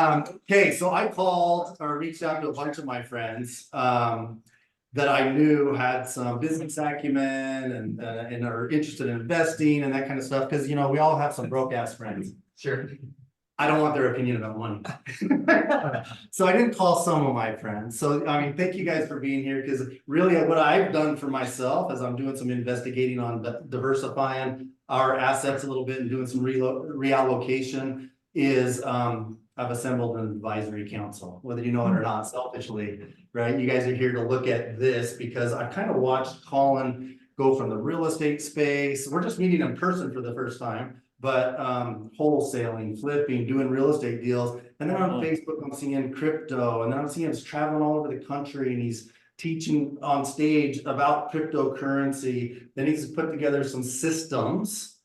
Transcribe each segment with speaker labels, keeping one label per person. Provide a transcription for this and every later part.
Speaker 1: Okay, so I called or reached out to a bunch of my friends that I knew had some business acumen and are interested in investing and that kind of stuff. Because we all have some broke ass friends.
Speaker 2: Sure.
Speaker 1: I don't want their opinion about money. So I didn't call some of my friends. So I mean, thank you guys for being here, because really what I've done for myself as I'm doing some investigating on diversifying our assets a little bit and doing some reallocation is I've assembled an advisory council, whether you know it or not, selfishly, right? You guys are here to look at this because I've kind of watched Colin go from the real estate space. We're just meeting in person for the first time, but wholesaling, flipping, doing real estate deals. And then on Facebook, I'm seeing crypto, and then I'm seeing him traveling all over the country, and he's teaching on stage about cryptocurrency. Then he's put together some systems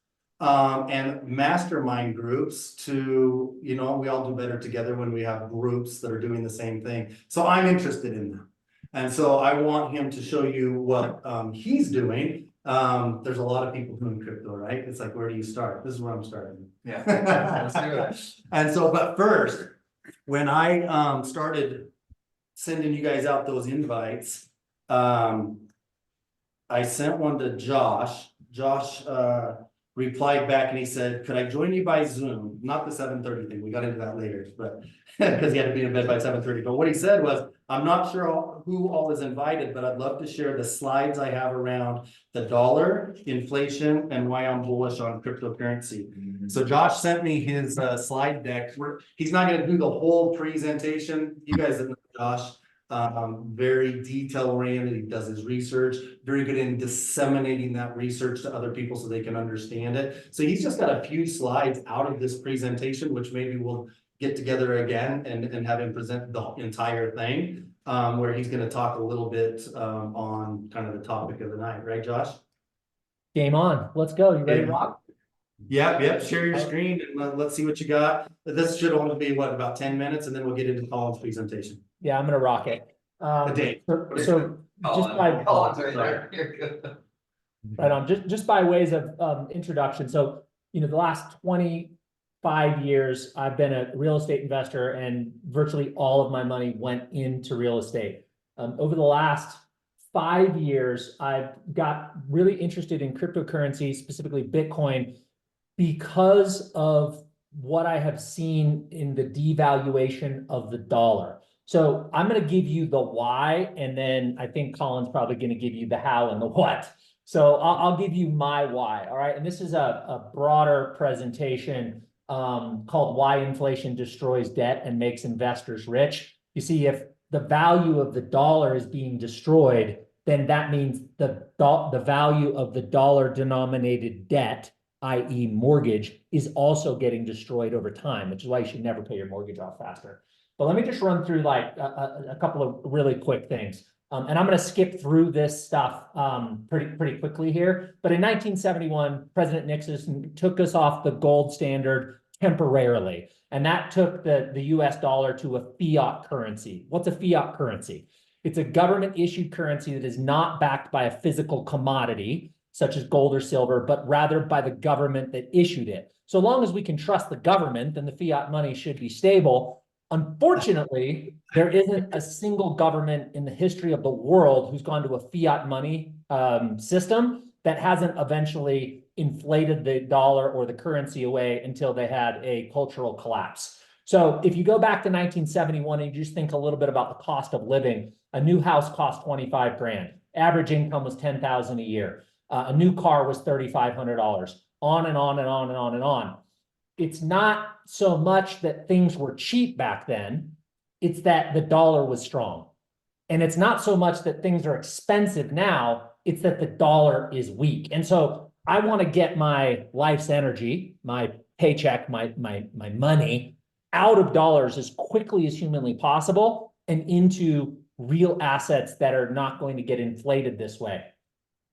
Speaker 1: and mastermind groups to, we all do better together when we have groups that are doing the same thing. So I'm interested in that. And so I want him to show you what he's doing. There's a lot of people doing crypto, right? It's like, where do you start? This is where I'm starting.
Speaker 2: Yeah. Let's do it.
Speaker 1: And so, but first, when I started sending you guys out those invites, I sent one to Josh. Josh replied back and he said, could I join you by Zoom? Not the 7:30 thing. We got into that later, but because he had to be in bed by 7:30. But what he said was, I'm not sure who all is invited, but I'd love to share the slides I have around the dollar, inflation, and why I'm bullish on cryptocurrency. So Josh sent me his slide deck. He's not going to do the whole presentation. You guys know Josh. Very detail oriented. He does his research, very good in disseminating that research to other people so they can understand it. So he's just got a few slides out of this presentation, which maybe we'll get together again and have him present the entire thing, where he's going to talk a little bit on kind of the topic of the night, right, Josh?
Speaker 3: Game on. Let's go. You ready to rock?
Speaker 1: Yep. Share your screen and let's see what you got. This should only be about 10 minutes, and then we'll get into Colin's presentation.
Speaker 3: Yeah, I'm gonna rock it. So just by right on, just by ways of introduction. So the last 25 years, I've been a real estate investor, and virtually all of my money went into real estate. Over the last 5 years, I've got really interested in cryptocurrency, specifically Bitcoin, because of what I have seen in the devaluation of the dollar. So I'm going to give you the why, and then I think Colin's probably going to give you the how and the what. So I'll give you my why, all right? And this is a broader presentation called Why Inflation Destroys Debt and Makes Investors Rich. You see, if the value of the dollar is being destroyed, then that means the value of the dollar-denominated debt, i.e. mortgage, is also getting destroyed over time, which is why you should never pay your mortgage off faster. But let me just run through like a couple of really quick things. And I'm going to skip through this stuff pretty quickly here. But in 1971, President Nixon took us off the gold standard temporarily. And that took the US dollar to a fiat currency. What's a fiat currency? It's a government issued currency that is not backed by a physical commodity, such as gold or silver, but rather by the government that issued it. So long as we can trust the government, then the fiat money should be stable. Unfortunately, there isn't a single government in the history of the world who's gone to a fiat money system that hasn't eventually inflated the dollar or the currency away until they had a cultural collapse. So if you go back to 1971 and you just think a little bit about the cost of living, a new house cost 25 grand. Average income was 10,000 a year. A new car was $3,500. On and on and on and on and on. It's not so much that things were cheap back then, it's that the dollar was strong. And it's not so much that things are expensive now, it's that the dollar is weak. And so I want to get my life's energy, my paycheck, my money out of dollars as quickly as humanly possible and into real assets that are not going to get inflated this way.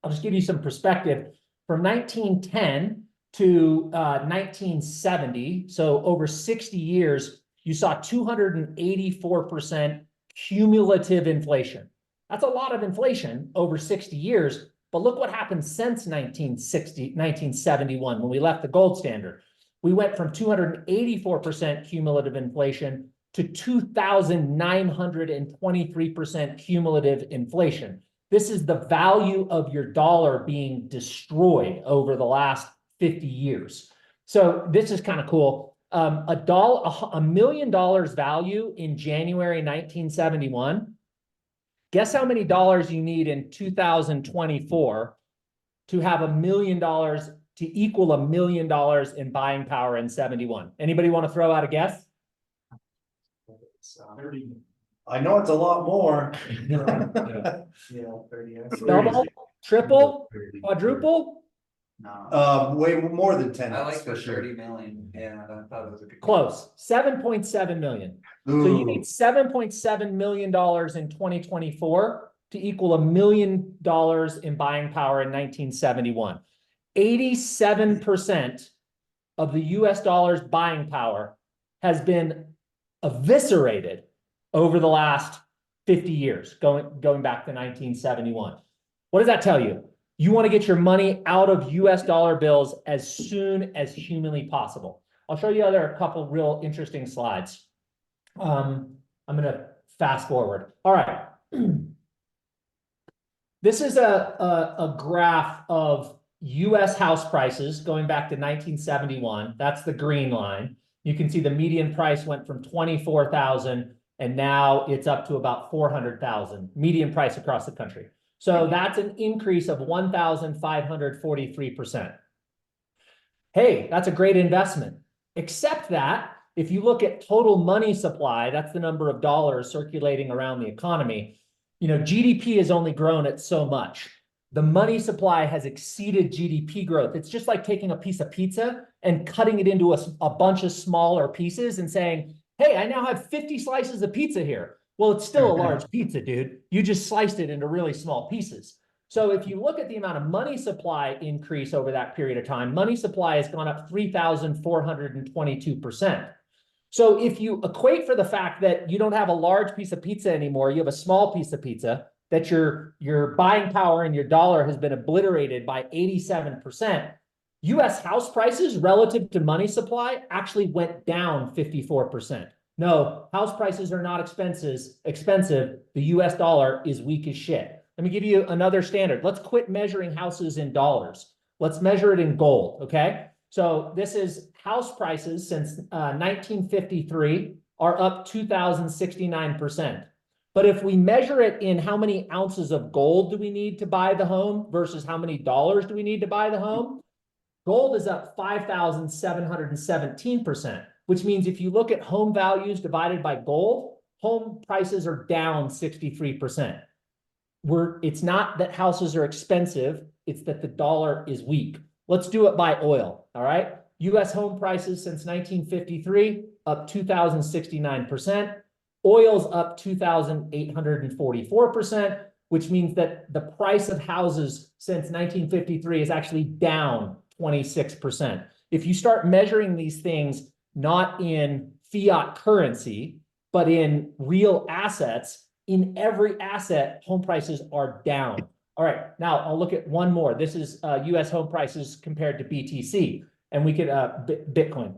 Speaker 3: I'll just give you some perspective. From 1910 to 1970, so over 60 years, you saw 284% cumulative inflation. That's a lot of inflation over 60 years, but look what happened since 1971 when we left the gold standard. We went from 284% cumulative inflation to 2,923% cumulative inflation. This is the value of your dollar being destroyed over the last 50 years. So this is kind of cool. $1 million value in January 1971. Guess how many dollars you need in 2024 to have $1 million to equal $1 million in buying power in 71? Anybody want to throw out a guess?
Speaker 1: I know it's a lot more.
Speaker 2: Yeah.
Speaker 3: Double, triple, quadruple?
Speaker 2: No.
Speaker 1: Way more than 10.
Speaker 2: I like
Speaker 1: for
Speaker 2: the
Speaker 1: sure.
Speaker 2: 30 million. Yeah, I thought it was a good.
Speaker 3: Close. 7.7 million. So you need $7.7 million in 2024 to equal $1 million in buying power in 1971. 87% of the US dollar's buying power has been eviscerated over the last 50 years, going back to 1971. What does that tell you? You want to get your money out of US dollar bills as soon as humanly possible. I'll show you a couple real interesting slides. I'm going to fast forward. All right. This is a graph of US house prices going back to 1971. That's the green line. You can see the median price went from 24,000 and now it's up to about 400,000 median price across the country. So that's an increase of 1,543%. Hey, that's a great investment, except that if you look at total money supply, that's the number of dollars circulating around the economy. You know, GDP has only grown at so much. The money supply has exceeded GDP growth. It's just like taking a piece of pizza and cutting it into a bunch of smaller pieces and saying, hey, I now have 50 slices of pizza here. Well, it's still a large pizza, dude. You just sliced it into really small pieces. So if you look at the amount of money supply increase over that period of time, money supply has gone up 3,422%. So if you equate for the fact that you don't have a large piece of pizza anymore, you have a small piece of pizza, that your buying power in your dollar has been obliterated by 87%, US house prices relative to money supply actually went down 54%. No, house prices are not expensive. The US dollar is weak as shit. Let me give you another standard. Let's quit measuring houses in dollars. Let's measure it in gold, okay? So this is house prices since 1953 are up 2,069%. But if we measure it in how many ounces of gold do we need to buy the home versus how many dollars do we need to buy the home, gold is up 5,717%, which means if you look at home values divided by gold, home prices are down 63%. It's not that houses are expensive, it's that the dollar is weak. Let's do it by oil, all right? US home prices since 1953, up 2,069%. Oil's up 2,844%, which means that the price of houses since 1953 is actually down 26%. If you start measuring these things not in fiat currency, but in real assets, in every asset, home prices are down. All right, now I'll look at one more. This is US home prices compared to BTC, and we could Bitcoin.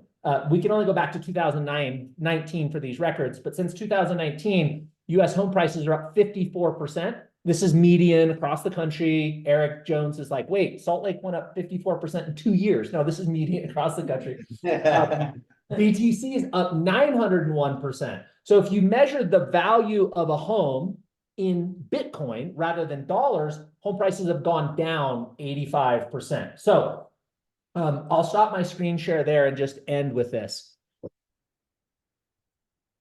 Speaker 3: We can only go back to 2019 for these records, but since 2019, US home prices are up 54%. This is median across the country. Eric Jones is like, wait, Salt Lake went up 54% in 2 years. No, this is median across the country. BTC is up 901%. So if you measure the value of a home in Bitcoin rather than dollars, home prices have gone down 85%. So I'll stop my screen share there and just end with this.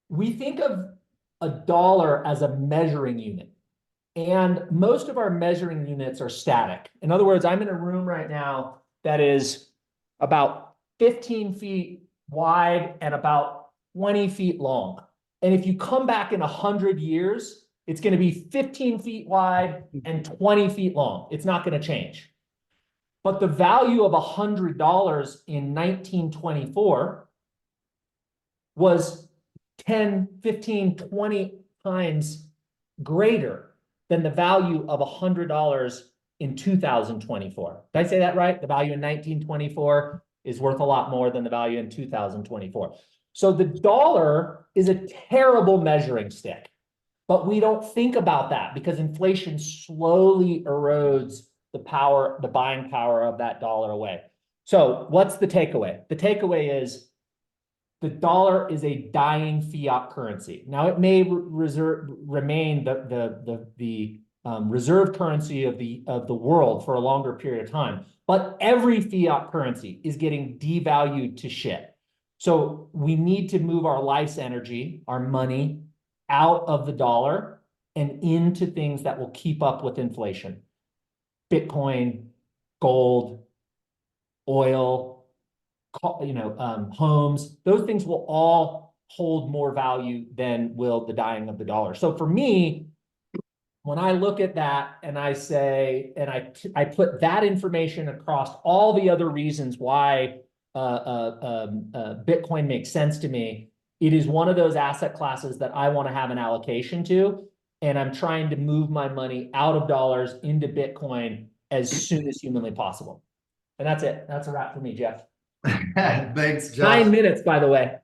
Speaker 3: We think of a dollar as a measuring unit, and most of our measuring units are static. In other words, I'm in a room right now that is about 15 feet wide and about 20 feet long. And if you come back in 100 years, it's going to be 15 feet wide and 20 feet long. It's not going to change. But the value of $100 in 1924 was 10, 15, 20 times greater than the value of $100 in 2024. Did I say that right? The value in 1924 is worth a lot more than the value in 2024. So the dollar is a terrible measuring stick, but we don't think about that because inflation slowly erodes the power, the buying power of that dollar away. So what's the takeaway? The takeaway is the dollar is a dying fiat currency. Now it may remain the reserve currency of the world for a longer period of time, but every fiat currency is getting devalued to shit. So we need to move our life's energy, our money, out of the dollar and into things that will keep up with inflation. Bitcoin, gold, oil, homes, those things will all hold more value than will the dying of the dollar. So for me, when I look at that and I say, and I put that information across all the other reasons why Bitcoin makes sense to me, it is one of those asset classes that I want to have an allocation to. And I'm trying to move my money out of dollars into Bitcoin as soon as humanly possible. And that's it. That's a wrap for me, Jeff.
Speaker 1: Thanks, Josh.
Speaker 3: 9 minutes, by the way.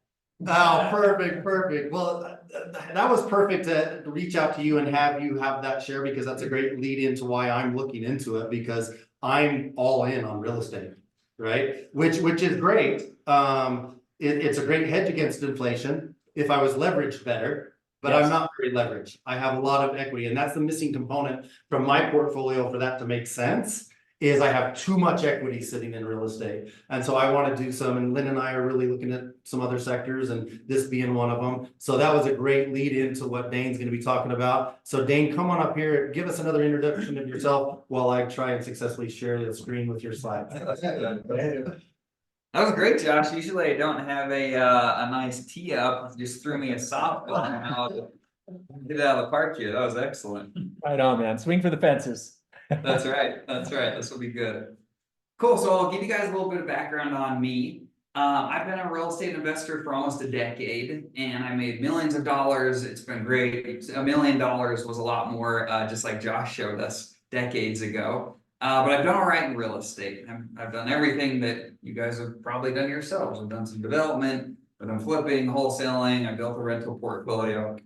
Speaker 1: Oh, perfect. Well, that was perfect to reach out to you and have you have that share, because that's a great lead into why I'm looking into it, because I'm all in on real estate, right? Which is great. It's a great hedge against inflation if I was leveraged better, but
Speaker 3: Yes.
Speaker 1: I'm not very leveraged. I have a lot of equity, and that's the missing component from my portfolio for that to make sense. Is I have too much equity sitting in real estate. And so I want to do some, and Lynn and I are really looking at some other sectors, and this being one of them. So that was a great lead into what Dane's going to be talking about. So Dane, come on up here, give us another introduction of yourself while I try and successfully share the screen with your slides.
Speaker 2: That was great, Josh. Usually I don't have a nice tee up. You just threw me a softball and I'll get it out of the park here. That was excellent.
Speaker 3: Right on, man. Swing for the fences.
Speaker 2: That's right. That's right. This will be good. Cool. So I'll give you guys a little bit of background on me. I've been a real estate investor for almost a decade, and I made millions of dollars. It's been great. $1 million was a lot more, just like Josh showed us decades ago. But I've done all right in real estate. I've done everything that you guys have probably done yourselves. I've done some development, I've done flipping, wholesaling, I built a rental portfolio.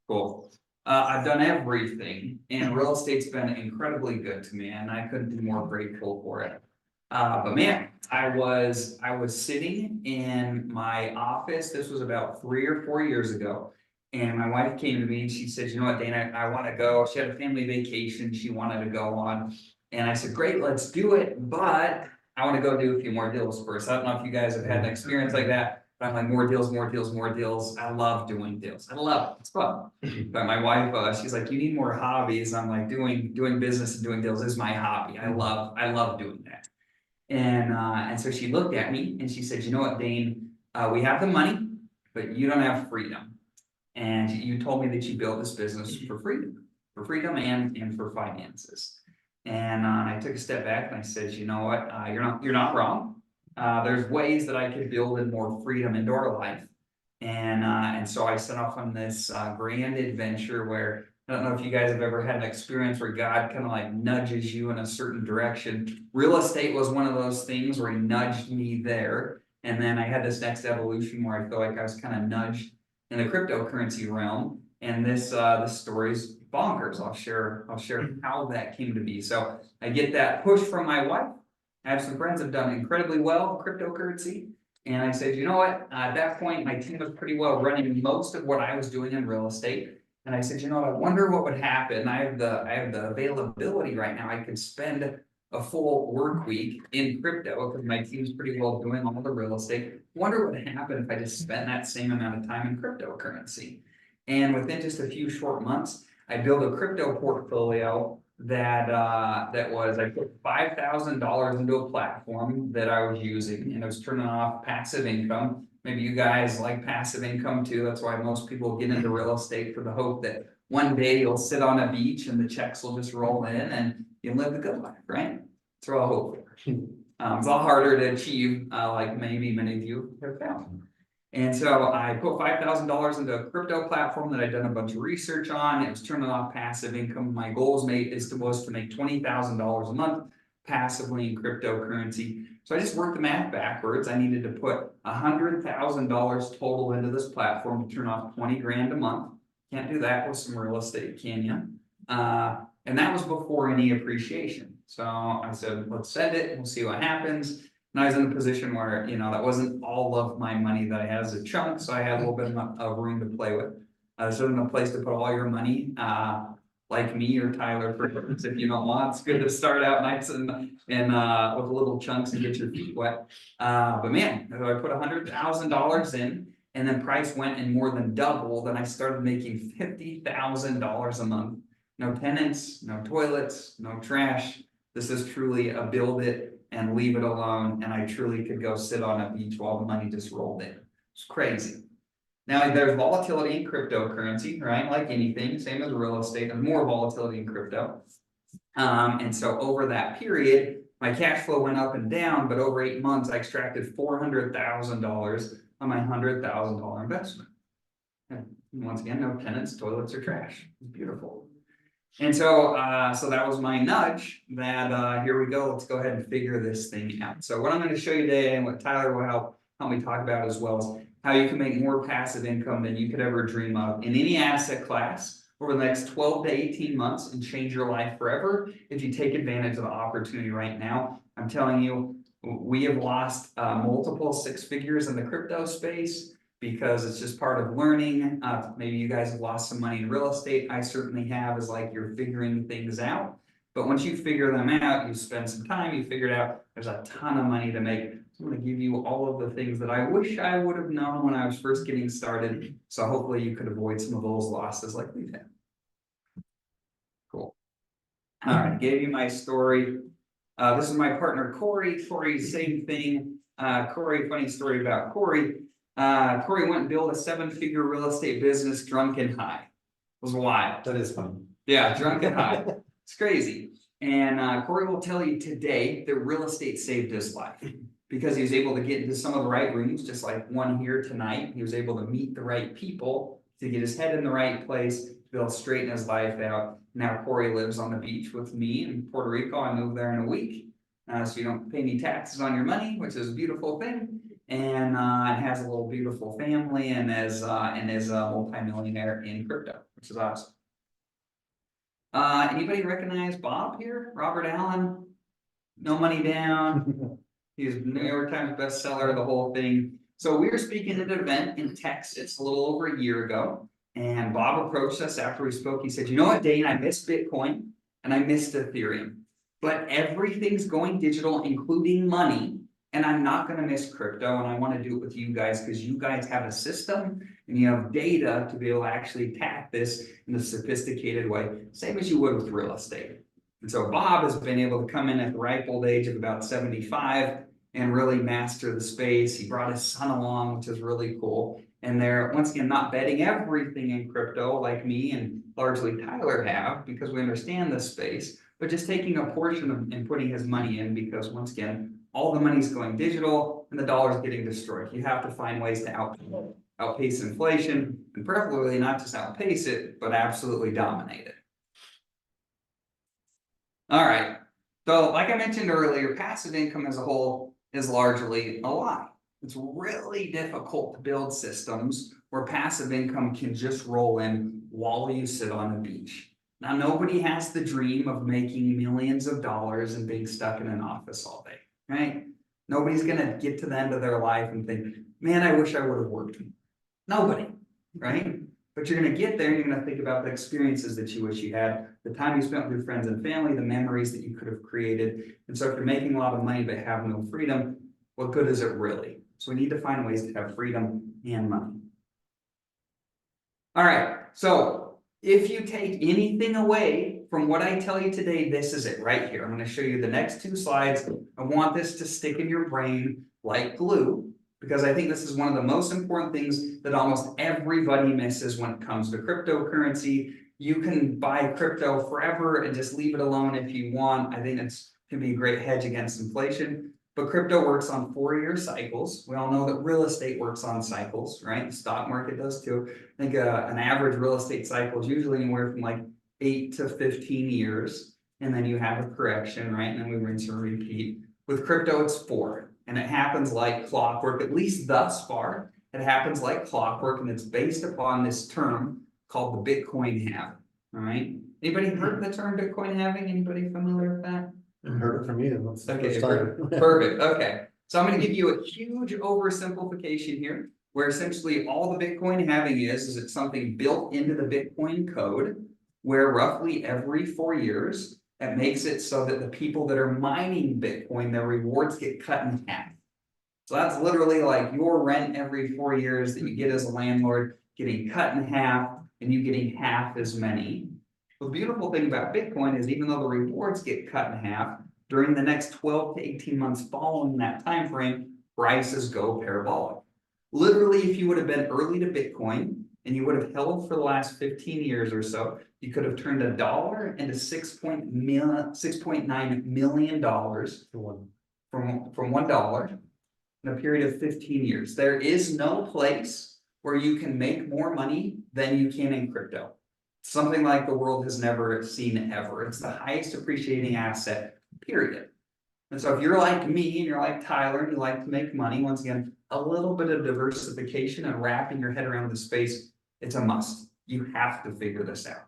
Speaker 2: Cool. I've done everything, and real estate's been incredibly good to me, and I couldn't be more grateful for it. But man, I was sitting in my office. This was about 3 or 4 years ago, and my wife came to me and she said, "You know what, Dana, I want to go." She had a family vacation she wanted to go on, and I said, "Great, let's do it, but I want to go do a few more deals first." I don't know if you guys have had an experience like that. I'm like, more deals. I love doing deals. I love it. It's fun. But my wife, she's like, "You need more hobbies." I'm like, doing business and doing deals is my hobby. I love doing that. And so she looked at me and she said, "You know what, Dane, we have the money, but you don't have freedom. And you told me that you built this business for freedom and for finances." And I took a step back and I said, "You know what, you're not wrong. There's ways that I could build in more freedom into our life." And so I set off on this grand adventure where, I don't know if you guys have ever had an experience where God kind of like nudges you in a certain direction. Real estate was one of those things where he nudged me there. And then I had this next evolution where I feel like I was kind of nudged in the cryptocurrency realm. And this story's bonkers. I'll share how that came to be. So I get that push from my wife. I have some friends that have done incredibly well with cryptocurrency. And I said, "You know what? At that point, my team was pretty well running most of what I was doing in real estate." And I said, "You know what? I wonder what would happen. I have the availability right now. I could spend a full work week in crypto because my team's pretty well doing all the real estate. Wonder what would happen if I just spent that same amount of time in cryptocurrency." And within just a few short months, I built a crypto portfolio that was, I put $5,000 into a platform that I was using, and it was turning off passive income. Maybe you guys like passive income too. That's why most people get into real estate, for the hope that one day you'll sit on a beach and the checks will just roll in and you live the good life, right? That's what I hope for. It's a lot harder to achieve, like maybe many of you have found. And so I put $5,000 into a crypto platform that I'd done a bunch of research on. It was turning off passive income. My goal was to make $20,000 a month passively in cryptocurrency. So I just worked the math backwards. I needed to put $100,000 total into this platform to turn off 20 grand a month. Can't do that with some real estate, can you? And that was before any appreciation. So I said, let's send it, we'll see what happens. And I was in a position where, you know, that wasn't all of my money that I had as a chunk, so I had a little bit of room to play with. So in a place to put all your money, like me or Tyler, for instance, if you don't want, it's good to start out nice and with little chunks and get your feet wet. But man, if I put $100,000 in, and then price went and more than doubled, and I started making $50,000 a month. No tenants, no toilets, no trash. This is truly a build it and leave it alone, and I truly could go sit on a beach while the money just rolled in. It's crazy. Now there's volatility in cryptocurrency, right? Like anything, same as real estate, there's more volatility in crypto. And so over that period, my cash flow went up and down, but over 8 months, I extracted $400,000 on my $100,000 investment. And once again, no tenants, toilets, or trash. It's beautiful. And so, so that was my nudge that, here we go, let's go ahead and figure this thing out. So what I'm going to show you today, and what Tyler will help me talk about as well, is how you can make more passive income than you could ever dream of in any asset class over the next 12 to 18 months and change your life forever if you take advantage of the opportunity right now. I'm telling you, we have lost multiple six figures in the crypto space because it's just part of learning. Maybe you guys have lost some money in real estate. I certainly have, as like you're figuring things out. But once you figure them out, you spend some time, you figure it out, there's a ton of money to make. I'm going to give you all of the things that I wish I would have known when I was first getting started. So hopefully you could avoid some of those losses like we've had. Cool. All right, I gave you my story. This is my partner, Corey. Corey, same thing. Corey, funny story about Corey. Corey went and built a 7-figure real estate business drunk and high. It was wild.
Speaker 1: That is fun.
Speaker 2: Yeah, drunk and high. It's crazy. And Corey will tell you today that real estate saved his life because he was able to get into some of the right rooms, just like one here tonight. He was able to meet the right people, to get his head in the right place, to be able to straighten his life out. Now Corey lives on the beach with me in Puerto Rico. I moved there in a week. So you don't pay any taxes on your money, which is a beautiful thing. And has a little beautiful family and is a multimillionaire in crypto, which is awesome. Anybody recognize Bob here? Robert Allen, No Money Down. He's New York Times bestseller, the whole thing. So we were speaking at an event in Texas a little over a year ago, and Bob approached us after we spoke. He said, "You know what, Dane? I missed Bitcoin and I missed Ethereum, but everything's going digital, including money. And I'm not going to miss crypto, and I want to do it with you guys because you guys have a system and you have data to be able to actually attack this in a sophisticated way, same as you would with real estate." And so Bob has been able to come in at the ripe old age of about 75 and really master the space. He brought his son along, which is really cool. And they're, once again, not betting everything in crypto like me and largely Tyler have, because we understand this space, but just taking a portion of and putting his money in, because once again, all the money's going digital and the dollar's getting destroyed. You have to find ways to outpace inflation, and preferably not just outpace it, but absolutely dominate it. All right. So like I mentioned earlier, passive income as a whole is largely a lie. It's really difficult to build systems where passive income can just roll in while you sit on a beach. Now, nobody has the dream of making millions of dollars and being stuck in an office all day. Right? Nobody's gonna get to the end of their life and think, man, I wish I would have worked more. Nobody, right? But you're gonna get there and you're gonna think about the experiences that you wish you had, the time you spent with your friends and family, the memories that you could have created. And so if you're making a lot of money but have no freedom, what good is it really? So we need to find ways to have freedom and money. All right, so if you take anything away from what I tell you today, this is it right here. I'm going to show you the next 2 slides. I want this to stick in your brain like glue, because I think this is one of the most important things that almost everybody misses when it comes to cryptocurrency. You can buy crypto forever and just leave it alone if you want. I think it's can be a great hedge against inflation. But crypto works on 4-year cycles. We all know that real estate works on cycles, right? The stock market does too. I think an average real estate cycle is usually anywhere from like 8 to 15 years. And then you have a correction, right? And then we rinse and repeat. With crypto, it's 4. And it happens like clockwork, at least thus far. It happens like clockwork, and it's based upon this term called the Bitcoin halving. All right. Anybody heard of the term Bitcoin halving? Anybody familiar with that?
Speaker 1: I heard it from you. That's the
Speaker 2: Okay,
Speaker 1: first time.
Speaker 2: perfect. Okay. So I'm going to give you a huge oversimplification here, where essentially all the Bitcoin halving is it's something built into the Bitcoin code, where roughly every 4 years, it makes it so that the people that are mining Bitcoin, their rewards get cut in half. So that's literally like your rent every 4 years that you get as a landlord getting cut in half, and you getting half as many. The beautiful thing about Bitcoin is even though the rewards get cut in half, during the next 12 to 18 months following that time frame, prices go parabolic. Literally, if you would have been early to Bitcoin and you would have held for the last 15 years or so, you could have turned $1 into $6.9 million from $1 in a period of 15 years. There is no place where you can make more money than you can in crypto. Something like the world has never seen ever. It's the highest appreciating asset, period. And so if you're like me and you're like Tyler and you like to make money, once again, a little bit of diversification and wrapping your head around the space, it's a must. You have to figure this out.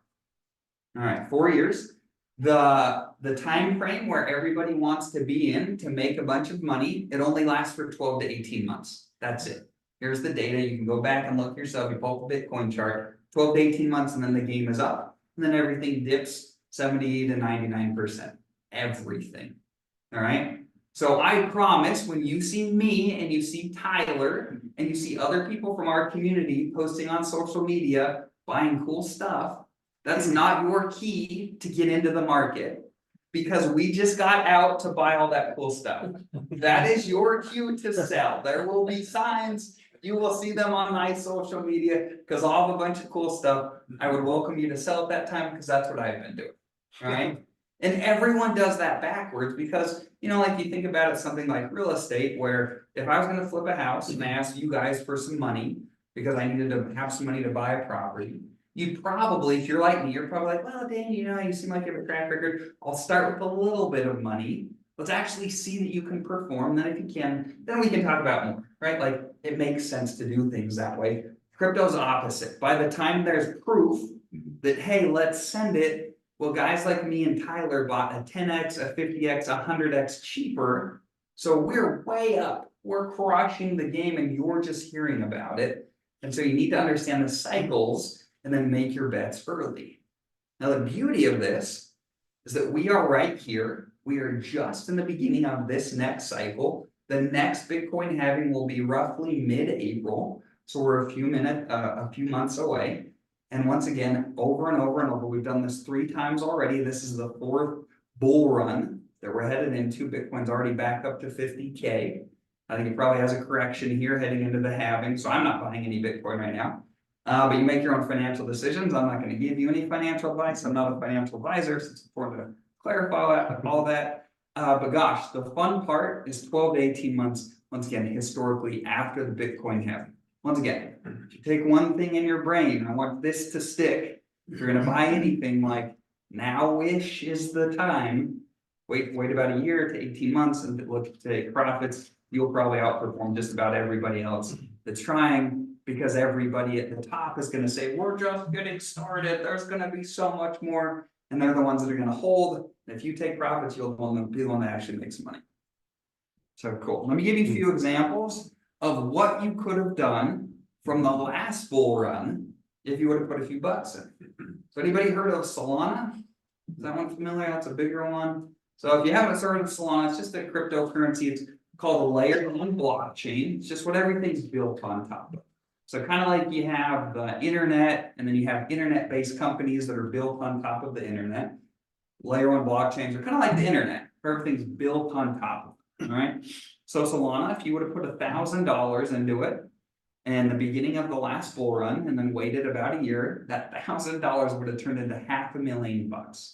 Speaker 2: All right, 4 years. The time frame where everybody wants to be in to make a bunch of money, it only lasts for 12 to 18 months. That's it. Here's the data. You can go back and look yourself. You pull up the Bitcoin chart, 12 to 18 months, and then the game is up. And then everything dips 70 to 99%. Everything. All right. So I promise when you see me and you see Tyler and you see other people from our community posting on social media, buying cool stuff, that's not your key to get into the market, because we just got out to buy all that cool stuff. That is your cue to sell. There will be signs. You will see them on my social media because I'll have a bunch of cool stuff. I would welcome you to sell at that time because that's what I've been doing. All right. And everyone does that backwards because, you know, like you think about it, something like real estate, where if I was going to flip a house and I asked you guys for some money because I needed to have some money to buy a property, you'd probably, if you're like me, you're probably like, well, Dane, you know, you seem like you have a track record. I'll start with a little bit of money. Let's actually see that you can perform. Then if you can, then we can talk about more, right? Like it makes sense to do things that way. Crypto's opposite. By the time there's proof that, hey, let's send it, well, guys like me and Tyler bought a 10x, a 50x, a 100x cheaper. So we're way up. We're crushing the game and you're just hearing about it. And so you need to understand the cycles and then make your bets early. Now, the beauty of this is that we are right here. We are just in the beginning of this next cycle. The next Bitcoin halving will be roughly mid-April. So we're a few months away. And once again, over and over and over, we've done this 3 times already. This is the 4th bull run that we're headed into. Bitcoin's already back up to 50K. I think it probably has a correction here heading into the halving. So I'm not buying any Bitcoin right now. But you make your own financial decisions. I'm not going to give you any financial advice. I'm not a financial advisor, so it's important to clarify all that. But gosh, the fun part is 12 to 18 months, once again, historically after the Bitcoin halving. Once again, if you take one thing in your brain, I want this to stick. If you're going to buy anything, like now-ish is the time. Wait about a year to 18 months and look to take profits. You'll probably outperform just about everybody else that's trying, because everybody at the top is going to say, we're just getting started. There's going to be so much more. And they're the ones that are going to hold. And if you take profits, you'll be the one that actually makes money. So cool. Let me give you a few examples of what you could have done from the last bull run if you would have put a few bucks in. So anybody heard of Solana? Is that one familiar? That's a bigger one. So if you haven't heard of Solana, it's just a cryptocurrency. It's called a layer 1 blockchain. It's just what everything's built on top of. So kind of like you have the internet, and then you have internet-based companies that are built on top of the internet. Layer 1 blockchains are kind of like the internet, where everything's built on top of it. All right. So Solana, if you would have put $1,000 into it in the beginning of the last bull run and then waited about a year, that $1,000 would have turned into $500,000.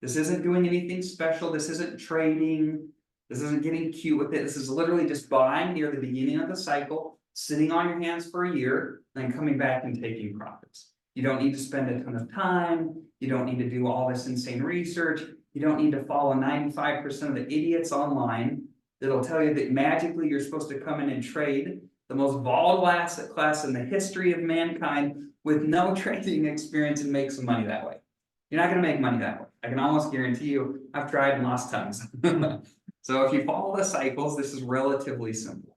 Speaker 2: This isn't doing anything special. This isn't trading. This isn't getting cute with it. This is literally just buying near the beginning of the cycle, sitting on your hands for a year, and then coming back and taking profits. You don't need to spend a ton of time. You don't need to do all this insane research. You don't need to follow 95% of the idiots online that'll tell you that magically you're supposed to come in and trade the most volatile asset class in the history of mankind with no trading experience and make some money that way. You're not gonna make money that way. I can almost guarantee you, I've tried and lost tons. So if you follow the cycles, this is relatively simple.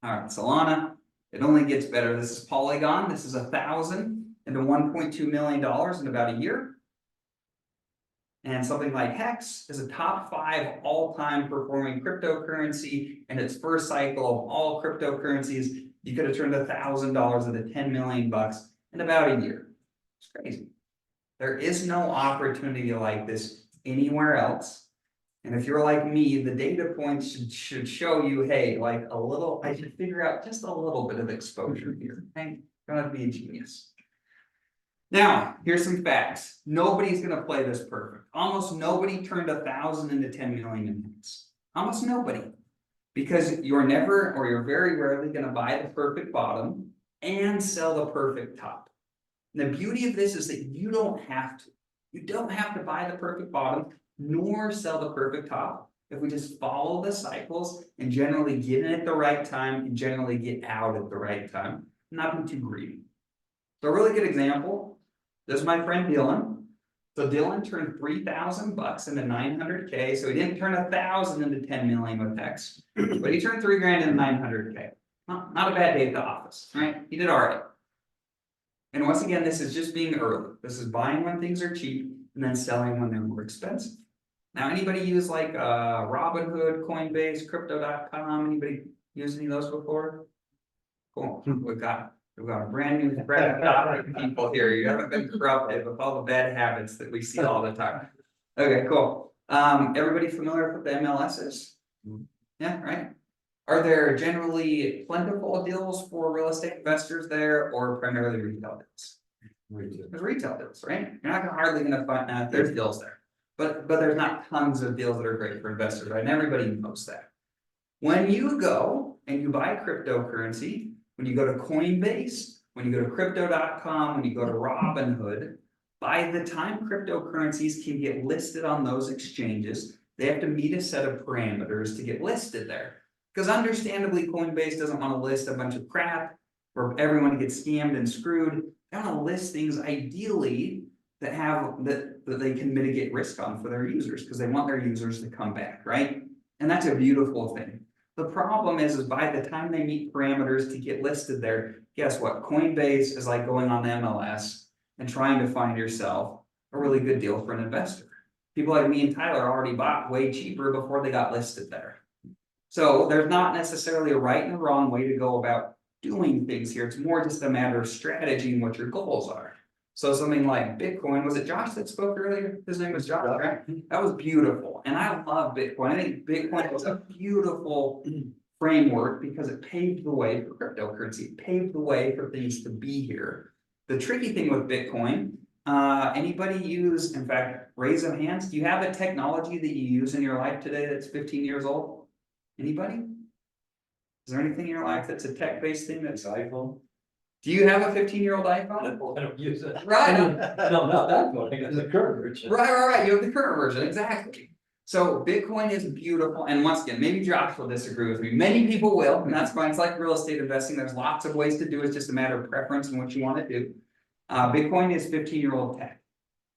Speaker 2: All right, Solana, it only gets better. This is Polygon. This is 1,000 into $1.2 million in about a year. And something like Hex is a top 5 all-time performing cryptocurrency. And its first cycle of all cryptocurrencies, you could have turned $1,000 into 10 million bucks in about a year. It's crazy. There is no opportunity like this anywhere else. And if you're like me, the data points should show you, hey, like a little, I should figure out just a little bit of exposure here. Okay, don't have to be a genius. Now, here's some facts. Nobody's gonna play this perfect. Almost nobody turned 1,000 into 10 million in hits. Almost nobody. Because you're never, or you're very rarely gonna buy the perfect bottom and sell the perfect top. And the beauty of this is that you don't have to. You don't have to buy the perfect bottom nor sell the perfect top if we just follow the cycles and generally get in at the right time and generally get out at the right time, not be too greedy. So a really good example, this is my friend Dylan. So Dylan turned 3,000 bucks into 900K. So he didn't turn 1,000 into 10 million with Hex, but he turned 3 grand into 900K. Not a bad day at the office, right? He did all right. And once again, this is just being early. This is buying when things are cheap and then selling when they're more expensive. Now, anybody use like Robinhood, Coinbase, Crypto.com? Anybody use any of those before? Cool. We've got a brand new thread of people here. You haven't been corrupted with all the bad habits that we see all the time. Okay, cool. Everybody familiar with the MLSs? Yeah, right. Are there generally plentiful deals for real estate investors there, or primarily retail deals? There's retail deals, right? You're not hardly gonna find there's deals there. But there's not tons of deals that are great for investors, right? And everybody knows that. When you go and you buy cryptocurrency, when you go to Coinbase, when you go to Crypto.com, when you go to Robinhood, by the time cryptocurrencies can get listed on those exchanges, they have to meet a set of parameters to get listed there. Because understandably, Coinbase doesn't want to list a bunch of crap where everyone gets scammed and screwed. They want to list things ideally that have that they can mitigate risk on for their users, because they want their users to come back, right? And that's a beautiful thing. The problem is by the time they meet parameters to get listed there, guess what? Coinbase is like going on the MLS and trying to find yourself a really good deal for an investor. People like me and Tyler already bought way cheaper before they got listed there. So there's not necessarily a right and a wrong way to go about doing things here. It's more just a matter of strategy and what your goals are. So something like Bitcoin, was it Josh that spoke earlier? His name was Josh, right? That was beautiful. And I love Bitcoin. I think Bitcoin was a beautiful framework because it paved the way for cryptocurrency. It paved the way for things to be here. The tricky thing with Bitcoin, anybody use, in fact, raise of hands, do you have a technology that you use in your life today that's 15 years old? Anybody? Is there anything in your life that's a tech-based thing that's iPhone? Do you have a 15-year-old iPhone?
Speaker 4: I don't use it.
Speaker 2: Right.
Speaker 4: No, not that one, I got the current version.
Speaker 2: Right. You have the current version, exactly. So Bitcoin is beautiful. And once again, maybe Josh will disagree with me. Many people will, and that's fine. It's like real estate investing. There's lots of ways to do it. It's just a matter of preference and what you want to do. Bitcoin is 15-year-old tech.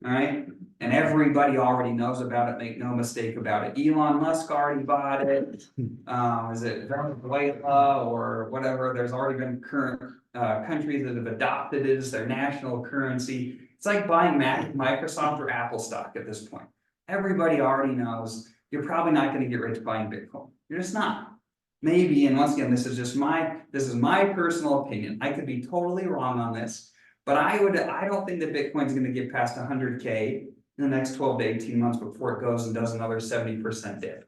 Speaker 2: All right. And everybody already knows about it. Make no mistake about it. Elon Musk already bought it. Is it Venezuela or whatever? There's already been current countries that have adopted it as their national currency. It's like buying Microsoft or Apple stock at this point. Everybody already knows you're probably not going to get rich buying Bitcoin. You're just not. Maybe, and once again, this is my personal opinion. I could be totally wrong on this, but I don't think that Bitcoin's going to get past 100K in the next 12 to 18 months before it goes and does another 70% dip.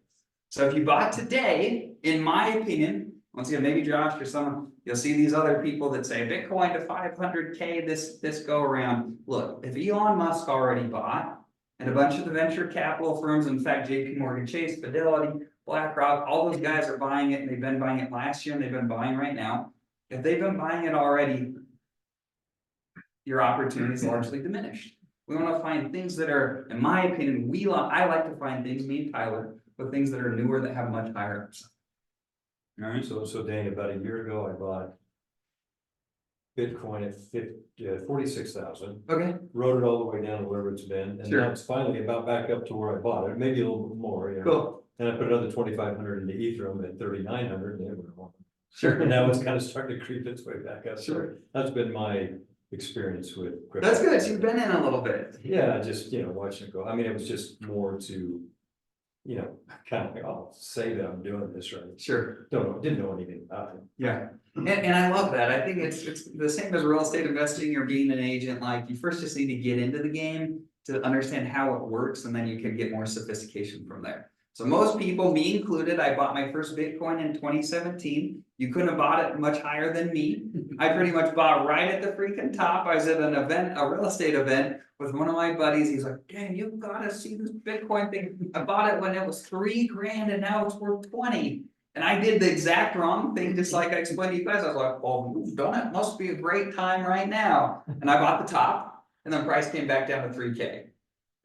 Speaker 2: So if you bought today, in my opinion, once again, maybe Josh or someone, you'll see these other people that say Bitcoin to 500K this go around. Look, if Elon Musk already bought, and a bunch of the venture capital firms, in fact, JP Morgan Chase, Fidelity, BlackRock, all those guys are buying it, and they've been buying it last year, and they've been buying right now. If they've been buying it already, your opportunity is largely diminished. We want to find things that are, in my opinion, I like to find things, me and Tyler, with things that are newer that have much higher upside. All right,
Speaker 4: So Dane, about a year ago, I bought Bitcoin at 46,000,
Speaker 2: okay,
Speaker 4: rode it all the way down to wherever it's been, and
Speaker 2: Sure.
Speaker 4: now it's finally about back up to where I bought it, maybe a little bit more, you know.
Speaker 2: cool,
Speaker 4: And I put another 2,500 into Ethereum at 3,900, and
Speaker 2: sure.
Speaker 4: and now it's kind of starting to creep its way back up. So
Speaker 2: Sure.
Speaker 4: that's been my experience with crypto.
Speaker 2: That's good, so you've been in a little bit.
Speaker 4: Yeah, just, watching it go. I mean, it was just more to, kind of like, oh, say that I'm doing this right.
Speaker 2: Sure.
Speaker 4: Didn't know anything about it.
Speaker 2: Yeah, and I love that. I think it's the same as real estate investing or being an agent. Like, you first just need to get into the game to understand how it works, and then you can get more sophistication from there. So most people, me included, I bought my first Bitcoin in 2017. You couldn't have bought it much higher than me. I pretty much bought right at the freaking top. I was at an event, a real estate event with one of my buddies. He's like, "Dang, you gotta see this Bitcoin thing. I bought it when it was $3,000 and now it's worth 20." And I did the exact wrong thing, just like I explained to you guys. I was like, "Well, you've done it. Must be a great time right now." And I bought the top, and the price came back down to 3K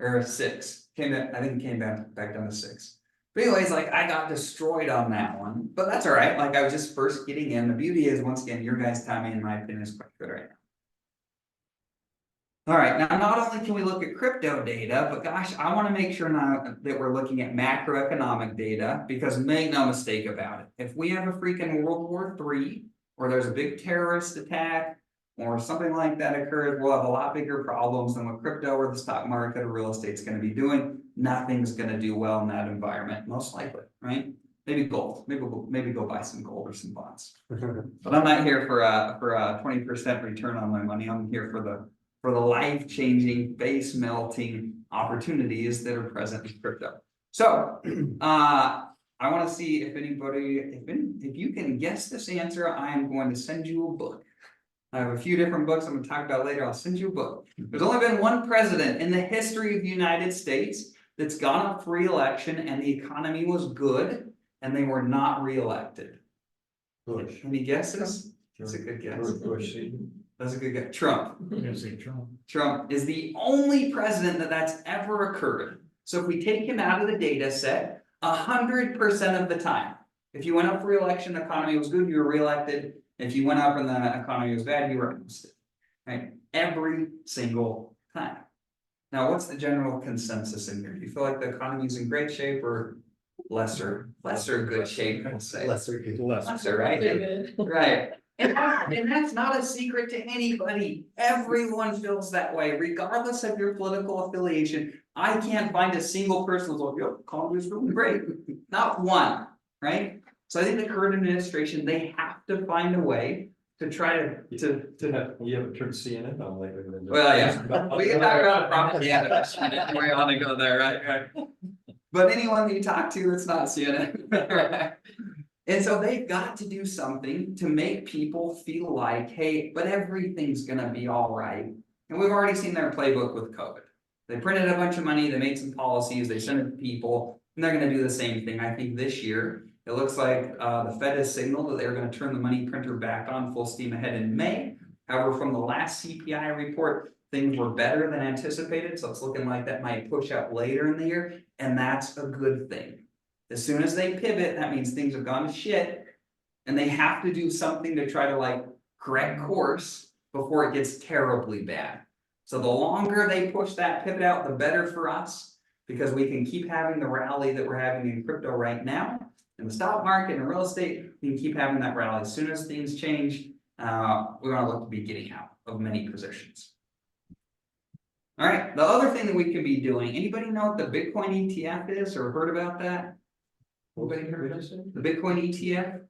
Speaker 2: or 6. I think it came back down to 6. But anyways, like, I got destroyed on that one, but that's all right. Like, I was just first getting in. The beauty is, once again, your guys' timing, in my opinion, is quite good right now. All right, now not only can we look at crypto data, but gosh, I want to make sure now that we're looking at macroeconomic data, because make no mistake about it. If we have a freaking World War III, or there's a big terrorist attack, or something like that occurs, we'll have a lot bigger problems than what crypto or the stock market or real estate's going to be doing. Nothing's going to do well in that environment, most likely, right? Maybe gold, maybe go buy some gold or some bonds. But I'm not here for a 20% return on my money. I'm here for the life-changing, face-melting opportunities that are present in crypto. So, I want to see if anybody, if you can guess this answer, I am going to send you a book. I have a few different books I'm going to talk about later. I'll send you a book. There's only been one president in the history of the United States that's gone up for re-election and the economy was good and they were not re-elected.
Speaker 4: Bush.
Speaker 2: Any guesses? That's a good guess.
Speaker 4: Bush.
Speaker 2: That's a good guess. Trump.
Speaker 5: I'm gonna say Trump.
Speaker 2: Trump is the only president that's ever occurred. So if we take him out of the data set, 100% of the time, if you went up for re-election, the economy was good, you were re-elected. If you went up and the economy was bad, you were ousted. Right? Every single time. Now, what's the general consensus in here? Do you feel like the economy is in great shape or lesser good shape? I'll say
Speaker 1: Lesser good.
Speaker 2: lesser, right? Right. And that's not a secret to anybody. Everyone feels that way, regardless of your political affiliation. I can't find a single person who's like, "Yo, economy is really great." Not one, right? So I think the current administration, they have to find a way to try to.
Speaker 4: You haven't turned CNN on lately.
Speaker 2: Well, yeah, we can talk about propaganda. We want to go there, right? But anyone that you talk to, it's not CNN. And so they've got to do something to make people feel like, hey, but everything's gonna be all right. And we've already seen their playbook with COVID. They printed a bunch of money, they made some policies, they sent it to people, and they're gonna do the same thing. I think this year, it looks like the Fed has signaled that they're gonna turn the money printer back on full steam ahead in May. However, from the last CPI report, things were better than anticipated, so it's looking like that might push out later in the year, and that's a good thing. As soon as they pivot, that means things have gone to shit, and they have to do something to try to correct course before it gets terribly bad. So the longer they push that pivot out, the better for us, because we can keep having the rally that we're having in crypto right now. In the stock market and real estate, we can keep having that rally. As soon as things change, we're gonna look to be getting out of many positions. All right, the other thing that we can be doing, anybody know what the Bitcoin ETF is or heard about that? Anybody heard of this? The Bitcoin ETF?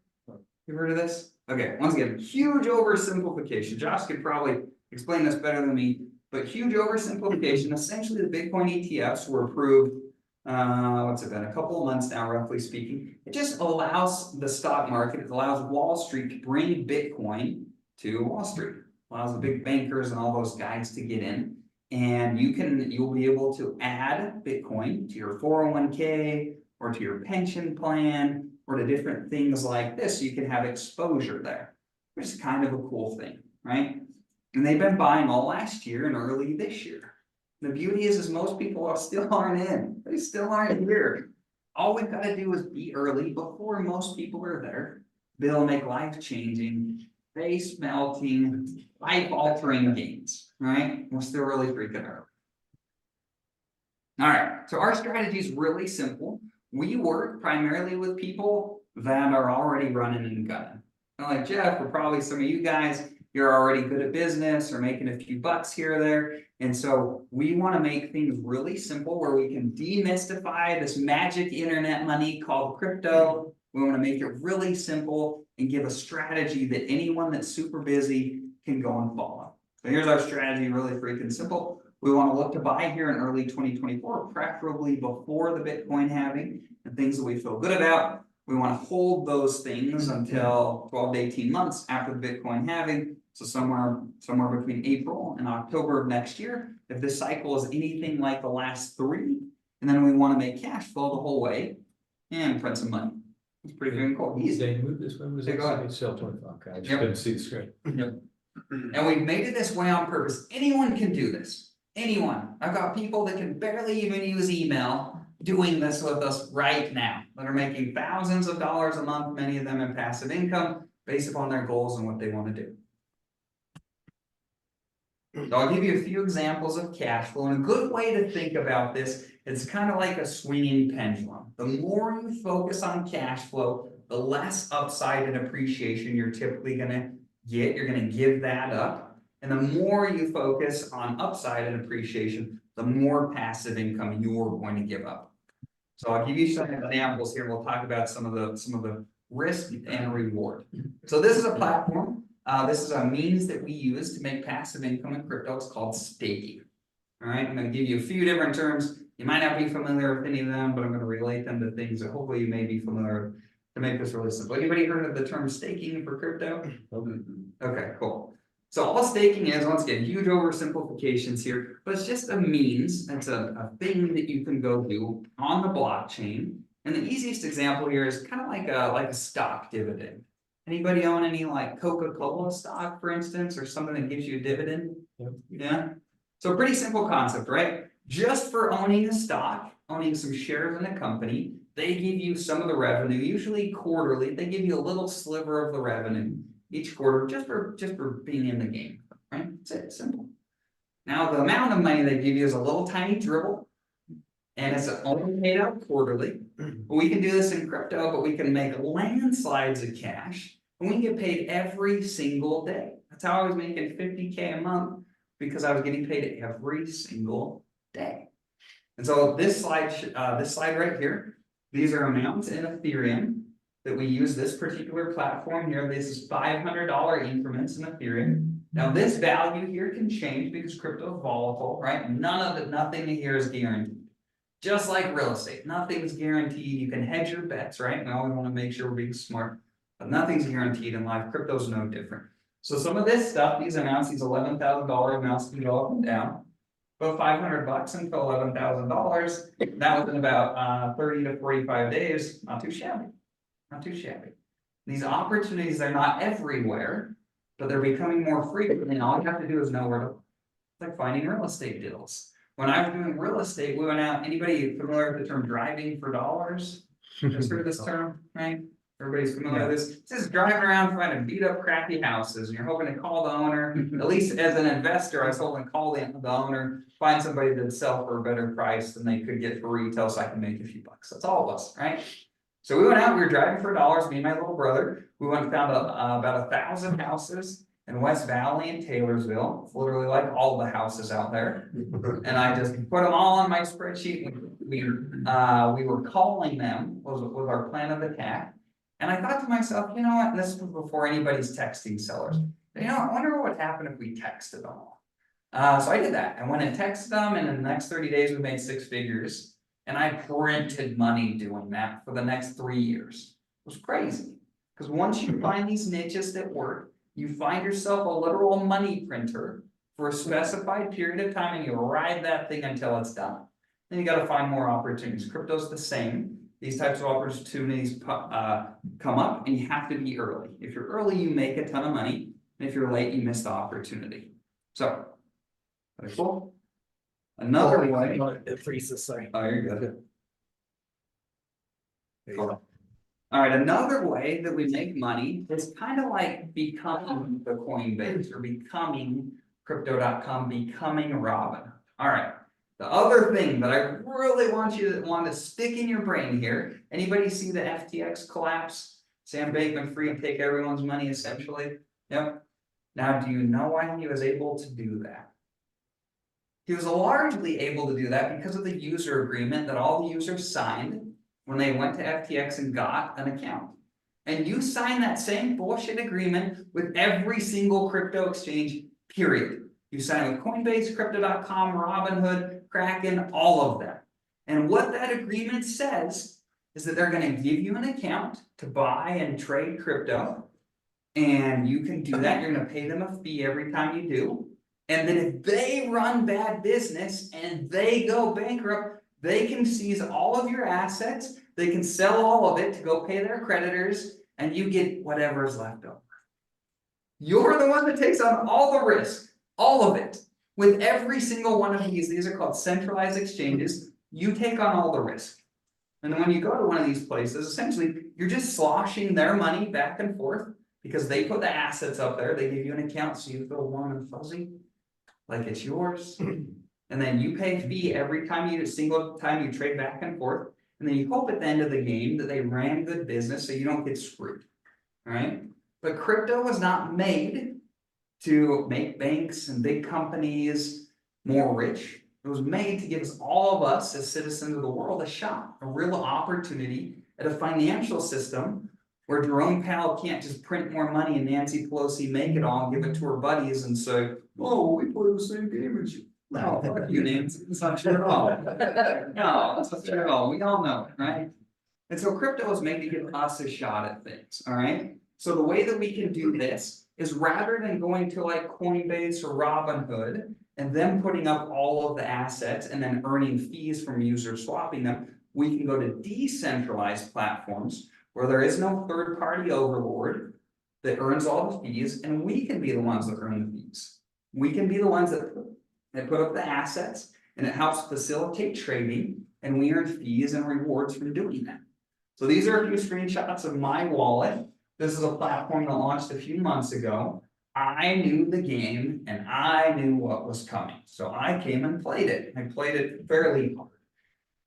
Speaker 2: You heard of this? Okay, once again, huge oversimplification. Josh could probably explain this better than me, but huge oversimplification. Essentially, the Bitcoin ETFs were approved, what's it been, a couple of months now, roughly speaking. It just allows the stock market, it allows Wall Street to bring Bitcoin to Wall Street. Allows the big bankers and all those guys to get in. And you'll be able to add Bitcoin to your 401k or to your pension plan or to different things like this. So you can have exposure there, which is kind of a cool thing, right? And they've been buying all last year and early this year. The beauty is most people still aren't in. They still aren't here. All we've got to do is be early before most people are there. Be able to make life-changing, face-melting, life-altering gains, right? We're still really freaking early. All right, so our strategy is really simple. We work primarily with people that are already running and gunning. And like Jeff, or probably some of you guys, you're already good at business or making a few bucks here or there. And so we want to make things really simple where we can demystify this magic internet money called crypto. We want to make it really simple and give a strategy that anyone that's super busy can go and follow. So here's our strategy, really freaking simple. We want to look to buy here in early 2024, preferably before the Bitcoin halving and things that we feel good about. We want to hold those things until 12 to 18 months after the Bitcoin halving. So somewhere between April and October of next year, if this cycle is anything like the last 3, and then we want to make cash flow the whole way and print some money. It's pretty freaking cool. Easy.
Speaker 4: Dane, move this way, was
Speaker 2: Yeah,
Speaker 4: it?
Speaker 2: go ahead.
Speaker 4: Sell 25, okay, I just
Speaker 2: Yep.
Speaker 4: couldn't see the screen.
Speaker 2: Yep. And we've made it this way on purpose. Anyone can do this. Anyone. I've got people that can barely even use email doing this with us right now, that are making thousands of dollars a month, many of them in passive income, based upon their goals and what they want to do. So I'll give you a few examples of cash flow, and a good way to think about this, it's kind of like a swinging pendulum. The more you focus on cash flow, the less upside and appreciation you're typically going to get. You're going to give that up. And the more you focus on upside and appreciation, the more passive income you're going to give up. So I'll give you some examples here. We'll talk about some of the risk and reward. So this is a platform. This is a means that we use to make passive income in crypto. It's called staking. All right, I'm going to give you a few different terms. You might not be familiar with any of them, but I'm going to relate them to things that hopefully you may be familiar with to make this really simple. Anybody heard of the term staking for crypto? Okay, cool. So all staking is, once again, huge oversimplifications here, but it's just a means. It's a thing that you can go do on the blockchain. And the easiest example here is kind of like a stock dividend. Anybody own any like Coca-Cola stock, for instance, or something that gives you a dividend?
Speaker 4: Yep.
Speaker 2: Yeah. So pretty simple concept, right? Just for owning a stock, owning some shares in a company, they give you some of the revenue, usually quarterly. They give you a little sliver of the revenue each quarter, just for being in the game, right? That's it, simple. Now the amount of money they give you is a little tiny dribble, and it's only paid out quarterly. We can do this in crypto, but we can make landslides of cash, and we get paid every single day. That's how I was making 50K a month, because I was getting paid every single day. And so this slide right here, these are amounts in Ethereum that we use this particular platform here. This is $500 increments in Ethereum. Now this value here can change because crypto is volatile, right? Nothing here is guaranteed. Just like real estate, nothing's guaranteed. You can hedge your bets, right? We always want to make sure we're being smart, but nothing's guaranteed in life. Crypto's no different. So some of this stuff, these amounts, these $11,000 amounts can go up and down. But $500 until $11,000, that was in about 30 to 45 days. Not too shabby. Not too shabby. These opportunities are not everywhere, but they're becoming more frequent, and all you have to do is know where to. It's like finding real estate deals. When I was doing real estate, we went out. Anybody familiar with the term driving for dollars? Just heard this term, right? Everybody's familiar with this. It's just driving around trying to beat up crappy houses, and you're hoping to call the owner. At least as an investor, I was hoping to call the owner, find somebody that'd sell for a better price than they could get for retail, so I can make a few bucks. That's all of us, right? So we went out, we were driving for dollars, me and my little brother. We went and found about 1,000 houses in West Valley and Taylorsville. It's literally like all the houses out there. And I just put them all on my spreadsheet. We were calling them, was our plan of attack. And I thought to myself, you know what, and this was before anybody's texting sellers. You know, I wonder what would happen if we texted them all. So I did that. I went and texted them, and in the next 30 days, we made 6 figures. And I printed money doing that for the next 3 years. It was crazy. Because once you find these niches that work, you find yourself a literal money printer for a specified period of time, and you ride that thing until it's done. Then you got to find more opportunities. Crypto's the same. These types of opportunities come up, and you have to be early. If you're early, you make a ton of money. And if you're late, you miss the opportunity. So, very cool. Another way.
Speaker 3: It freezes, sorry.
Speaker 2: Oh, you're good. Cool. All right, another way that we make money is kind of like becoming the Coinbase or becoming crypto.com, becoming Robin. All right. The other thing that I really want you to stick in your brain here, anybody see the FTX collapse? Sam Bankman-Fried take everyone's money essentially. Yep. Now, do you know why he was able to do that? He was largely able to do that because of the user agreement that all the users signed when they went to FTX and got an account. And you sign that same bullshit agreement with every single crypto exchange, period. You sign with Coinbase, Crypto.com, Robinhood, Kraken, all of them. And what that agreement says is that they're going to give you an account to buy and trade crypto. And you can do that. You're going to pay them a fee every time you do. And then if they run bad business and they go bankrupt, they can seize all of your assets. They can sell all of it to go pay their creditors, and you get whatever's left over. You're the one that takes on all the risk, all of it. With every single one of these are called centralized exchanges. You take on all the risk. And then when you go to one of these places, essentially, you're just sloshing their money back and forth because they put the assets up there. They give you an account so you feel warm and fuzzy, like it's yours. And then you pay a fee every time single time you trade back and forth. And then you hope at the end of the game that they ran good business so you don't get screwed. All right. But crypto was not made to make banks and big companies more rich. It was made to give all of us as citizens of the world a shot, a real opportunity at a financial system where Jerome Powell can't just print more money and Nancy Pelosi make it all and give it to her buddies and say, oh, we play the same game as you. No, fuck you, Nancy. It's not true at all. No, it's not true at all. We all know it, right? And so crypto is made to give us a shot at things, all right? So the way that we can do this is rather than going to like Coinbase or Robinhood and them putting up all of the assets and then earning fees from users swapping them, we can go to decentralized platforms where there is no third-party overlord that earns all the fees, and we can be the ones that earn the fees. We can be the ones that put up the assets, and it helps facilitate trading, and we earn fees and rewards from doing that. So these are a few screenshots of my wallet. This is a platform that launched a few months ago. I knew the game, and I knew what was coming. So I came and played it. I played it fairly hard.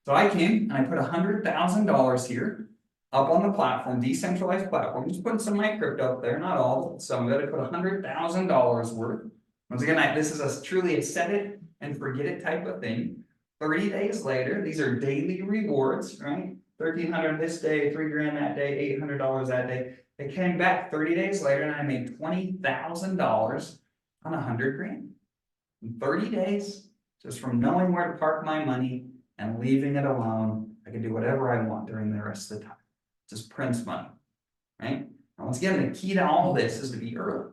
Speaker 2: So I came and I put $100,000 here up on the platform, decentralized platform, just putting some of my crypto up there, not all, but some of it. I put $100,000 worth. Once again, this is truly a set it and forget it type of thing. 30 days later, these are daily rewards, right? 1,300 this day, $3 grand that day, $800 that day. It came back 30 days later and I made $20,000 on 100 grand. In 30 days, just from knowing where to park my money and leaving it alone, I can do whatever I want during the rest of the time. Just prints money, right? Now, once again, the key to all this is to be early.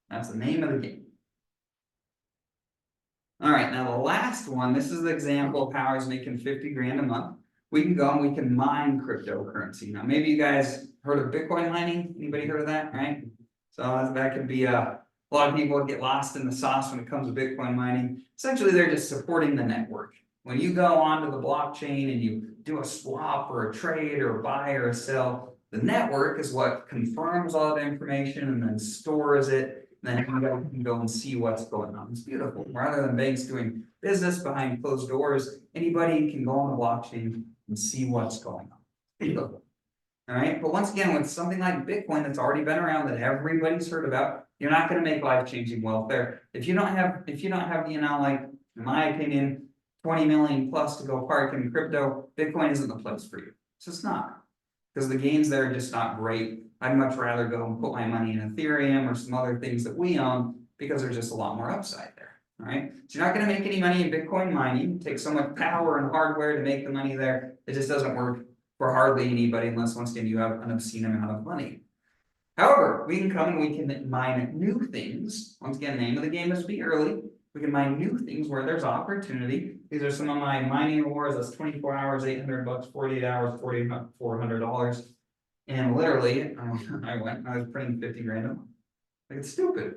Speaker 2: That's the name of the game. All right, now the last one, this is the example of how I was making 50 grand a month. We can go and we can mine cryptocurrency. Now, maybe you guys heard of Bitcoin mining? Anybody heard of that, right? So that could be a lot of people get lost in the sauce when it comes to Bitcoin mining. Essentially, they're just supporting the network. When you go onto the blockchain and you do a swap or a trade or a buy or a sell, the network is what confirms all that information and then stores it. Then you can go and see what's going on. It's beautiful. Rather than banks doing business behind closed doors, anybody can go on the blockchain and see what's going on. Beautiful. All right. But once again, with something like Bitcoin that's already been around that everybody's heard about, you're not going to make life-changing wealth there. If you don't have, like, in my opinion, 20 million plus to go park in crypto, Bitcoin isn't the place for you. It's just not. Because the gains there are just not great. I'd much rather go and put my money in Ethereum or some other things that we own because there's just a lot more upside there. All right. So you're not going to make any money in Bitcoin mining. It takes so much power and hardware to make the money there. It just doesn't work for hardly anybody unless once again you have an obscene amount of money. However, we can come and we can mine new things. Once again, the name of the game is to be early. We can mine new things where there's opportunity. These are some of my mining rewards. That's 24 hours, $800, 48 hours, $4,400. And literally, I went and I was printing 50 grand a month. Like, it's stupid.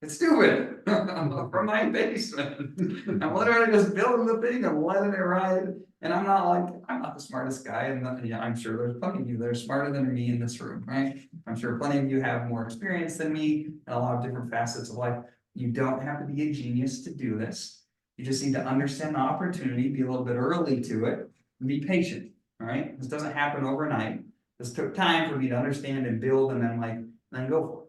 Speaker 2: It's stupid, from my basement. I'm literally just building the thing and letting it ride. And I'm not the smartest guy, and yeah, I'm sure there's plenty of you that are smarter than me in this room, right? I'm sure plenty of you have more experience than me in a lot of different facets of life. You don't have to be a genius to do this. You just need to understand the opportunity, be a little bit early to it, and be patient, all right? This doesn't happen overnight. This took time for me to understand and build, and then go for it.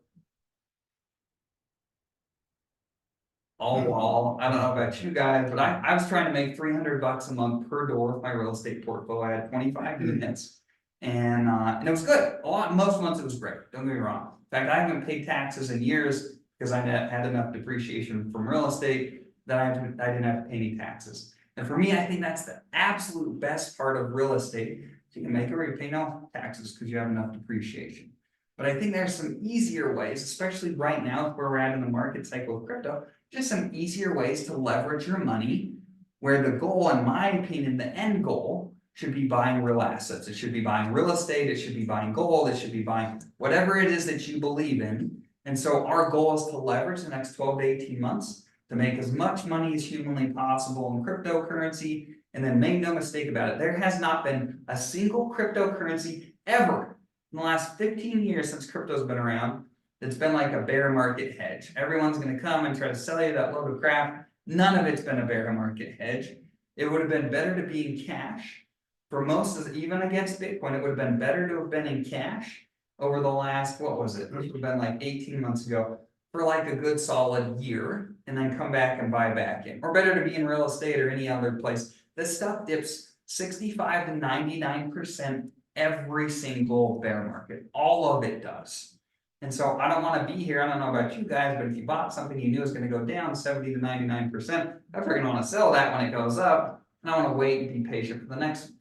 Speaker 2: I don't know about you guys, but I was trying to make $300 a month per door with my real estate portfolio. I had 25 units. And it was good. Most months it was great. Don't get me wrong. In fact, I haven't paid taxes in years because I had enough depreciation from real estate that I didn't have to pay any taxes. And for me, I think that's the absolute best part of real estate. You can make it where you pay no taxes because you have enough depreciation. But I think there's some easier ways, especially right now where we're at in the market cycle of crypto, just some easier ways to leverage your money, where the goal, in my opinion, the end goal should be buying real assets. It should be buying real estate. It should be buying gold. It should be buying whatever it is that you believe in. And so our goal is to leverage the next 12 to 18 months to make as much money as humanly possible in cryptocurrency. And then make no mistake about it, there has not been a single cryptocurrency ever in the last 15 years since crypto's been around that's been like a bear market hedge. Everyone's going to come and try to sell you that load of crap. None of it's been a bear market hedge. It would have been better to be in cash. For most of even against Bitcoin, it would have been better to have been in cash over the last, what was it? It would have been like 18 months ago for like a good solid year, and then come back and buy back in. Or better to be in real estate or any other place. This stuff dips 65 to 99% every single bear market. All of it does. And so I don't want to be here. I don't know about you guys, but if you bought something you knew was going to go down 70 to 99%, I'm going to want to sell that when it goes up. And I want to wait and be patient for the next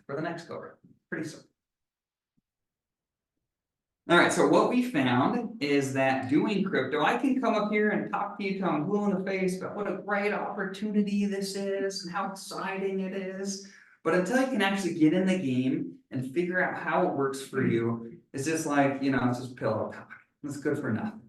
Speaker 2: go round. Pretty simple. All right, so what we found is that doing crypto, I can come up here and talk to you till I'm blue in the face about what a great opportunity this is and how exciting it is. But until you can actually get in the game and figure out how it works for you, it's just like, it's just pillow talk. It's good for nothing.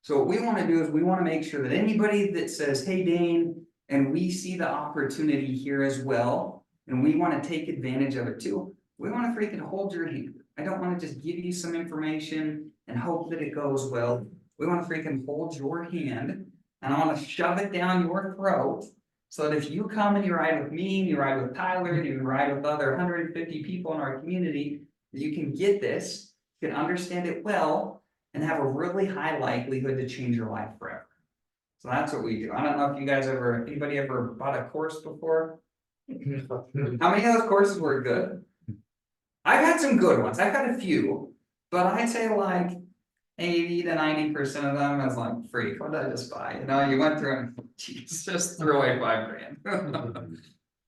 Speaker 2: So what we want to do is we want to make sure that anybody that says, hey, Dane, and we see the opportunity here as well, and we want to take advantage of it too, we want to freaking hold your hand. I don't want to just give you some information and hope that it goes well. We want to freaking hold your hand, and I want to shove it down your throat so that if you come and you ride with me, and you ride with Tyler, and you ride with other 150 people in our community, you can get this, you can understand it well, and have a really high likelihood to change your life forever. So that's what we do. I don't know if you guys anybody ever bought a course before? How many of those courses were good? I've had some good ones. I've had a few, but I'd say like 80 to 90% of them is like, freak, what did I just buy? You went through and geez, just threw away $5,000.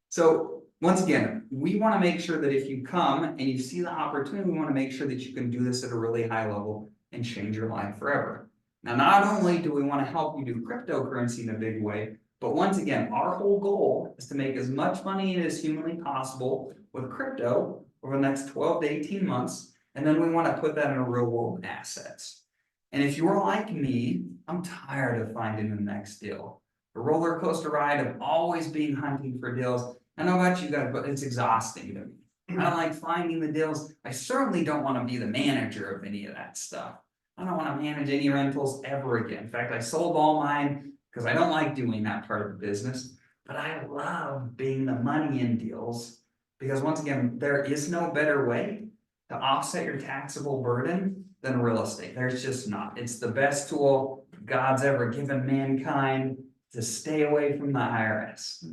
Speaker 2: So once again, we want to make sure that if you come and you see the opportunity, we want to make sure that you can do this at a really high level and change your life forever. Now, not only do we want to help you do cryptocurrency in a big way, but once again, our whole goal is to make as much money as humanly possible with crypto over the next 12 to 18 months. And then we want to put that in real world assets. And if you're like me, I'm tired of finding the next deal. The roller coaster ride of always being hunting for deals. I know about you guys, but it's exhausting to me. I don't like finding the deals. I certainly don't want to be the manager of any of that stuff. I don't want to manage any rentals ever again. In fact, I sold all mine because I don't like doing that part of the business. But I love being the money in deals because once again, there is no better way to offset your taxable burden than real estate. There's just not. It's the best tool God's ever given mankind to stay away from the IRS.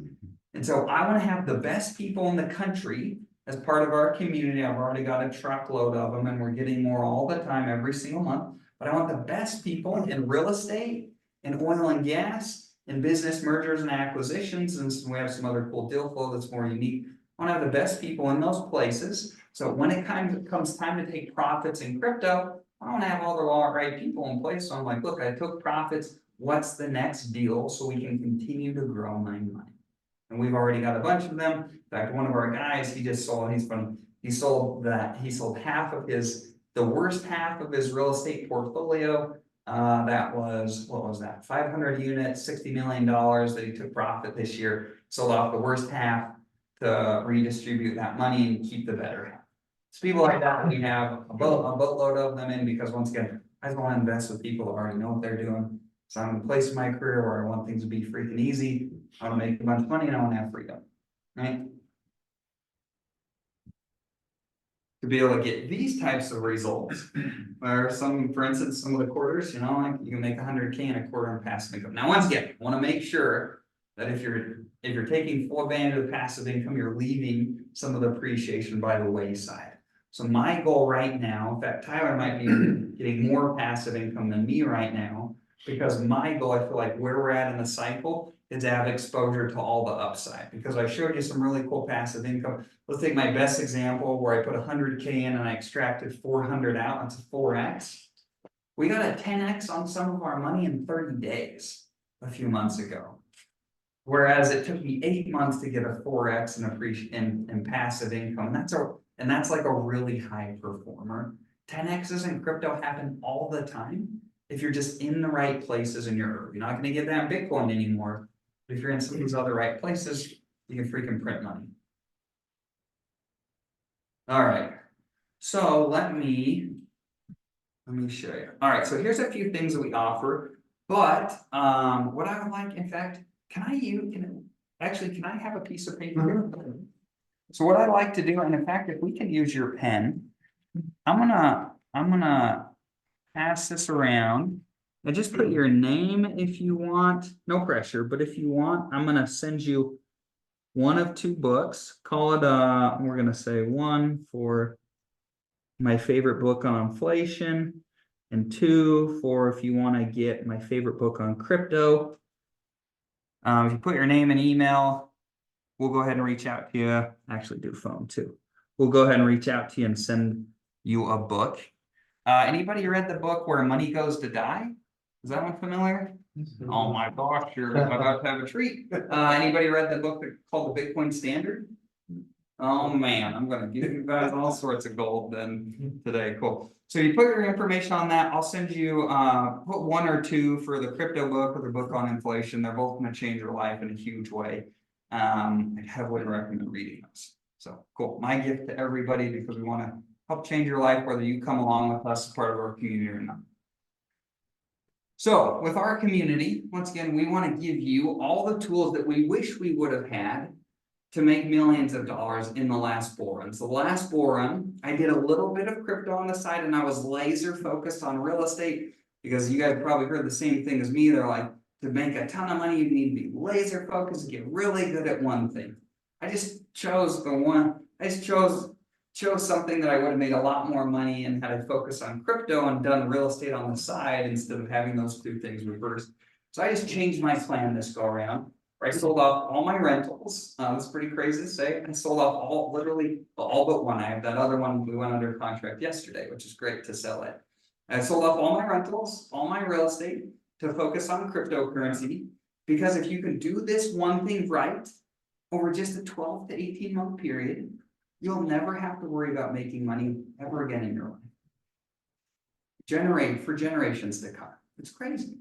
Speaker 2: And so I want to have the best people in the country as part of our community. I've already got a truckload of them and we're getting more all the time, every single month. But I want the best people in real estate, in oil and gas, in business mergers and acquisitions. And we have some other cool deal flow that's more unique. I want to have the best people in those places. So when it comes time to take profits in crypto, I want to have all the right people in place. So I'm like, look, I took profits. What's the next deal so we can continue to grow my money? And we've already got a bunch of them. In fact, one of our guys, he sold half of the worst half of his real estate portfolio That was, what was that, 500 units, $60 million that he took profit this year, sold off the worst half to redistribute that money and keep the better half. So people like that, we have a boatload of them in, because once again, I just want to invest with people that already know what they're doing. So I'm in a place in my career where I want things to be freaking easy, I want to make a bunch of money, and I want to have freedom, right? To be able to get these types of results, or some, for instance, some of the quarters, you know, like you can make 100K in a quarter in passive income. Now, once again, I want to make sure that if you're taking full advantage of the passive income, you're leaving some of the appreciation by the wayside. So my goal right now, in fact, Tyler might be getting more passive income than me right now, because my goal, I feel like where we're at in the cycle is to have exposure to all the upside, because I showed you some really cool passive income. Let's take my best example where I put 100K in and I extracted 400 out. That's a 4X. We got a 10X on some of our money in 30 days a few months ago. Whereas it took me 8 months to get a 4X in passive income. And that's like a really high performer. 10X's in crypto happen all the time if you're just in the right places in your, you're not going to get that in Bitcoin anymore. But if you're in some of these other right places, you can freaking print money. All right, so let me show you. All right, so here's a few things that we offer, but what I would like, in fact, can I have a piece of paper here? So what I'd like to do, and in fact, if we can use your pen, I'm gonna pass this around. And just put your name if you want, no pressure, but if you want, I'm gonna send you one of two books. Call it we're gonna say one for my favorite book on inflation, and two for if you want to get my favorite book on crypto. If you put your name and email, we'll go ahead and reach out to you. Actually, do phone too. We'll go ahead and reach out to you and send you a book. Anybody read the book Where Money Goes to Die? Is that one familiar? Oh my gosh, you're about to have a treat. Anybody read the book called The Bitcoin Standard? Oh man, I'm gonna give you guys all sorts of gold then today. Cool. So you put your information on that. I'll send you put one or two for the crypto book or the book on inflation. They're both gonna change your life in a huge way. I heavily recommend reading those. So cool. My gift to everybody, because we want to help change your life, whether you come along with us as part of our community or not. So with our community, once again, we want to give you all the tools that we wish we would have had to make millions of dollars in the last bull run. So the last bull run, I did a little bit of crypto on the side, and I was laser focused on real estate, because you guys probably heard the same thing as me. They're like, to make a ton of money, you need to be laser focused and get really good at one thing. I just chose chose something that I would have made a lot more money and had to focus on crypto and done real estate on the side instead of having those two things reversed. So I just changed my plan this go around. I sold off all my rentals. That's pretty crazy to say. I sold off literally all but one. I have that other one we went under contract yesterday, which is great to sell it. I sold off all my rentals, all my real estate to focus on cryptocurrency, because if you can do this one thing right over just a 12 to 18 month period, you'll never have to worry about making money ever again in your life. Generate for generations to come. It's crazy.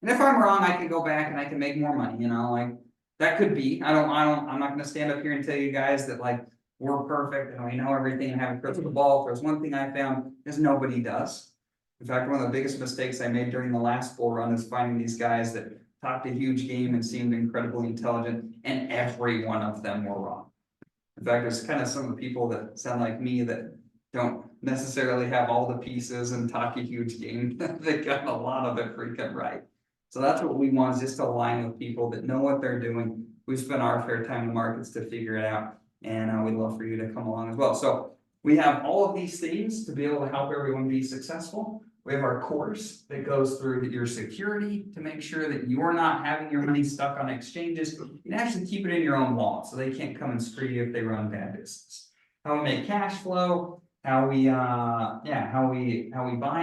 Speaker 2: And if I'm wrong, I can go back and I can make more money, you know, like that could be. I'm not gonna stand up here and tell you guys that like we're perfect and we know everything and have a crystal ball. If there's one thing I found is nobody does. In fact, one of the biggest mistakes I made during the last bull run is finding these guys that talked a huge game and seemed incredibly intelligent, and every one of them were wrong. In fact, there's kind of some of the people that sound like me that don't necessarily have all the pieces and talk a huge game. They got a lot of it freaking right. So that's what we want, is just to align with people that know what they're doing. We spend our fair time in markets to figure it out, and we'd love for you to come along as well. So we have all of these things to be able to help everyone be successful. We have our course that goes through your security to make sure that you're not having your money stuck on exchanges. You can actually keep it in your own wallet, so they can't come and screw you if they run bad business. How we make cash flow, how we buy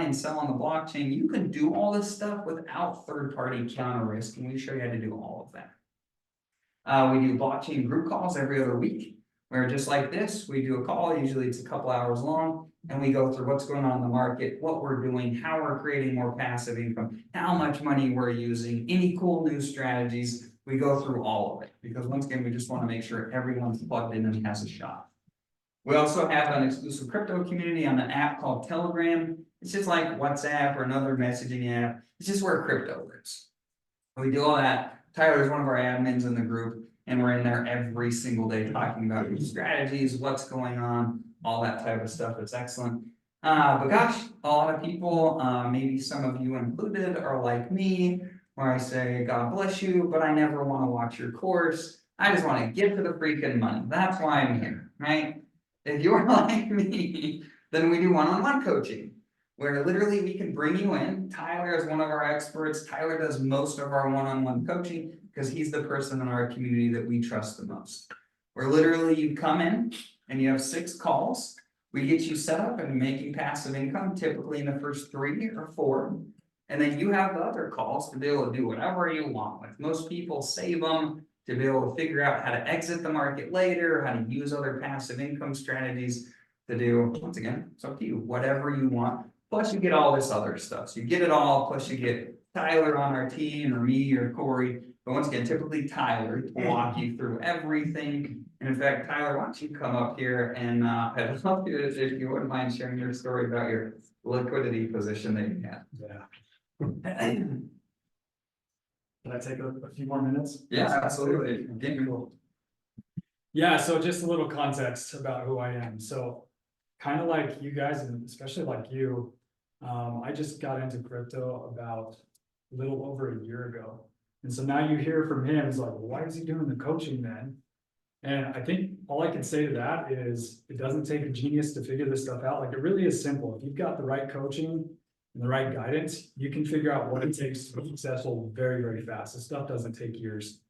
Speaker 2: and sell on the blockchain. You can do all this stuff without third-party counter risk, and we show you how to do all of that. We do blockchain group calls every other week, where just like this, we do a call. Usually it's a couple hours long. and we go through what's going on in the market, what we're doing, how we're creating more passive income, how much money we're using, any cool new strategies. We go through all of it, because once again, we just want to make sure everyone's plugged in and has a shot. We also have an exclusive crypto community on an app called Telegram. It's just like WhatsApp or another messaging app. It's just where crypto lives. We do all that. Tyler is one of our admins in the group, and we're in there every single day talking about new strategies, what's going on, all that type of stuff. It's excellent. But gosh, a lot of people, maybe some of you included, are like me, where I say, God bless you, but I never want to watch your course. I just want to get to the freaking money. That's why I'm here, right? If you're like me, then we do one-on-one coaching, where literally we can bring you in. Tyler is one of our experts. Tyler does most of our one-on-one coaching because he's the person in our community that we trust the most. Where literally you come in and you have 6 calls. We get you set up and making passive income, typically in the first 3 or 4. And then you have the other calls to be able to do whatever you want with. Most people save them to be able to figure out how to exit the market later, how to use other passive income strategies to do, once again, it's up to you, whatever you want. Plus you get all this other stuff. So you get it all, plus you get Tyler on our team, or me, or Corey. But once again, typically Tyler to walk you through everything. And in fact, Tyler, why don't you come up here and I'd love you if you wouldn't mind sharing your story about your liquidity position that you had.
Speaker 5: Yeah. Can I take a few more minutes?
Speaker 2: Yeah, absolutely.
Speaker 5: Cool. Yeah, so just a little context about who I am. So kind of like you guys, and especially like you, I just got into crypto about a little over a year ago. And so now you hear from him, it's like, well, why is he doing the coaching then? And I think all I can say to that is it doesn't take a genius to figure this stuff out. Like, it really is simple. If you've got the right coaching and the right guidance, you can figure out what it takes to be successful very, very fast. This stuff doesn't take years.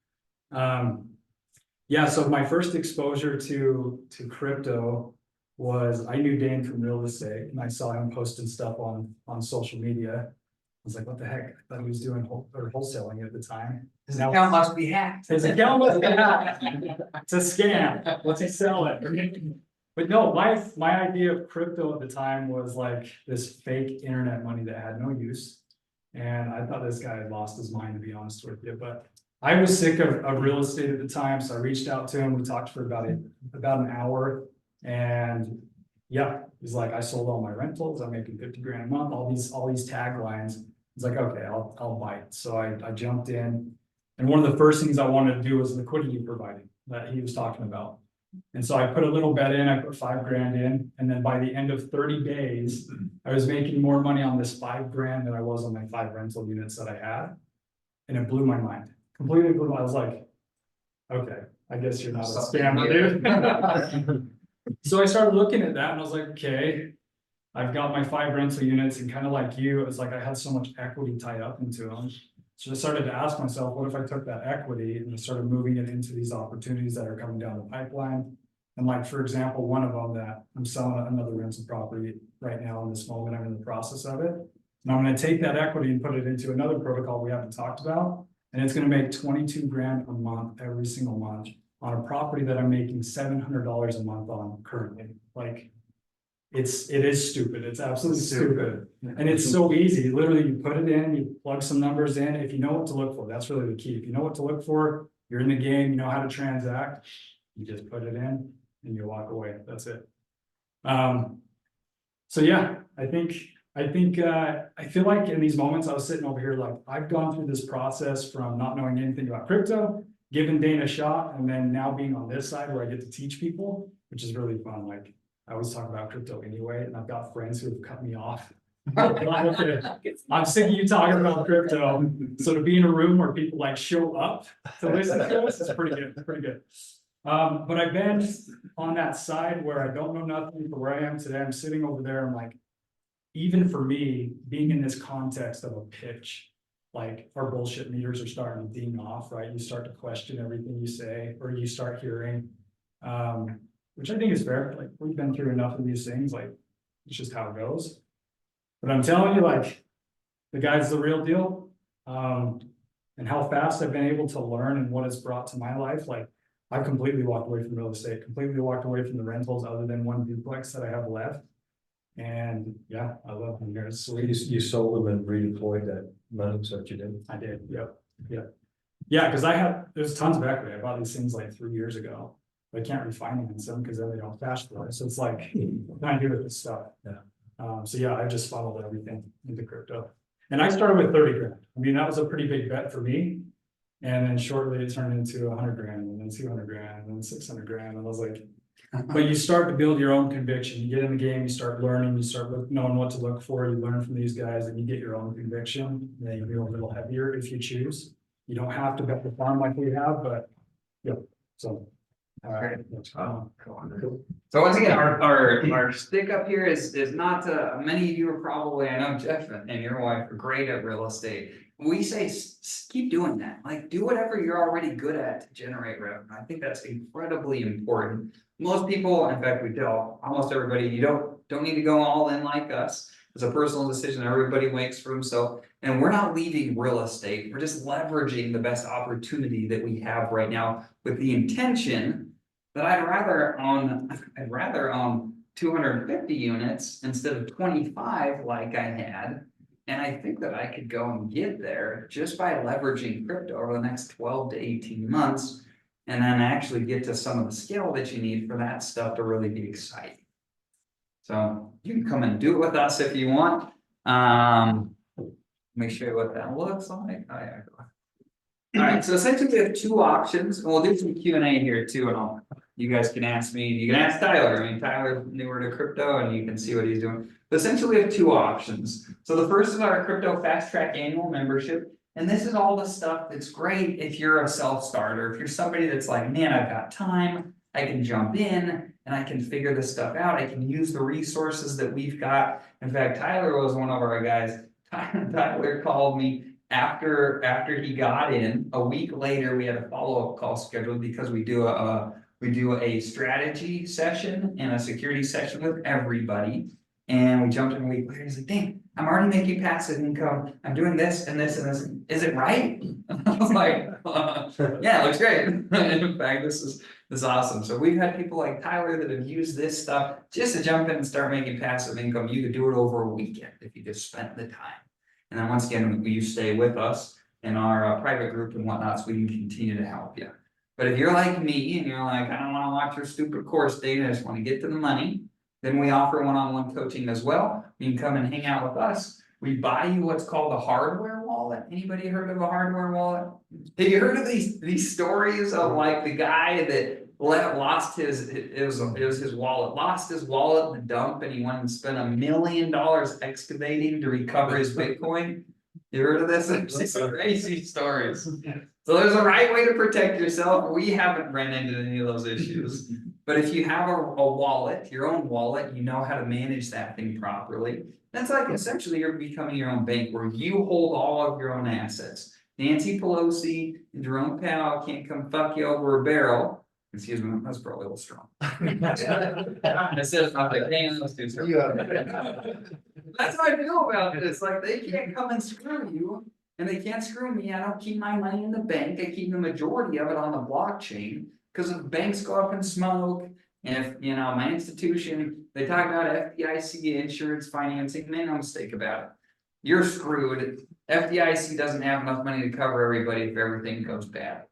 Speaker 5: Yeah, so my first exposure to crypto was, I knew Dane from real estate, and I saw him posting stuff on social media. I was like, what the heck? I thought he was doing wholesaling at the time.
Speaker 2: His account must be hacked.
Speaker 5: His account must be hacked. It's a scam. What's he selling? But no, my idea of crypto at the time was like this fake internet money that had no use. And I thought this guy had lost his mind, to be honest with you. But I was sick of real estate at the time, so I reached out to him. We talked for about an hour. And yeah, he's like, I sold all my rentals. I'm making 50 grand a month. All these taglines. He's like, okay, I'll bite. So I jumped in. And one of the first things I wanted to do was liquidity providing that he was talking about. And so I put a little bet in, I put 5 grand in, and then by the end of 30 days, I was making more money on this 5 grand than I was on my 5 rental units that I had. And it blew my mind. Completely blew. I was like, okay, I guess you're not a scammer, dude. So I started looking at that and I was like, okay, I've got my 5 rental units, and kind of like you, it was like I had so much equity tied up into them. So I started to ask myself, what if I took that equity and I started moving it into these opportunities that are coming down the pipeline? And like, for example, one of them that I'm selling another rental property right now in this moment, I'm in the process of it. And I'm going to take that equity and put it into another protocol we haven't talked about. And it's going to make 22 grand a month every single month on a property that I'm making $700 a month on currently. Like, it is stupid. It's absolutely stupid. And it's so easy. Literally, you put it in, you plug some numbers in. If you know what to look for, that's really the key. If you know what to look for, you're in the game, you know how to transact, you just put it in and you walk away. That's it. So yeah, I feel like in these moments I was sitting over here, like, I've gone through this process from not knowing anything about crypto, giving Dane a shot, and then now being on this side where I get to teach people, which is really fun. Like, I always talk about crypto anyway, and I've got friends who have cut me off. I'm sick of you talking about crypto. So to be in a room where people like show up to listen to us is pretty good. But I've been on that side where I don't know nothing for where I am today. I'm sitting over there. I'm like, even for me, being in this context of a pitch, like, our bullshit meters are starting to ding off, right? You start to question everything you say, or you start hearing, which I think is fair. Like, we've been through enough of these things, like, it's just how it goes. But I'm telling you, like, the guy's the real deal. And how fast I've been able to learn and what it's brought to my life. Like, I've completely walked away from real estate, completely walked away from the rentals, other than one duplex that I have left. And yeah, I love them here.
Speaker 4: So you sold them and redeployed that money, so what you did?
Speaker 5: I did, yep, yep. Yeah, because there's tons of equity. I bought these things like 3 years ago. But I can't refinance them because then they don't cash flow. So it's like, what can I do with this stuff?
Speaker 4: Yeah.
Speaker 5: So yeah, I just funneled everything into crypto. And I started with 30 grand. I mean, that was a pretty big bet for me. And then shortly it turned into 100 grand and then 200 grand and then 600 grand. And I was like, but you start to build your own conviction. You get in the game, you start learning, you start knowing what to look for. You learn from these guys and you get your own conviction. And then you go a little heavier if you choose. You don't have to bet the farm like we have, but yeah, so. All right.
Speaker 2: Cool. So once again, our stick up here is not to, many of you are probably, I know Jeff and your wife are great at real estate. We say, keep doing that, like do whatever you're already good at to generate revenue. I think that's incredibly important. Most people, in fact, we tell almost everybody, you don't need to go all in like us. It's a personal decision, everybody makes for themselves. And we're not leaving real estate, we're just leveraging the best opportunity that we have right now with the intention that I'd rather own 250 units instead of 25 like I had. And I think that I could go and get there just by leveraging crypto over the next 12 to 18 months. And then actually get to some of the skill that you need for that stuff to really be exciting. So you can come and do it with us if you want. Let me show you what that looks like. Oh, yeah. All right, so essentially we have two options. We'll do some Q&A here too, and you guys can ask me, you can ask Tyler. I mean, Tyler's newer to crypto and you can see what he's doing. But essentially we have two options. So the first is our crypto fast track annual membership. And this is all the stuff that's great if you're a self-starter. If you're somebody that's like, man, I've got time, I can jump in and I can figure this stuff out. I can use the resources that we've got. In fact, Tyler was one of our guys. Tyler called me after he got in. A week later, we had a follow-up call scheduled because we do a strategy session and a security session with everybody. And we jumped in a week later. He's like, dang, I'm already making passive income. I'm doing this and this and this. Is it right? I was like, yeah, it looks great. In fact, this is awesome. So we've had people like Tyler that have used this stuff just to jump in and start making passive income. You could do it over a weekend if you just spent the time. And then once again, you stay with us in our private group and whatnot, so we can continue to help you. But if you're like me and you're like, I don't want to watch your stupid course, Dane, I just want to get to the money, then we offer one-on-one coaching as well. You can come and hang out with us. We buy you what's called a hardware wallet. Anybody heard of a hardware wallet? Have you heard of these stories of like the guy that lost his wallet, lost his wallet in the dump, and he went and spent $1 million excavating to recover his Bitcoin? You heard of this? There's these crazy stories. So there's a right way to protect yourself. We haven't ran into any of those issues. But if you have a wallet, your own wallet, you know how to manage that thing properly. That's like essentially you're becoming your own bank where you hold all of your own assets. Nancy Pelosi and Jerome Powell can't come fuck you over a barrel. Excuse me, that's probably a little strong. I said, I'm like, damn, let's do something. That's how I feel about it. It's like they can't come and screw you, and they can't screw me. I don't keep my money in the bank. I keep the majority of it on the blockchain. Because if banks go up in smoke, and if my institution, they talk about FDIC insurance financing, make no mistake about it. You're screwed. FDIC doesn't have enough money to cover everybody if everything goes bad.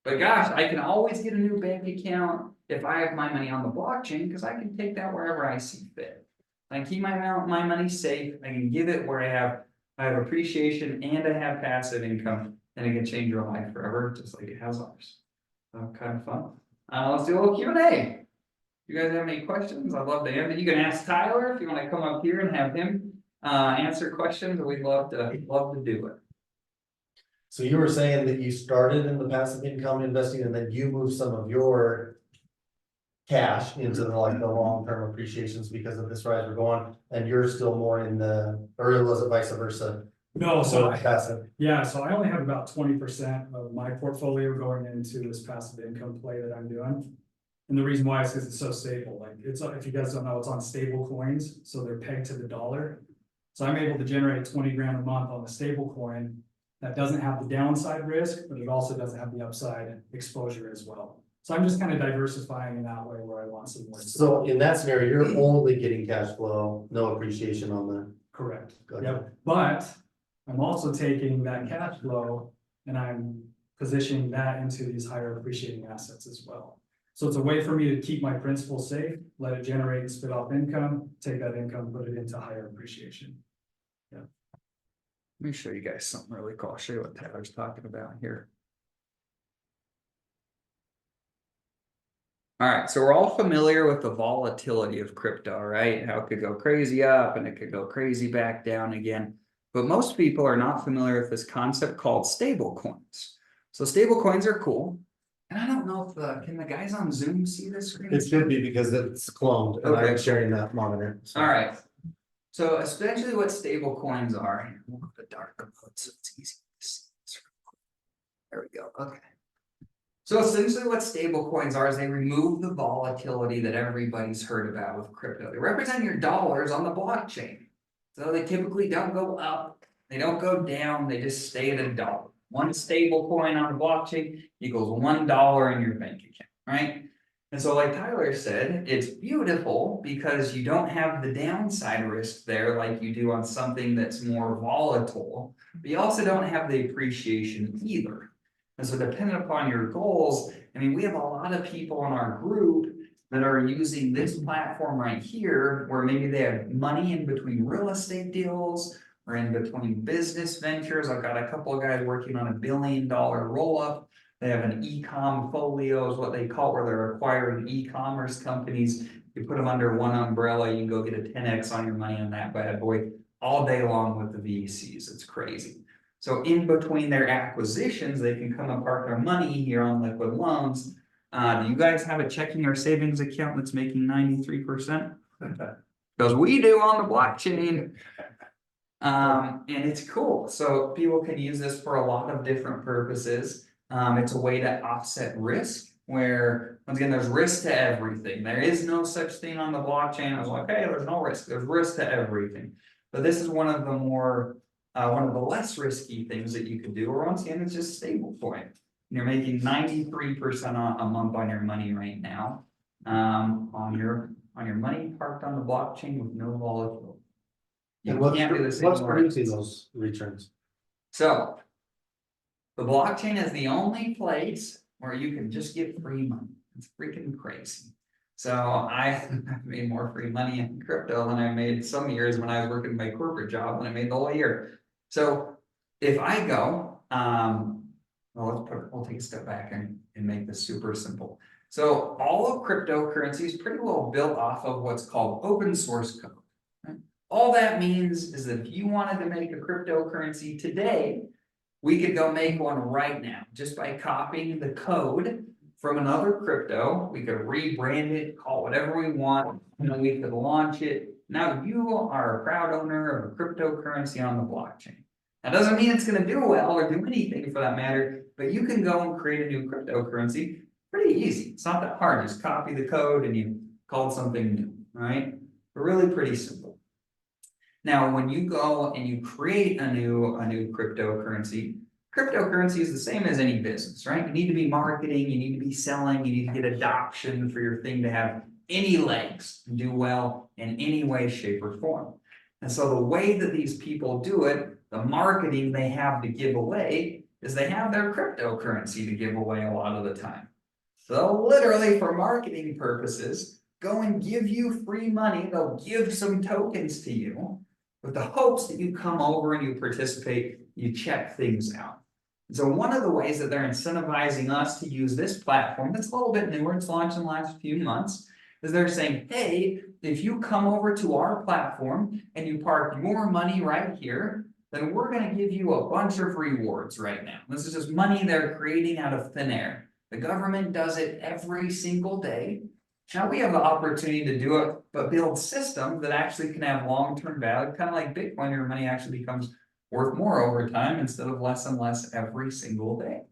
Speaker 2: But gosh, I can always get a new bank account if I have my money on the blockchain because I can take that wherever I see fit. I can keep my money safe. I can give it where I have appreciation and I have passive income, and it can change your life forever, just like it has ours. So kind of fun. Let's do a little Q&A. You guys have any questions? I'd love to answer. You can ask Tyler if you want to come up here and have him answer questions. We'd love to do it.
Speaker 1: So you were saying that you started in the passive income investing and then you moved some of your cash into the long-term appreciations because of this rise we're going, and you're still more in or was it vice versa?
Speaker 5: No, so
Speaker 1: passive.
Speaker 5: yeah, so I only have about 20% of my portfolio going into this passive income play that I'm doing. And the reason why is because it's so stable. Like if you guys don't know, it's on stable coins, so they're pegged to the dollar. So I'm able to generate 20 grand a month on the stable coin that doesn't have the downside risk, but it also doesn't have the upside exposure as well. So I'm just kind of diversifying in that way where I want some more.
Speaker 1: So in that scenario, you're only getting cash flow, no appreciation on the.
Speaker 5: Correct,
Speaker 1: Got it.
Speaker 5: yep, but I'm also taking that cash flow and I'm positioning that into these higher appreciating assets as well. So it's a way for me to keep my principal safe, let it generate and spit off income, take that income, put it into higher appreciation.
Speaker 2: Let me show you guys something really cool. I'll show you what Tyler's talking about here. All right, so we're all familiar with the volatility of crypto, right? How it could go crazy up and it could go crazy back down again. But most people are not familiar with this concept called stable coins. So stable coins are cool. And I don't know if can the guys on Zoom see this screen?
Speaker 1: It should be because it's cloned and
Speaker 2: Okay.
Speaker 1: I'm sharing that monitor. so.
Speaker 2: All right. So essentially what stable coins are, we'll go to dark mode so it's easy to see. There we go, okay. So essentially what stable coins are is they remove the volatility that everybody's heard about with crypto. They represent your dollars on the blockchain. So they typically don't go up, they don't go down, they just stay at $1. One stable coin on the blockchain equals $1 in your bank account, right? And so like Tyler said, it's beautiful because you don't have the downside risk there like you do on something that's more volatile, but you also don't have the appreciation either. And so depending upon your goals, I mean, we have a lot of people in our group that are using this platform right here, where maybe they have money in between real estate deals or in between business ventures. I've got a couple of guys working on $1 billion roll-up. They have an e-com folio is what they call it, where they're acquiring e-commerce companies. You put them under one umbrella, you can go get a 10x on your money on that bad boy all day long with the VCs. It's crazy. So in between their acquisitions, they can come and park their money here on liquid loans. Do you guys have a checking or savings account that's making 93%? Because we do on the blockchain. And it's cool. So people can use this for a lot of different purposes. It's a way to offset risk, where once again, there's risk to everything. There is no such thing on the blockchain. I was like, hey, there's no risk. There's risk to everything. But this is one of the more one of the less risky things that you can do, or once again, it's just stable coin. You're making 93% a month on your money right now, on your money parked on the blockchain with no volatility.
Speaker 1: And
Speaker 2: You can't do this
Speaker 1: what's
Speaker 2: anymore.
Speaker 1: producing those returns?
Speaker 2: So the blockchain is the only place where you can just get free money. It's freaking crazy. So I made more free money in crypto than I made some years when I was working my corporate job, and I made the whole year. So if I go, we'll take a step back and make this super simple. So all of cryptocurrency is pretty well built off of what's called open source code. Right? All that means is that if you wanted to make a cryptocurrency today, we could go make one right now just by copying the code from another crypto. We could rebrand it, call it whatever we want, and then we could launch it. Now you are a proud owner of a cryptocurrency on the blockchain. That doesn't mean it's going to do well or do anything for that matter, but you can go and create a new cryptocurrency pretty easy. It's not that hard. Just copy the code and you call it something new, right? But really pretty simple. Now, when you go and you create a new cryptocurrency is the same as any business, right? You need to be marketing, you need to be selling, you need to get adoption for your thing to have any legs and do well in any way, shape, or form. And so the way that these people do it, the marketing they have to give away, is they have their cryptocurrency to give away a lot of the time. So they'll literally, for marketing purposes, go and give you free money. They'll give some tokens to you with the hopes that you come over and you participate, you check things out. And so one of the ways that they're incentivizing us to use this platform, that's a little bit newer, it's launched in the last few months, is they're saying, hey, if you come over to our platform and you park your money right here, then we're going to give you a bunch of rewards right now. This is just money they're creating out of thin air. The government does it every single day. Now we have the opportunity to do it, but build systems that actually can have long-term value, kind of like Bitcoin, your money actually becomes worth more over time instead of less and less every single day.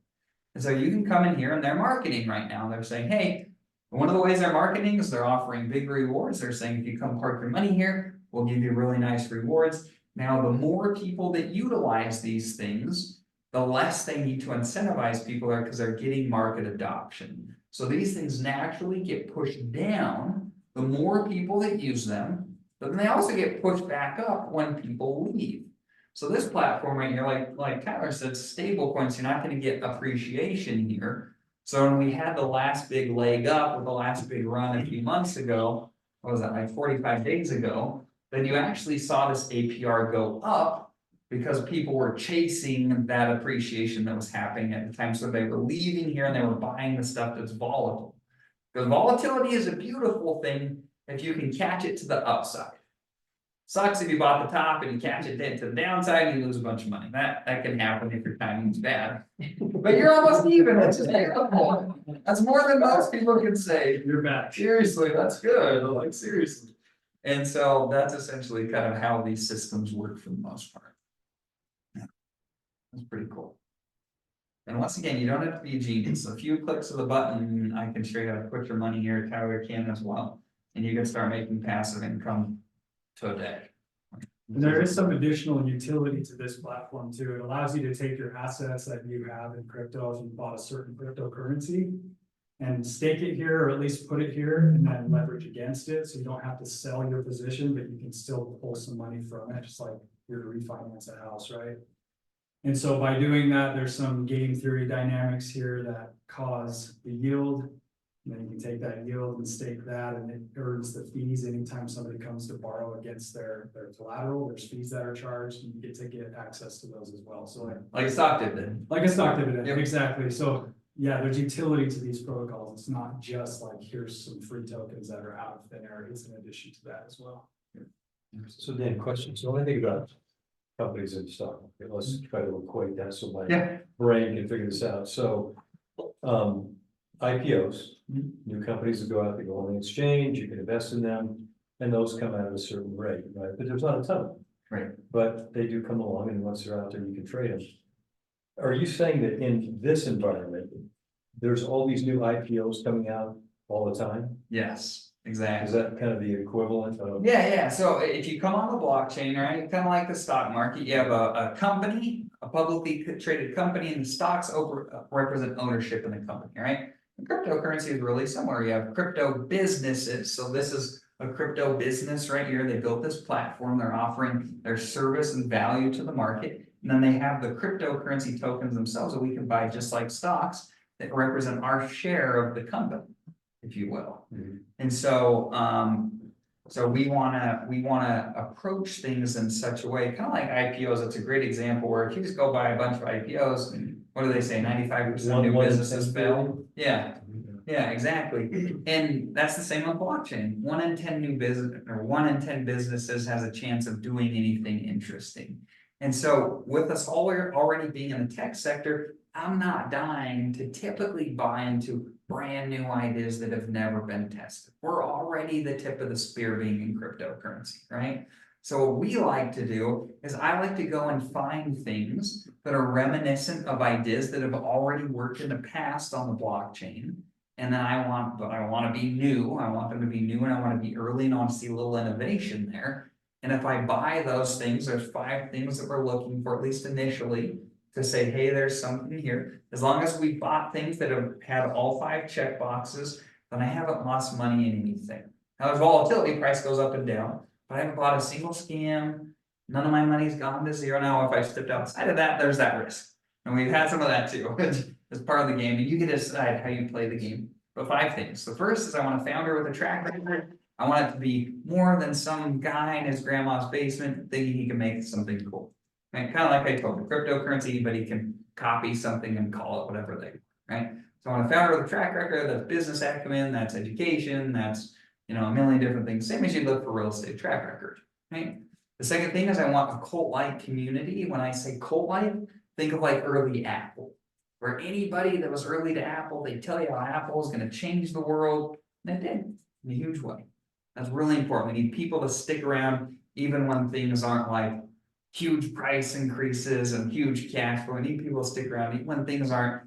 Speaker 2: And so you can come in here and they're marketing right now. They're saying, hey, one of the ways they're marketing is they're offering big rewards. They're saying, if you come park your money here, we'll give you really nice rewards. Now, the more people that utilize these things, the less they need to incentivize people there because they're getting market adoption. So these things naturally get pushed down, the more people that use them, but then they also get pushed back up when people leave. So this platform right here, like Tyler said, stable coins, you're not gonna get appreciation here. So when we had the last big leg up with the last big run a few months ago, what was that, like 45 days ago? Then you actually saw this APR go up because people were chasing that appreciation that was happening at the time. So they were leaving here and they were buying the stuff that's volatile. Because volatility is a beautiful thing if you can catch it to the upside. Sucks if you bought the top and you catch it to the downside and you lose a bunch of money. That can happen if your timing's bad. But you're almost even, which is beautiful. That's more than most people can say.
Speaker 5: You're back.
Speaker 2: Seriously, that's good, like seriously. And so that's essentially kind of how these systems work for the most part. Yeah. That's pretty cool. And once again, you don't have to be a genius. A few clicks of the button, I can show you how to put your money here, Tyler can as well. And you can start making passive income today.
Speaker 5: And there is some additional utility to this platform too. It allows you to take your assets that you have in crypto, if you bought a certain cryptocurrency, and stake it here, or at least put it here, and then leverage against it, so you don't have to sell your position, but you can still pull some money from it, just like you're to refinance a house, right? And so by doing that, there's some game theory dynamics here that cause the yield. And then you can take that yield and stake that, and it earns the fees anytime somebody comes to borrow against their collateral. There's fees that are charged, and you get to get access to those as well. So
Speaker 2: Like a stock dividend.
Speaker 5: like a stock dividend,
Speaker 2: Yep.
Speaker 5: exactly. So yeah, there's utility to these protocols. It's not just like, here's some free tokens that are out of thin air. It's in addition to that as well.
Speaker 4: So Dan, question, so when I think about companies in stock, market, let's try to equate that so my
Speaker 2: Yeah.
Speaker 4: brain can figure this out, so. IPOs, new companies that go out, they go on the exchange, you can invest in them, and those come out at a certain rate, right? But there's not a ton of them.
Speaker 2: Right.
Speaker 4: But they do come along, and once they're out there, you can trade them. Are you saying that in this environment, there's all these new IPOs coming out all the time?
Speaker 2: Yes, exactly.
Speaker 4: Is that kind of the equivalent of?
Speaker 2: Yeah, so if you come on the blockchain, right, kind of like the stock market, you have a company, a publicly traded company, and the stocks represent ownership in the company, right? And cryptocurrency is really similar. You have crypto businesses. So this is a crypto business right here. They built this platform. They're offering their service and value to the market. And then they have the cryptocurrency tokens themselves that we can buy just like stocks that represent our share of the company, if you will.
Speaker 4: Mhm.
Speaker 2: And so, so we wanna approach things in such a way, kind of like IPOs. It's a great example where if you just go buy a bunch of IPOs, what do they say? 95% of new
Speaker 4: One in
Speaker 2: businesses
Speaker 4: 10
Speaker 2: fail. Yeah, exactly. And that's the same with blockchain. 1 in 10 new business, or 1 in 10 businesses has a chance of doing anything interesting. And so with us all already being in the tech sector, I'm not dying to typically buy into brand new ideas that have never been tested. We're already the tip of the spear being in cryptocurrency, right? So what we like to do is I like to go and find things that are reminiscent of ideas that have already worked in the past on the blockchain. And then I want to be new. I want them to be new, and I want to be early, and I want to see a little innovation there. And if I buy those things, there's 5 things that we're looking for, at least initially, to say, hey, there's something here. As long as we bought things that have had all 5 check boxes, then I haven't lost money in anything. Now there's volatility, price goes up and down, but I haven't bought a single scam. None of my money's gone to zero. Now, if I stepped outside of that, there's that risk. And we've had some of that too, as part of the game, and you can decide how you play the game. But 5 things. The first is I want a founder with a track record. I want it to be more than some guy in his grandma's basement thinking he can make something cool. And kind of like I told you, cryptocurrency, anybody can copy something and call it whatever they want, right? So I want a founder with a track record, that's business acumen, that's education, that's, you know, a million different things. Same as you look for real estate track record, right? The second thing is I want a cult-like community. When I say cult-like, think of like early Apple, where anybody that was early to Apple, they tell you how Apple is going to change the world, and it did in a huge way. That's really important. We need people to stick around even when things aren't like huge price increases and huge cash flow. We need people to stick around even when things aren't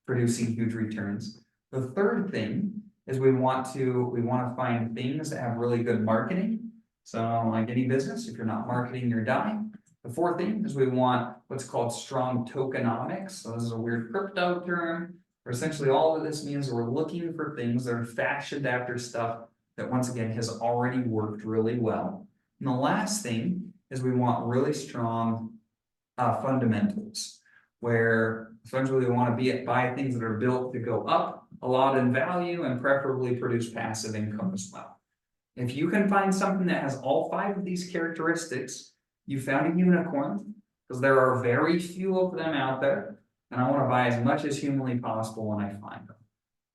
Speaker 2: producing huge returns. The third thing is we want to find things that have really good marketing. So like any business, if you're not marketing, you're dying. The fourth thing is we want what's called strong tokenomics. So this is a weird crypto term Where essentially all of this means we're looking for things that are fashioned after stuff that once again has already worked really well. And the last thing is we want really strong fundamentals, where essentially we want to buy things that are built to go up a lot in value and preferably produce passive income as well. If you can find something that has all 5 of these characteristics, you found a unicorn, because there are very few of them out there, and I want to buy as much as humanly possible when I find them.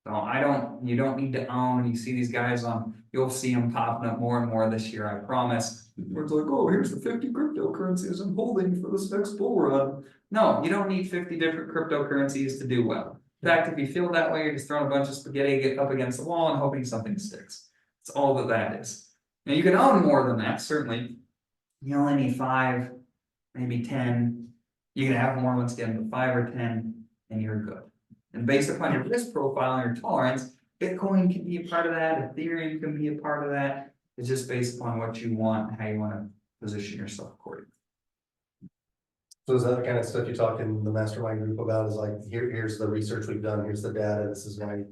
Speaker 2: So you don't need to own, you see these guys you'll see them popping up more and more this year, I promise. Where it's like, oh, here's the 50 cryptocurrencies I'm holding for this next bull run. No, you don't need 50 different cryptocurrencies to do well. In fact, if you feel that way, you're just throwing a bunch of spaghetti up against the wall and hoping something sticks. That's all that is. Now you can own more than that, certainly. You only need 5, maybe 10. You can have more once again, but 5 or 10, and you're good. And based upon your risk profile and your tolerance, Bitcoin can be a part of that, Ethereum can be a part of that. It's just based upon what you want and how you want to position yourself accordingly.
Speaker 1: So is that the kind of stuff you talk in the mastermind group about, is like, here's the research we've done, here's the data, this is why.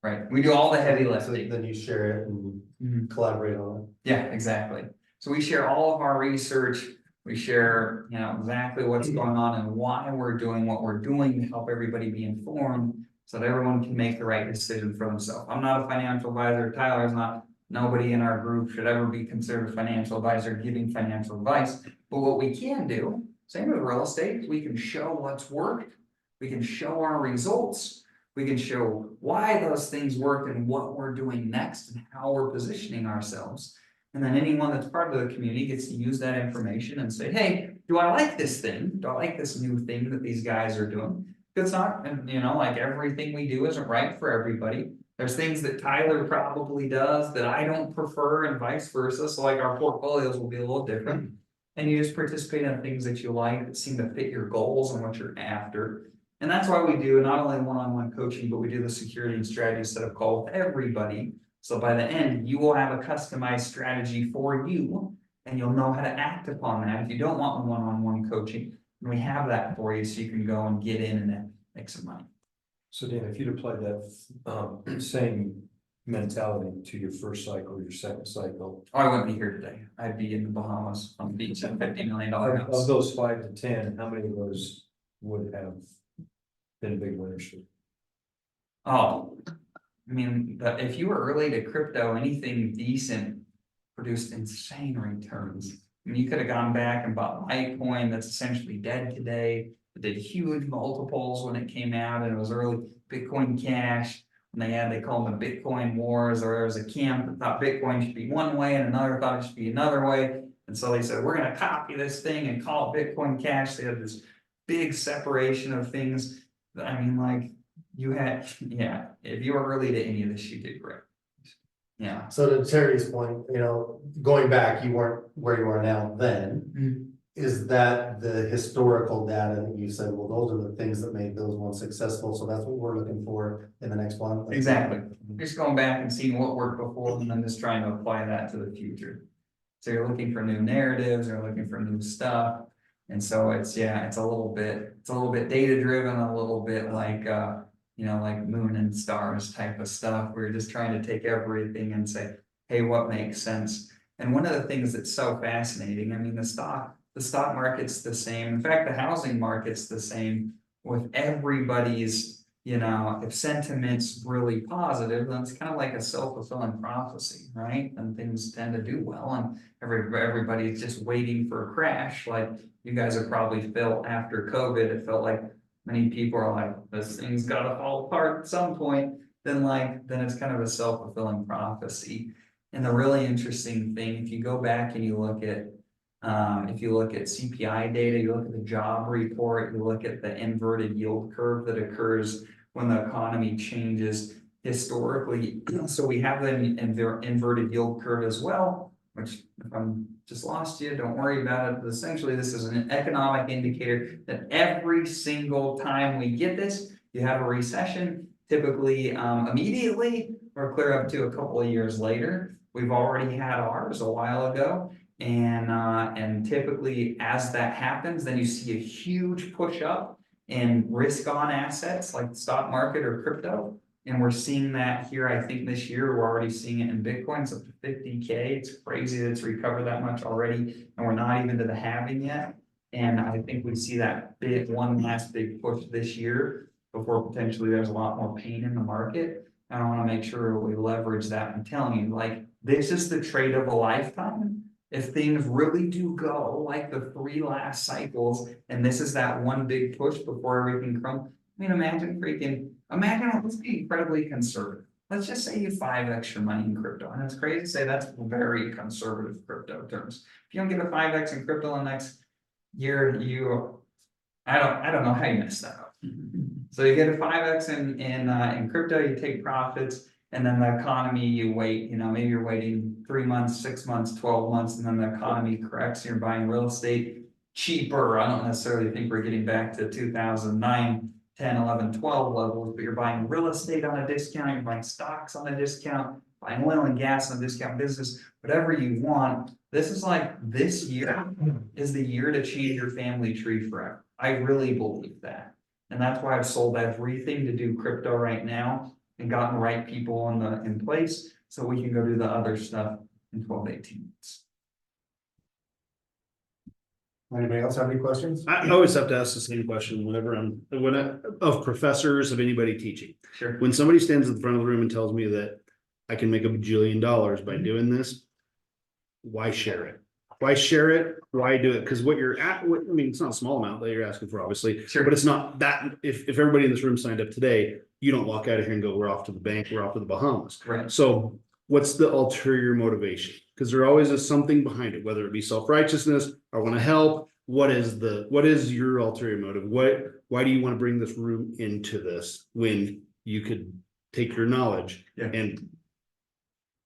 Speaker 2: Right, we do all the heavy
Speaker 1: So
Speaker 2: lifting.
Speaker 1: then you share it and collaborate on
Speaker 2: Yeah, exactly. So we share all of our research. We share, exactly what's going on and why we're doing what we're doing to help everybody be informed so that everyone can make the right decision for themselves. I'm not a financial advisor. Tyler's not. Nobody in our group should ever be considered a financial advisor giving financial advice. But what we can do, same with real estate, we can show what's worked. We can show our results. We can show why those things work and what we're doing next and how we're positioning ourselves. And then anyone that's part of the community gets to use that information and say, hey, do I like this thing? Do I like this new thing that these guys are doing? It's not, and like everything we do isn't right for everybody. There's things that Tyler probably does that I don't prefer and vice versa. So like our portfolios will be a little different. And you just participate in things that you like that seem to fit your goals and what you're after. And that's why we do not only one-on-one coaching, but we do the security and strategy setup call with everybody. So by the end, you will have a customized strategy for you, and you'll know how to act upon that. If you don't want one-on-one coaching, we have that for you, so you can go and get in and make some money.
Speaker 4: So Dan, if you'd apply that same mentality to your first cycle, your second cycle.
Speaker 2: Oh, I wouldn't be here today. I'd be in the Bahamas on the beach at $50 million house.
Speaker 4: Of those 5 to 10, how many of those would have been big winners?
Speaker 2: Oh, I mean, if you were early to crypto, anything decent produced insane returns. I mean, you could have gone back and bought Litecoin that's essentially dead today. It did huge multiples when it came out, and it was early Bitcoin Cash. And they call them the Bitcoin wars, or there was a camp that thought Bitcoin should be one way and another thought it should be another way. And so they said, we're going to copy this thing and call it Bitcoin Cash. They had this big separation of things. I mean, like you had, if you were early to any of this, you did great. Yeah.
Speaker 1: So to Terry's point, going back, you weren't where you are now then. Is that the historical data that you said, well, those are the things that made those ones successful, so that's what we're looking for in the next one?
Speaker 2: Exactly. Just going back and seeing what worked before and then just trying to apply that to the future. So you're looking for new narratives, you're looking for new stuff. And so it's a little bit data driven, a little bit like like moon and stars type of stuff. We're just trying to take everything and say, hey, what makes sense? And one of the things that's so fascinating, I mean, the stock market's the same. In fact, the housing market's the same with everybody's, if sentiment's really positive, then it's kind of like a self-fulfilling prophecy, right? And things tend to do well, and everybody's just waiting for a crash. Like you guys have probably felt after COVID, it felt like many people are like, this thing's gotta fall apart at some point. Then it's kind of a self-fulfilling prophecy. And the really interesting thing, if you go back and you look at CPI data, you look at the job report, you look at the inverted yield curve that occurs when the economy changes historically. So we have the inverted yield curve as well, which if I'm just lost you, don't worry about it. But essentially, this is an economic indicator that every single time we get this, you have a recession, typically immediately or clear up to a couple of years later. We've already had ours a while ago. And typically as that happens, then you see a huge push up in risk on assets like the stock market or crypto. And we're seeing that here, I think this year, we're already seeing it in Bitcoin, it's up to 50K. It's crazy that it's recovered that much already, and we're not even to the halving yet. And I think we see that one last big push this year before potentially there's a lot more pain in the market. I want to make sure we leverage that. I'm telling you, like, this is the trade of a lifetime. If things really do go like the 3 last cycles, and this is that one big push before everything crumbles. I mean, imagine, let's be incredibly conservative. Let's just say you 5x your money in crypto, and it's crazy to say that's very conservative crypto terms. If you don't get a 5x in crypto in the next year, I don't know how you mess that up. So you get a 5x in crypto, you take profits, and then the economy, you wait, maybe you're waiting 3 months, 6 months, 12 months, and then the economy corrects, and you're buying real estate cheaper. I don't necessarily think we're getting back to 2009, 10, 11, 12 levels, but you're buying real estate on a discount, you're buying stocks on a discount, buying oil and gas on a discount, business, whatever you want. This is like, this year is the year to change your family tree forever. I really believe that. And that's why I've sold everything to do crypto right now and gotten the right people in place so we can go do the other stuff in 12 to 18 months.
Speaker 1: Anybody else have any questions?
Speaker 6: I always have to ask the same question of professors, of anybody teaching.
Speaker 2: Sure.
Speaker 6: When somebody stands at the front of the room and tells me that I can make $1 bajillion by doing this, why share it? Why share it? Why do it? Because what you're at, I mean, it's not a small amount that you're asking for, obviously,
Speaker 2: Sure.
Speaker 6: but it's not that. If everybody in this room signed up today, you don't walk out of here and go, we're off to the bank, we're off to the Bahamas.
Speaker 2: Right.
Speaker 6: So what's the ulterior motivation? Because there always is something behind it, whether it be self-righteousness, I want to help. What is your ulterior motive? Why do you want to bring this room into this when you could take your knowledge and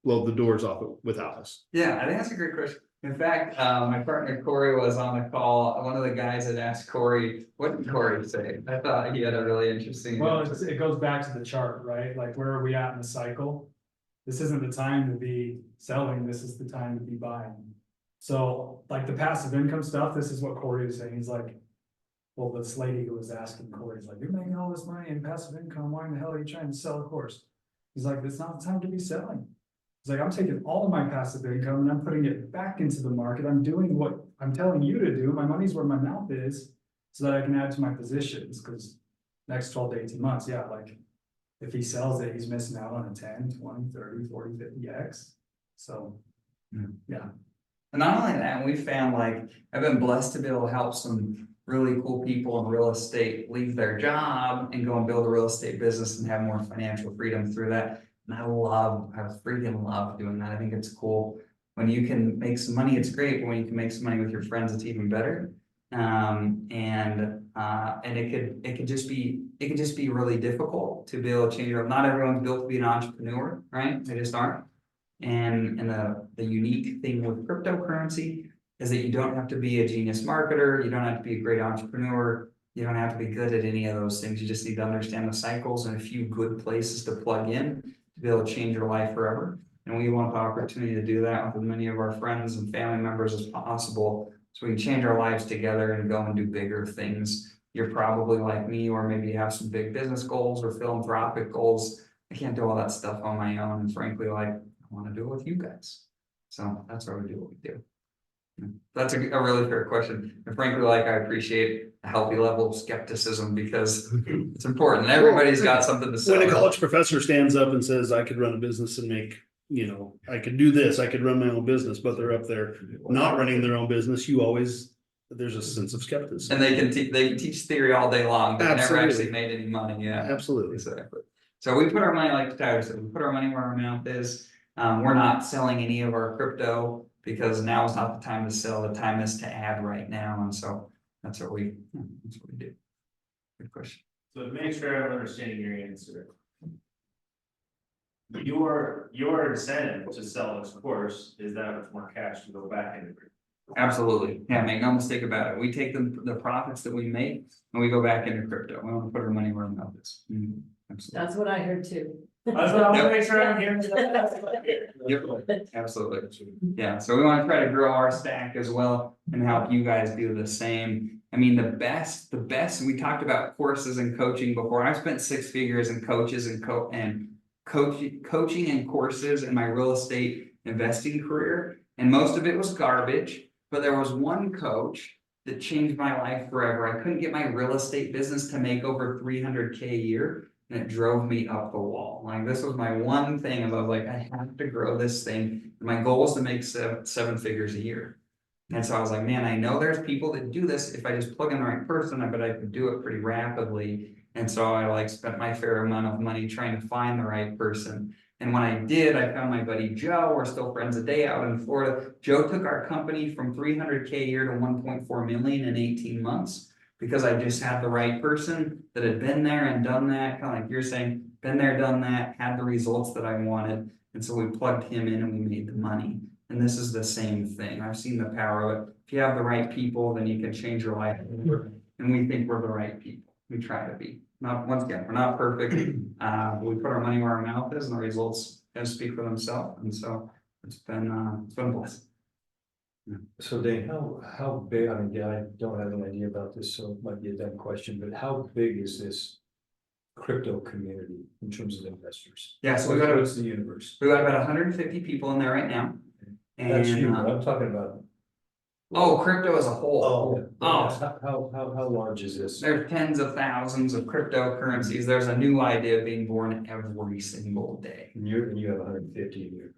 Speaker 6: blow the doors off it without us?
Speaker 2: Yeah, I think that's a great question. In fact, my partner Corey was on the call. One of the guys had asked Corey, what did Corey say? I thought he had a really interesting.
Speaker 5: Well, it goes back to the chart, right? Like, where are we at in the cycle? This isn't the time to be selling, this is the time to be buying. So, like the passive income stuff, this is what Corey was saying. He's like, well, this lady who was asking Corey's like, you're making all this money in passive income, why in the hell are you trying to sell a course? He's like, it's not the time to be selling. He's like, I'm taking all of my passive income and I'm putting it back into the market. I'm doing what I'm telling you to do. My money's where my mouth is, so that I can add to my positions. Because next 12 to 18 months, yeah, like if he sells it, he's missing out on a 10, 20, 30, 40, 50x. So, yeah.
Speaker 2: And not only that, we found, like, I've been blessed to be able to help some really cool people in real estate leave their job and go and build a real estate business and have more financial freedom through that. And I freaking love doing that. I think it's cool. When you can make some money, it's great. But when you can make some money with your friends, it's even better. And it could just be really difficult to be able to change your. Not everyone's built to be an entrepreneur, right? They just aren't. And the unique thing with cryptocurrency is that you don't have to be a genius marketer. You don't have to be a great entrepreneur. You don't have to be good at any of those things. You just need to understand the cycles and a few good places to plug in to be able to change your life forever. And we want the opportunity to do that with as many of our friends and family members as possible, so we can change our lives together and go and do bigger things. You're probably like me, or maybe you have some big business goals or philanthropic goals. I can't do all that stuff on my own. And frankly, like, I want to do it with you guys. So that's why we do what we do. That's a really fair question. And frankly, like, I appreciate a healthy level of skepticism because it's important. Everybody's got something to say.
Speaker 6: When a college professor stands up and says, I could run a business and make, I could do this, I could run my own business, but they're up there not running their own business, there's a sense of skepticism.
Speaker 2: And they can teach theory all day long, but never actually made any money. Yeah,
Speaker 6: absolutely.
Speaker 2: Exactly. So we put our money, like Tyler said, we put our money where our mouth is. We're not selling any of our crypto because now is not the time to sell. The time is to add right now. And so that's what we do. Good question.
Speaker 7: So to make sure I'm understanding your answer. Your incentive to sell this course is that much more cash to go back into it.
Speaker 2: Absolutely. Yeah, make no mistake about it. We take the profits that we make and we go back into crypto. We want to put our money where our mouth is. Absolutely.
Speaker 8: That's what I heard too.
Speaker 7: That's what I want to make sure I'm hearing.
Speaker 2: Yep, absolutely. Yeah, so we want to try to grow our stack as well and help you guys do the same. I mean, the best, we talked about courses and coaching before. I've spent 6 figures in coaches and coaching and courses in my real estate investing career. And most of it was garbage, but there was one coach that changed my life forever. I couldn't get my real estate business to make over 300K a year. And it drove me up the wall. Like, this was my one thing, and I was like, I have to grow this thing. And my goal was to make seven figures a year. And so I was like, man, I know there's people that do this. If I just plug in the right person, I bet I could do it pretty rapidly. And so I like spent my fair amount of money trying to find the right person. And when I did, I found my buddy Joe. We're still friends today out in Florida. Joe took our company from 300K a year to 1.4 million in 18 months. Because I just had the right person that had been there and done that, kind of like you're saying, been there, done that, had the results that I wanted. And so we plugged him in and we made the money. And this is the same thing. I've seen the power of it. If you have the right people, then you can change your life. And we think we're the right people. We try to be. Not, once again, we're not perfect. We put our money where our mouth is, and the results can speak for themselves. And so it's been a blessing.
Speaker 4: So Dane, how big, I mean, yeah, I don't have an idea about this, so it might be a dumb question, but how big is this crypto community in terms of investors?
Speaker 2: Yeah, so
Speaker 4: What's the universe?
Speaker 2: we've got about 150 people in there right now.
Speaker 4: That's
Speaker 2: And
Speaker 4: you, but I'm talking about.
Speaker 2: oh, crypto as a whole.
Speaker 4: How large is this?
Speaker 2: There's tens of thousands of cryptocurrencies. There's a new idea being born every single day.
Speaker 4: And you have 150 in your.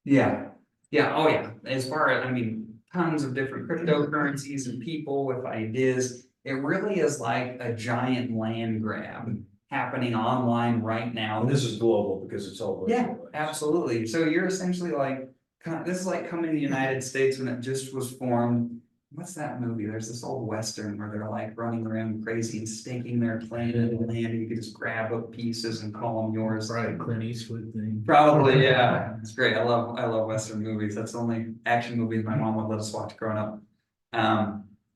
Speaker 2: Yeah, oh yeah. As far as, I mean, tons of different cryptocurrencies and people with ideas. It really is like a giant land grab happening online right now.
Speaker 4: And this is global because it's all.
Speaker 2: Yeah, absolutely. So you're essentially like, this is like coming to the United States when it just was formed. What's that movie? There's this old Western where they're like running around crazy and staking their claim to the land, and you can just grab up pieces and call them yours.
Speaker 6: Right, Clint Eastwood thing.
Speaker 2: Probably, yeah. It's great. I love Western movies. That's the only action movies my mom would let us watch growing up.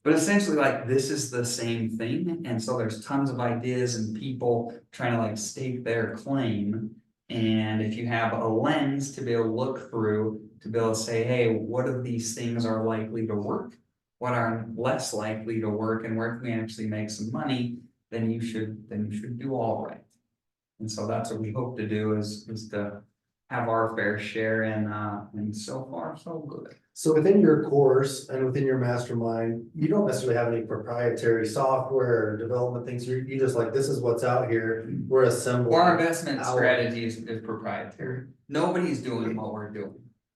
Speaker 2: But essentially, like, this is the same thing. And so there's tons of ideas and people trying to like stake their claim. And if you have a lens to be able to look through, to be able to say, hey, what of these things are likely to work? What are less likely to work, and where can we actually make some money? Then you should do all right. And so that's what we hope to do is to have our fair share, and so far so good.
Speaker 1: So within your course and within your mastermind, you don't necessarily have any proprietary software or development things. You just like, this is what's out here. We're assembling.
Speaker 2: Our investment
Speaker 1: our-
Speaker 2: strategy is proprietary. Nobody's doing what we're doing.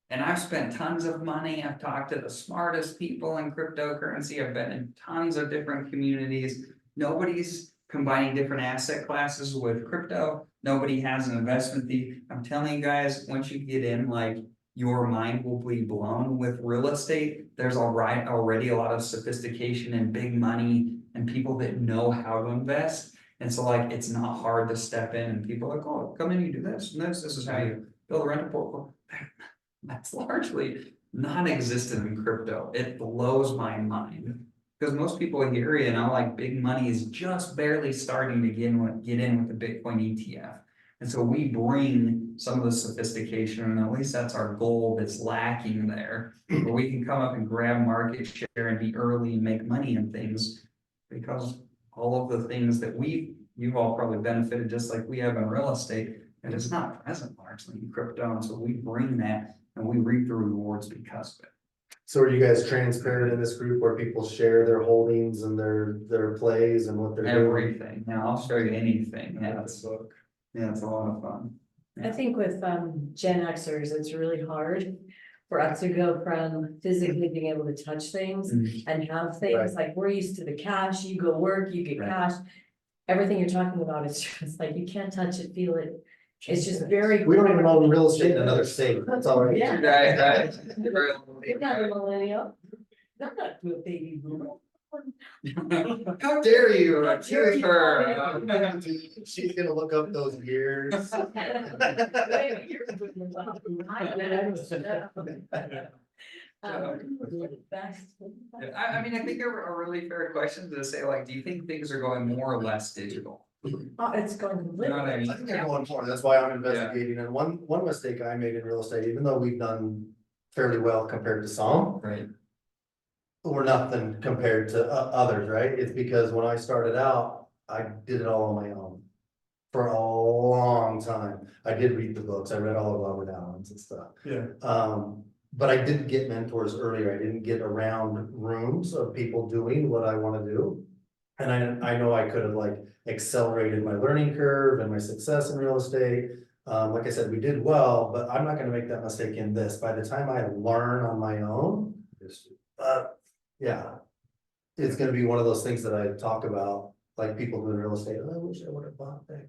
Speaker 2: And I've spent tons of money. I've talked to the smartest people in cryptocurrency. I've been in tons of different communities. Nobody's combining different asset classes with crypto. Nobody has an investment fee. I'm telling you guys, once you get in, like, your mind will be blown with real estate. There's already a lot of sophistication and big money and people that know how to invest. And so like, it's not hard to step in, and people are like, oh, come in, you do this and this is how you build a rental portfolio. That's largely non-existent in crypto. It blows my mind. Because most people here, you know, like, big money is just barely starting to get in with the Bitcoin ETF. And so we bring some of the sophistication, and at least that's our goal that's lacking there. Where we can come up and grab market share and be early and make money in things. Because all of the things that you've all probably benefited just like we have in real estate, and it's not present largely in crypto. And so we bring that and we reap the rewards because of it.
Speaker 1: So are you guys transparent in this group where people share their holdings and their plays and what they're doing?
Speaker 2: Everything. Now I'll show you anything. Yeah, it's a lot of fun.
Speaker 8: I think with Gen Xers, it's really hard for us to go from physically being able to touch things and have things like, we're used to the cash, you go work, you get
Speaker 2: Right.
Speaker 8: cash. Everything you're talking about is just like, you can't touch it, feel it. It's just very.
Speaker 1: We don't even own real estate in another state. That's all right.
Speaker 8: Yeah.
Speaker 2: Right.
Speaker 8: You're not a millennial. I'm not a baby boomer.
Speaker 2: How dare you
Speaker 8: How dare
Speaker 2: accuse
Speaker 8: you
Speaker 2: her?
Speaker 1: She's gonna look up those years.
Speaker 2: I mean, I think a really fair question to say, like, do you think things are going more or less digital?
Speaker 8: Oh, it's going.
Speaker 2: You know what I mean?
Speaker 1: I think they're going for it. That's why I'm investigating. And one mistake I made in real estate, even though we've done fairly well compared to some,
Speaker 2: Right.
Speaker 1: we're nothing compared to others, right? It's because when I started out, I did it all on my own. For a long time. I did read the books. I read all of Robert Allen's and stuff.
Speaker 5: Yeah.
Speaker 1: But I didn't get mentors earlier. I didn't get around rooms of people doing what I want to do. And I know I could have like accelerated my learning curve and my success in real estate. Like I said, we did well, but I'm not gonna make that mistake in this. By the time I learn on my own, yeah. It's gonna be one of those things that I talk about, like people doing real estate. "Oh, I wish I would have bought that.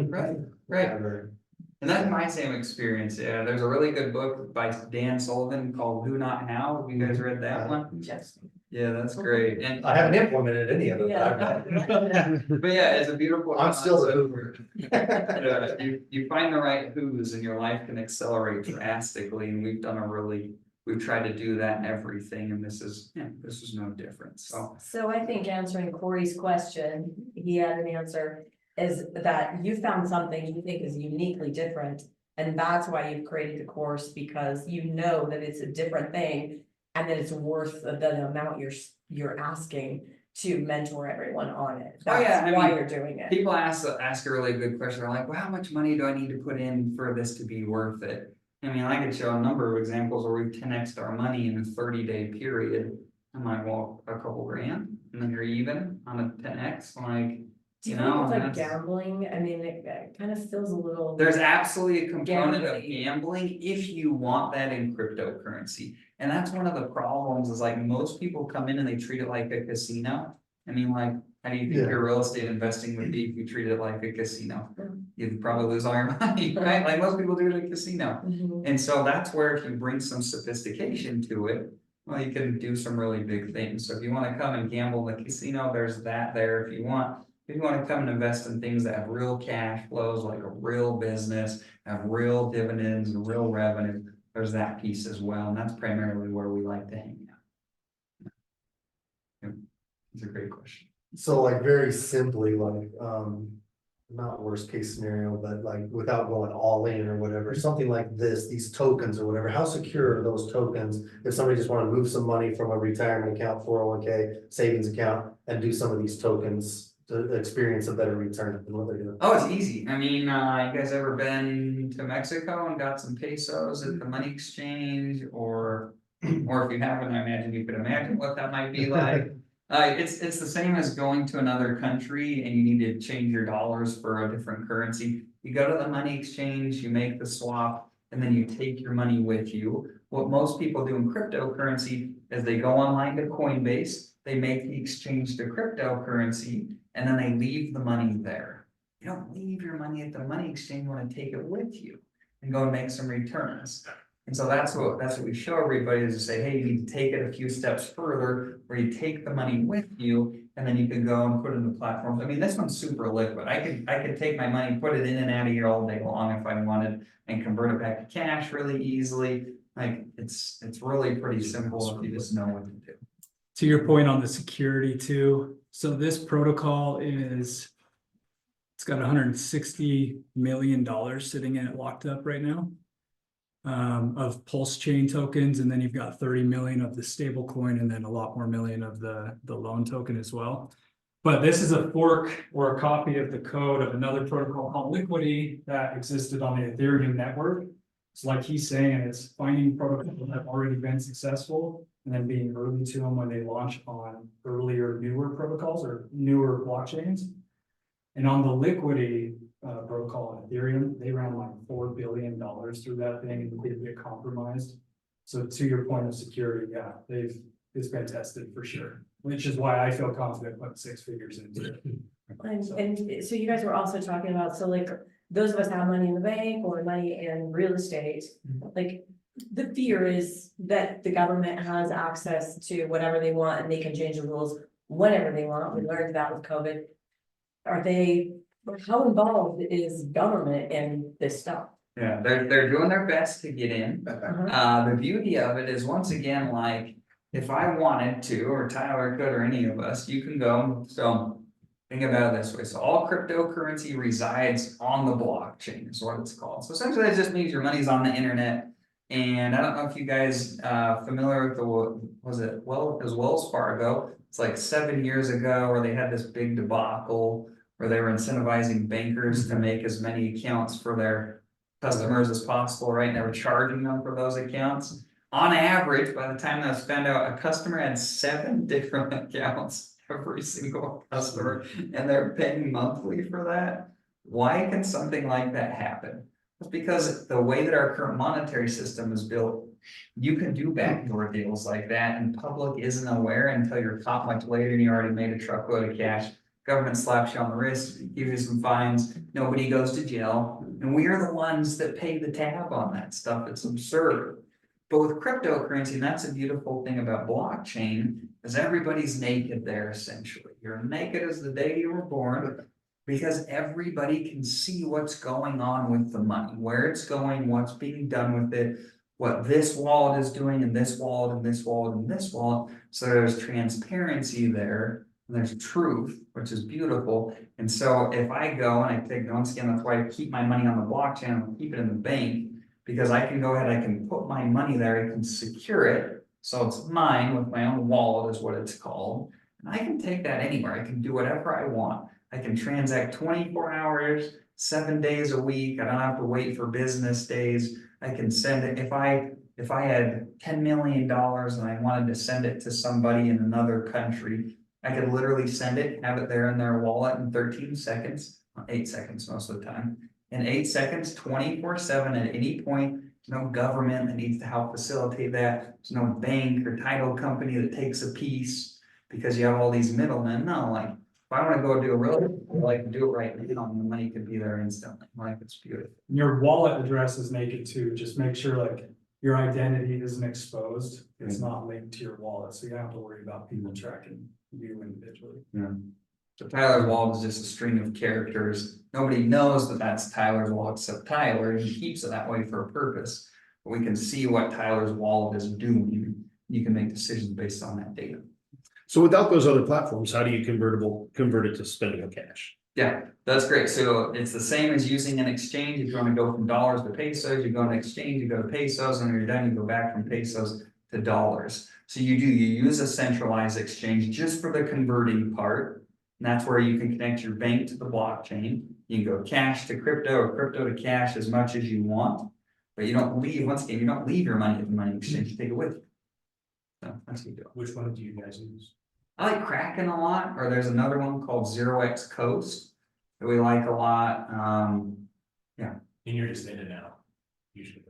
Speaker 2: Right, right.
Speaker 1: Never.
Speaker 2: And that's my same experience. Yeah, there's a really good book by Dan Sullivan called Who Not How. Have you guys read that one?
Speaker 8: Yes.
Speaker 2: Yeah, that's great. And
Speaker 1: I haven't implemented any of it, but
Speaker 8: Yeah.
Speaker 2: but yeah, it's a beautiful.
Speaker 1: I'm still the
Speaker 2: concept.
Speaker 1: Hoover.
Speaker 2: You find the right who's and your life can accelerate drastically, and we've tried to do that in everything, and this is no different, so.
Speaker 8: So I think answering Corey's question, he had an answer, is that you found something you think is uniquely different. And that's why you've created the course, because you know that it's a different thing. And that it's worth the amount you're asking to mentor everyone on it.
Speaker 2: Oh, yeah,
Speaker 8: That's
Speaker 2: I
Speaker 8: why
Speaker 2: mean,
Speaker 8: you're doing it.
Speaker 2: People ask a really good question, they're like, well, how much money do I need to put in for this to be worth it? I mean, I could show a number of examples where we've 10x'd our money in a 30-day period. I'm like, well, a couple grand, and then you're even on a 10x, like,
Speaker 8: Do you
Speaker 2: you
Speaker 8: think
Speaker 2: know,
Speaker 8: it's like
Speaker 2: that's-
Speaker 8: gambling? I mean, it kind of feels a little.
Speaker 2: There's absolutely a component of
Speaker 8: Gambling.
Speaker 2: gambling if you want that in cryptocurrency. And that's one of the problems is like most people come in and they treat it like a casino. I mean, like, how do you think
Speaker 1: Yeah.
Speaker 2: your real estate investing would be if you treated it like a casino?
Speaker 8: Mm.
Speaker 2: You'd probably lose all your money, right? Like most people do it in a casino.
Speaker 8: Mhm.
Speaker 2: And so that's where if you bring some sophistication to it, well, you can do some really big things. So if you want to come and gamble in the casino, there's that there if you want. If you want to come and invest in things that have real cash flows, like a real business, have real dividends and real revenue, there's that piece as well. And that's primarily where we like to hang out. Yeah. It's a great question.
Speaker 1: So like very simply, like, not worst case scenario, but like without going all in or whatever, something like this, these tokens or whatever, how secure are those tokens? If somebody just wanna move some money from a retirement account, 401k, savings account, and do some of these tokens to experience a better return than what they're doing.
Speaker 2: Oh, it's easy. I mean, you guys ever been to Mexico and got some pesos at the money exchange or if you haven't, I imagine you could imagine what that might be like. It's the same as going to another country and you need to change your dollars for a different currency. You go to the money exchange, you make the swap, and then you take your money with you. What most people do in cryptocurrency is they go online to Coinbase, they make the exchange to cryptocurrency, and then they leave the money there. You don't leave your money at the money exchange, you want to take it with you and go and make some returns. And so that's what we show everybody is to say, hey, you need to take it a few steps further, where you take the money with you, and then you can go and put it in the platforms. I mean, this one's super liquid. I could take my money, put it in and out of here all day long if I wanted, and convert it back to cash really easily. Like it's really pretty simple if you just know what to do.
Speaker 5: To your point on the security too, so this protocol it's got $160 million sitting in it locked up right now. Of Pulse chain tokens, and then you've got 30 million of the stable coin, and then a lot more million of the loan token as well. But this is a fork or a copy of the code of another protocol called Liquidity that existed on the Ethereum network. So like he's saying, it's finding protocols that have already been successful and then being early to them when they launch on earlier, newer protocols or newer blockchains. And on the Liquidity protocol on Ethereum, they ran like $4 billion through that thing and didn't get compromised. So to your point of security, yeah, it's been tested for sure, which is why I feel confident putting 6 figures into it.
Speaker 8: And so you guys were also talking about, so like those of us that have money in the bank or money in real estate, like the fear is that the government has access to whatever they want and they can change the rules whenever they want. We learned that with COVID. How involved is government in this stuff?
Speaker 2: Yeah, they're doing their best to get in. The beauty of it is once again, like if I wanted to, or Tyler could, or any of us, you can go. So think about it this way. So all cryptocurrency resides on the blockchain is what it's called. So essentially that just means your money's on the internet And I don't know if you guys familiar with it was Wells Fargo. It's like 7 years ago where they had this big debacle where they were incentivizing bankers to make as many accounts for their customers as possible, right? And they were charging them for those accounts. On average, by the time that was found out, a customer had 7 different accounts, every single customer, and they're paying monthly for that. Why can something like that happen? It's because the way that our current monetary system is built, you can do backdoor deals like that and public isn't aware until you're caught much later and you already made a truckload of cash. Government slaps you on the wrist, gives you some fines, nobody goes to jail, and we are the ones that pay the tab on that stuff. It's absurd. But with cryptocurrency, and that's a beautiful thing about blockchain, is everybody's naked there essentially. You're naked as the day you were born. Because everybody can see what's going on with the money, where it's going, what's being done with it, what this wallet is doing, and this wallet, and this wallet, and this wallet. So there's transparency there, and there's truth, which is beautiful. And so if I go and I take, once again, that's why I keep my money on the blockchain, I keep it in the bank, because I can go ahead, I can put my money there, I can secure it. So it's mine with my own wallet is what it's called. And I can take that anywhere, I can do whatever I want. I can transact 24 hours, 7 days a week. I don't have to wait for business days. I can send it. If I had $10 million and I wanted to send it to somebody in another country, I could literally send it, have it there in their wallet in 13 seconds, 8 seconds most of the time. In 8 seconds, 24/7 at any point. There's no government that needs to help facilitate that. There's no bank or title company that takes a piece because you have all these middlemen. No, like, if I want to go do a real, I can do it right now, and the money could be there instantly. Like, it's beautiful.
Speaker 5: Your wallet address is naked too, just make sure like your identity isn't exposed, it's not linked to your wallet, so you don't have to worry about people tracking you individually.
Speaker 2: So Tyler's wallet is just a string of characters. Nobody knows that that's Tyler's wallet except Tyler, and he keeps it that way for a purpose. But we can see what Tyler's wallet is doing. You can make decisions based on that data.
Speaker 6: So without those other platforms, how do you convert it to spending cash?
Speaker 2: Yeah, that's great. So it's the same as using an exchange. If you want to go from dollars to pesos, you go to an exchange, you go to pesos, and when you're done, you go back from pesos to dollars. So you use a centralized exchange just for the converting part. And that's where you can connect your bank to the blockchain. You can go cash to crypto or crypto to cash as much as you want. But you don't leave, once again, you don't leave your money at the money exchange, you take it with you. So that's what you do.
Speaker 4: Which one do you guys use?
Speaker 2: I like Kraken a lot, or there's another one called 0x Coast that we like a lot.
Speaker 7: And you're just in and out, usually.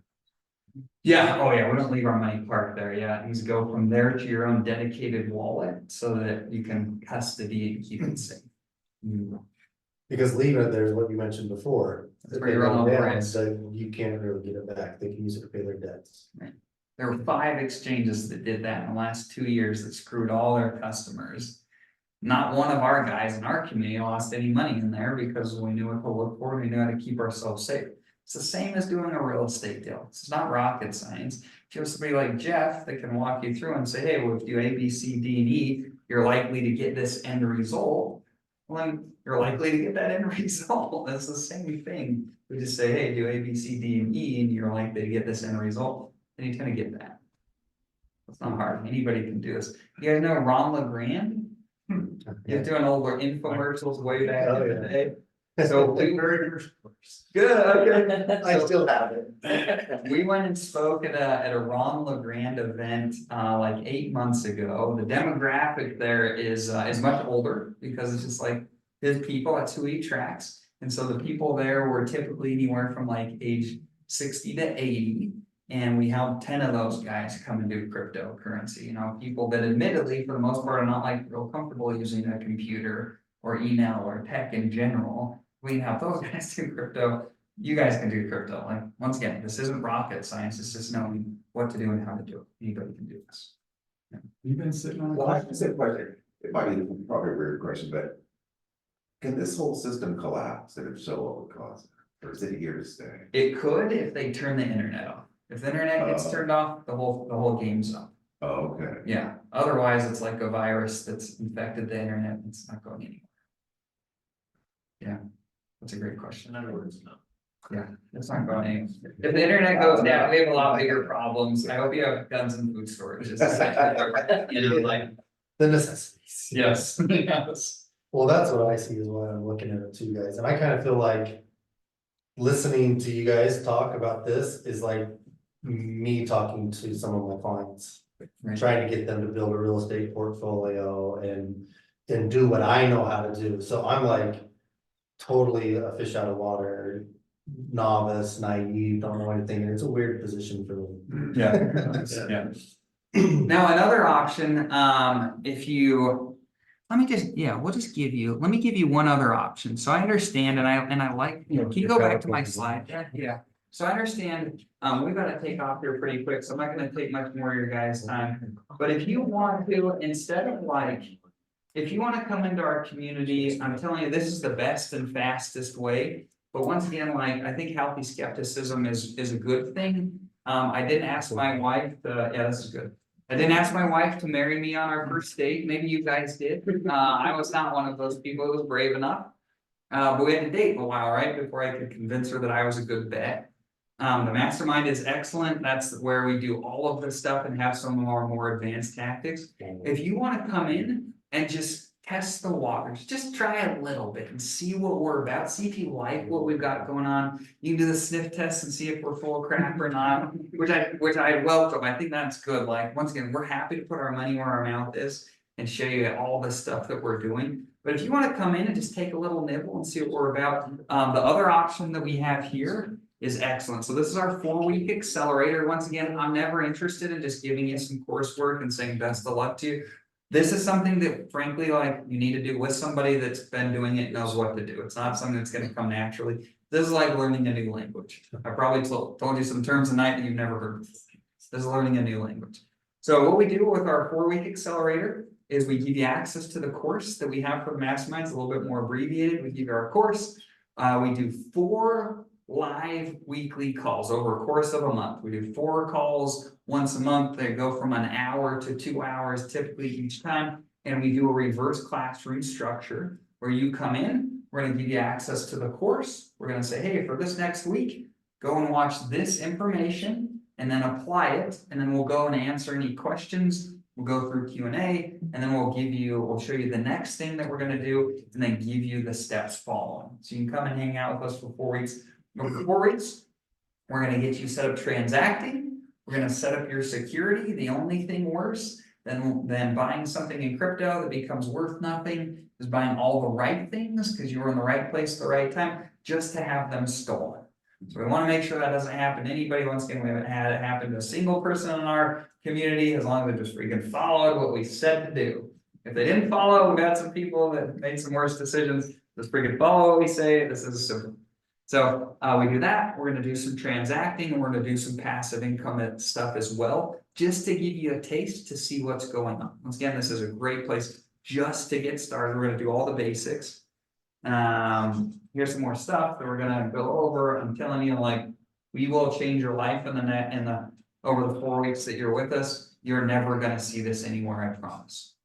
Speaker 2: Yeah, oh yeah, we don't leave our money parked there. Yeah, you go from there to your own dedicated wallet so that you can custody and keep it safe.
Speaker 1: Because leaving it there is what you mentioned before.
Speaker 2: That's where you run all the risk.
Speaker 1: So you can't really get it back. They can use it to pay their debts.
Speaker 2: There were 5 exchanges that did that in the last 2 years that screwed all their customers. Not one of our guys in our community lost any money in there because we knew what to look for, we knew how to keep ourselves safe. It's the same as doing a real estate deal. It's not rocket science. If you have somebody like Jeff that can walk you through and say, hey, well, if you do A, B, C, D, and E, you're likely to get this end result. Well, then you're likely to get that end result. That's the same thing. We just say, hey, do A, B, C, D, and E, and you're likely to get this end result. Then you're gonna get that. It's not hard. Anybody can do this. You guys know Ron LeGrand? He was doing old infomercials way back in the day. So we were good. Okay.
Speaker 1: I still have it.
Speaker 2: We went and spoke at a Ron LeGrand event like 8 months ago. The demographic there is much older because it's just like his people. That's who he tracks. And so the people there were typically anywhere from like age 60 to 80. And we have 10 of those guys come and do cryptocurrency. You know, people that admittedly, for the most part, are not like real comfortable using a computer or email or tech in general. We have those guys do crypto. You guys can do crypto. Like, once again, this isn't rocket science. It's just knowing what to do and how to do it. Anybody can do this.
Speaker 5: You've been sitting on.
Speaker 9: Well, I have a question. It might be probably a weird question, but can this whole system collapse? And if so, what would cause it? Or is it here to stay?
Speaker 2: It could if they turn the internet off. If the internet gets turned off, the whole game's up.
Speaker 9: Oh, okay.
Speaker 2: Yeah. Otherwise, it's like a virus that's infected the internet. It's not going anywhere. Yeah, that's a great question.
Speaker 7: In other words, no.
Speaker 2: It's not going anywhere. If the internet goes down, we have a lot bigger problems. I hope you have guns and food storage. You know, like,
Speaker 1: The necessities.
Speaker 2: yes, yes.
Speaker 1: Well, that's what I see is why I'm looking at it too, guys, and I kind of feel like. Listening to you guys talk about this is like me talking to some of my clients.
Speaker 2: Right.
Speaker 1: Trying to get them to build a real estate portfolio and do what I know how to do, so I'm like. Totally a fish out of water, novice, naive, don't know anything, and it's a weird position for me.
Speaker 2: Yeah. Now, another option, if you, let me just, let me give you one other option. So I understand and I like, can you go back to my slide? Yeah. So I understand, we've got to take off here pretty quick, so I'm not gonna take much more of your guys' time. But if you want to, instead of like, if you want to come into our community, I'm telling you, this is the best and fastest way. But once again, like, I think healthy skepticism is a good thing. I didn't ask my wife, this is good. I didn't ask my wife to marry me on our first date. Maybe you guys did. I was not one of those people who was brave enough. But we had to date a while, right? Before I could convince her that I was a good bet. The mastermind is excellent. That's where we do all of this stuff and have some more advanced tactics. If you want to come in and just test the waters, just try a little bit and see what we're about. See if you like what we've got going on. You can do the sniff test and see if we're full of crap or not, which I welcome. I think that's good. Like, once again, we're happy to put our money where our mouth is and show you all the stuff that we're doing. But if you want to come in and just take a little nibble and see what we're about, the other option that we have here is excellent. So this is our 4-week accelerator. Once again, I'm never interested in just giving you some coursework and saying best of luck to you. This is something that frankly, like, you need to do with somebody that's been doing it, knows what to do. It's not something that's going to come naturally. This is like learning a new language. I probably told you some terms tonight that you've never heard before. This is learning a new language. So what we do with our 4-week accelerator is we give you access to the course that we have for masterminds, a little bit more abbreviated. We give you our course. We do 4 live weekly calls over a course of a month. We do 4 calls once a month. They go from an hour to 2 hours typically each time. And we do a reverse classroom structure where you come in, we're going to give you access to the course. We're going to say, hey, for this next week, go and watch this information and then apply it. And then we'll go and answer any questions. We'll go through Q&A, and then we'll show you the next thing that we're going to do, and then give you the steps following. So you can come and hang out with us for 4 weeks. For 4 weeks, we're going to get you set up transacting. We're going to set up your security. The only thing worse than buying something in crypto that becomes worth nothing is buying all the right things because you were in the right place at the right time, just to have them stolen. So we want to make sure that doesn't happen to anybody. Once again, we haven't had it happen to a single person in our community, as long as they just freaking followed what we said to do. If they didn't follow, we've got some people that made some worse decisions. Just freaking follow what we say. This is simple. So we do that. We're going to do some transacting, and we're going to do some passive income stuff as well, just to give you a taste to see what's going on. Once again, this is a great place just to get started. We're going to do all the basics. Here's some more stuff that we're gonna go over. I'm telling you, like, we will change your life over the 4 weeks that you're with us. You're never gonna see this anywhere, I promise.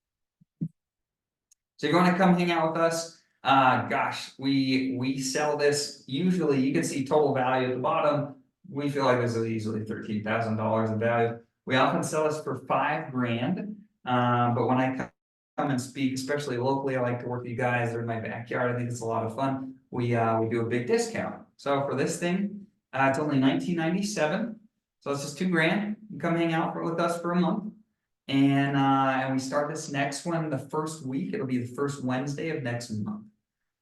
Speaker 2: So if you want to come hang out with us, gosh, we sell this. Usually, you can see total value at the bottom. We feel like this is easily $13,000 in value. We often sell this for $5 grand. But when I come and speak, especially locally, I like to work with you guys. They're in my backyard. I think it's a lot of fun. We do a big discount. So for this thing, it's only $19.97. So it's just $2 grand. You come hang out with us for a month. And we start this next one the first week. It'll be the first Wednesday of next month.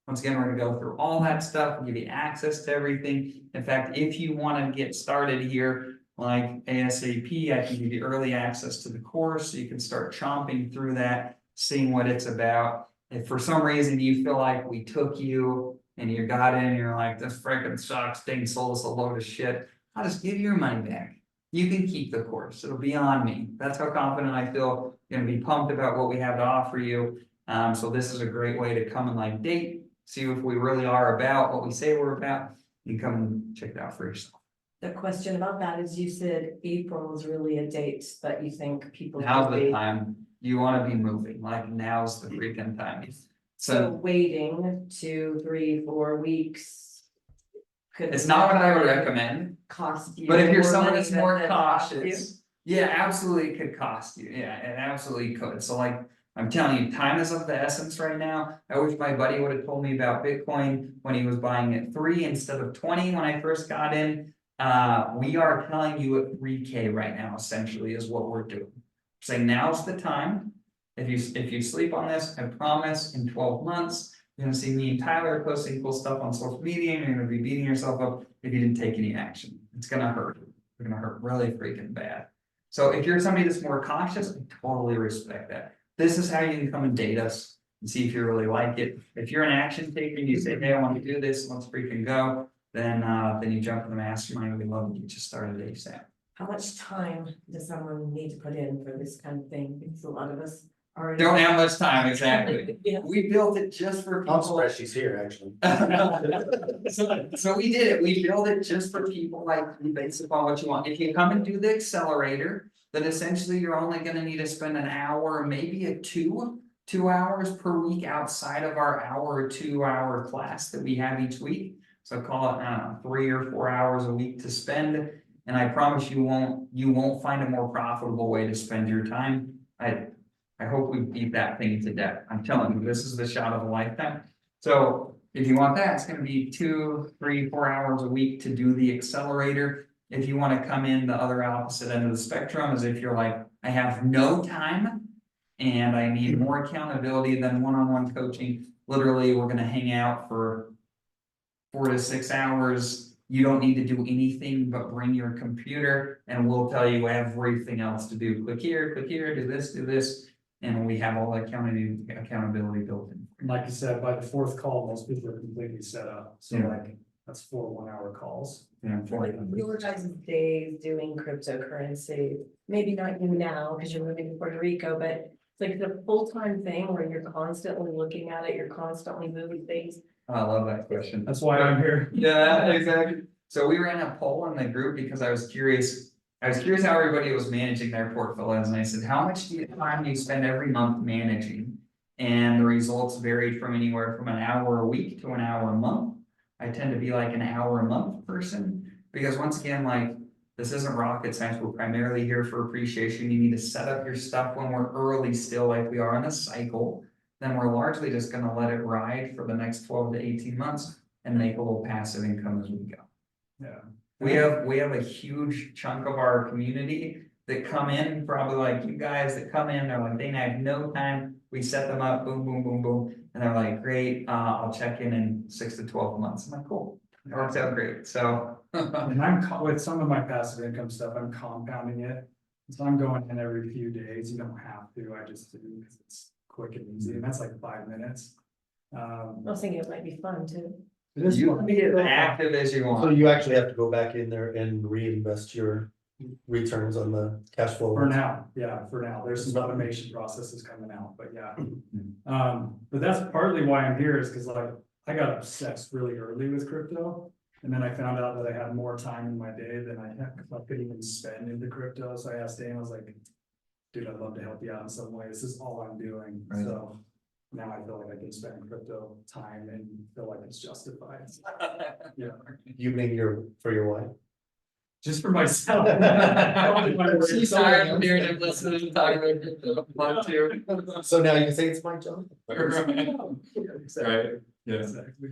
Speaker 2: Once again, we're going to go through all that stuff and give you access to everything. In fact, if you want to get started here, like ASAP, I can give you early access to the course. So you can start chomping through that, seeing what it's about. If for some reason you feel like we took you and you got in, you're like, this freaking sucks, Dane sold us a load of shit, I'll just give you your money back. You can keep the course. It'll be on me. That's how confident I feel. You're gonna be pumped about what we have to offer you. So this is a great way to come and like date, see if we really are about what we say we're about. You can come and check it out for yourself.
Speaker 8: The question about that is, you said April is really a date that you think people.
Speaker 2: Now's
Speaker 8: would
Speaker 2: the
Speaker 8: be-
Speaker 2: time. You want to be moving, like now's the freaking time.
Speaker 8: So waiting 2, 3, 4 weeks.
Speaker 2: It's not what I would recommend,
Speaker 8: Cost you.
Speaker 2: but if you're
Speaker 8: more
Speaker 2: someone
Speaker 8: money
Speaker 2: that's
Speaker 8: than
Speaker 2: more
Speaker 8: it costs you.
Speaker 2: cautious, yeah, absolutely it could cost you, yeah, it absolutely could, so like. I'm telling you, time is of the essence right now. I wish my buddy would have told me about Bitcoin when he was buying at 3 instead of 20 when I first got in. We are telling you at 3K right now, essentially, is what we're doing. Saying now's the time. If you sleep on this, I promise in 12 months, you're gonna see me and Tyler posting cool stuff on social media, and you're gonna be beating yourself up if you didn't take any action. It's gonna hurt. It's gonna hurt really freaking bad. So if you're somebody that's more cautious, I totally respect that. This is how you can come and date us and see if you really like it. If you're an action taker and you say, hey, I want to do this, let's freaking go, then you jump in the mastermind. We'd love to get you started ASAP.
Speaker 8: How much time does someone need to put in for this kind of thing? Because a lot of us are.
Speaker 2: Don't have much time, exactly.
Speaker 8: Yeah.
Speaker 2: We built it just for
Speaker 1: I'm
Speaker 2: people.
Speaker 1: surprised she's here, actually.
Speaker 2: So we did it, we built it just for people like you based upon what you want. If you come and do the accelerator, then essentially you're only gonna need to spend an hour, maybe a 2 hours per week outside of our hour or 2 hour class that we have each week. So call it, I don't know, 3 or 4 hours a week to spend. And I promise you won't find a more profitable way to spend your time. I hope we beat that thing to death. I'm telling you, this is the shot of a lifetime. So if you want that, it's gonna be 2, 3, 4 hours a week to do the accelerator. If you wanna come in the other opposite end of the spectrum, is if you're like, I have no time and I need more accountability than one-on-one coaching. Literally, we're gonna hang out for 4 to 6 hours. You don't need to do anything but bring your computer and we'll tell you everything else to do. Click here, do this. And we have all the accountability built in.
Speaker 5: Like you said, by the 4th call, most people are completely set up, so
Speaker 2: Yeah.
Speaker 5: like, that's 4 1-hour calls.
Speaker 2: Yeah,
Speaker 8: Like your guys' days doing cryptocurrency, maybe not you now because you're moving to Puerto Rico, but it's like the full-time thing where you're constantly looking at it, you're constantly moving things.
Speaker 2: I love that question.
Speaker 5: That's why I'm here.
Speaker 2: Yeah, exactly. So we ran a poll in the group because I was curious how everybody was managing their portfolios, and I said, how much time do you spend every month managing? And the results varied from anywhere from an hour a week to an hour a month. I tend to be like an hour a month person, because once again, like, this isn't rocket science, we're primarily here for appreciation. You need to set up your stuff when we're early still, like we are in a cycle. Then we're largely just gonna let it ride for the next 12 to 18 months and make a little passive income as we go.
Speaker 5: Yeah.
Speaker 2: We have a huge chunk of our community that come in, probably like you guys that come in, they're like, Dane, I have no time. We set them up, boom, boom, boom, boom. And they're like, great, I'll check in 6 to 12 months. I'm like, cool, that works out great, so.
Speaker 5: And with some of my passive income stuff, I'm compounding it. So I'm going in every few days. You don't have to, I just do because it's quick and easy, and that's like 5 minutes.
Speaker 8: I was thinking it might be fun too.
Speaker 5: It is
Speaker 2: You
Speaker 5: fun.
Speaker 2: can be as active as you
Speaker 1: So
Speaker 2: want.
Speaker 1: you actually have to go back in there and reinvest your returns on the cash flow.
Speaker 5: For now, yeah, for now, there's some automation processes coming out, but yeah. But that's partly why I'm here is because like, I got obsessed really early with crypto. And then I found out that I had more time in my day than I could even spend into crypto, so I asked Dane, I was like, dude, I'd love to help you out in some way, this is all I'm doing,
Speaker 2: Right.
Speaker 5: so. Now I feel like I can spend crypto time and feel like it's justified, yeah,
Speaker 1: You mean for your wife?
Speaker 5: just for myself.
Speaker 2: She's tired of hearing him listen to talk about crypto. Love to.
Speaker 1: So now you say it's my job?
Speaker 2: Right, yeah.
Speaker 5: Exactly.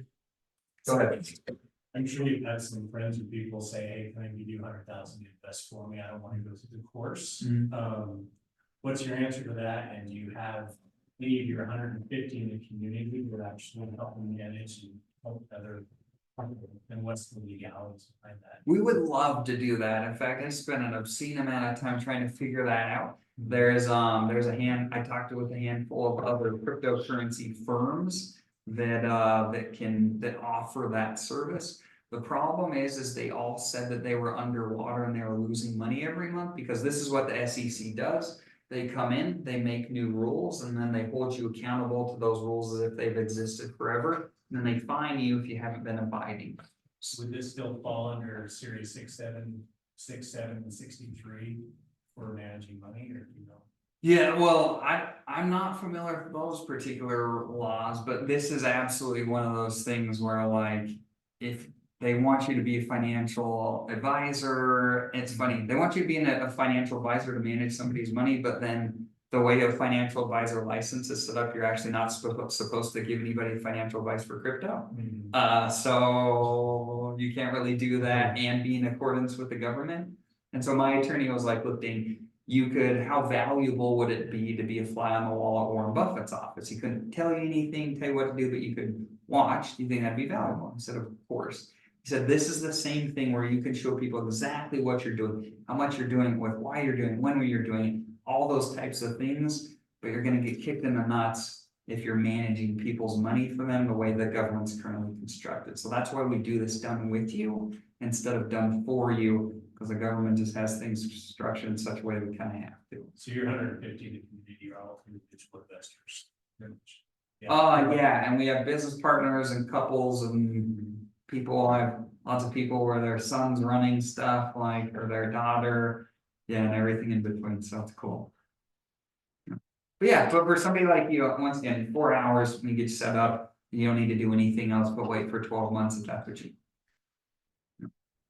Speaker 2: Go ahead.
Speaker 10: I'm sure you've had some friends or people say, hey, can I give you 100,000 to invest for me? I don't want to go through the course. What's your answer to that? And do you have any of your 150 in the community that actually helping manage and help other? And what's the legalities behind that?
Speaker 2: We would love to do that. In fact, I spent an obscene amount of time trying to figure that out. There's I talked with a handful of other cryptocurrency firms that offer that service. The problem is they all said that they were underwater and they were losing money every month, because this is what the SEC does. They come in, they make new rules, and then they hold you accountable to those rules as if they've existed forever. And then they fine you if you haven't been abiding.
Speaker 10: Would this still fall under Series 67, 67, and 63 for managing money, or you know?
Speaker 2: Yeah, well, I'm not familiar with those particular laws, but this is absolutely one of those things where, like, if they want you to be a financial advisor. It's funny, they want you to be a financial advisor to manage somebody's money, but then the way a financial advisor license is set up, you're actually not supposed to give anybody financial advice for crypto. So you can't really do that and be in accordance with the government. And so my attorney was like, look, Dane, how valuable would it be to be a fly on the wall at Warren Buffett's office? He couldn't tell you anything, tell you what to do, but you could watch. Do you think that'd be valuable? I said, of course. He said, this is the same thing where you can show people exactly what you're doing, how much you're doing, with why you're doing it, when you're doing it, all those types of things, but you're gonna get kicked in the nuts if you're managing people's money for them the way the government's currently constructed. So that's why we do this done with you instead of done for you, because the government just has things structured in such a way we kind of have to.
Speaker 10: So you're 150 to community are all individual investors.
Speaker 2: Yeah, and we have business partners and couples and people. I have lots of people where their son's running stuff, like, or their daughter, yeah, and everything in between, so it's cool. But yeah, but for somebody like you, once again, 4 hours, we get set up, you don't need to do anything else but wait for 12 months if that's what you.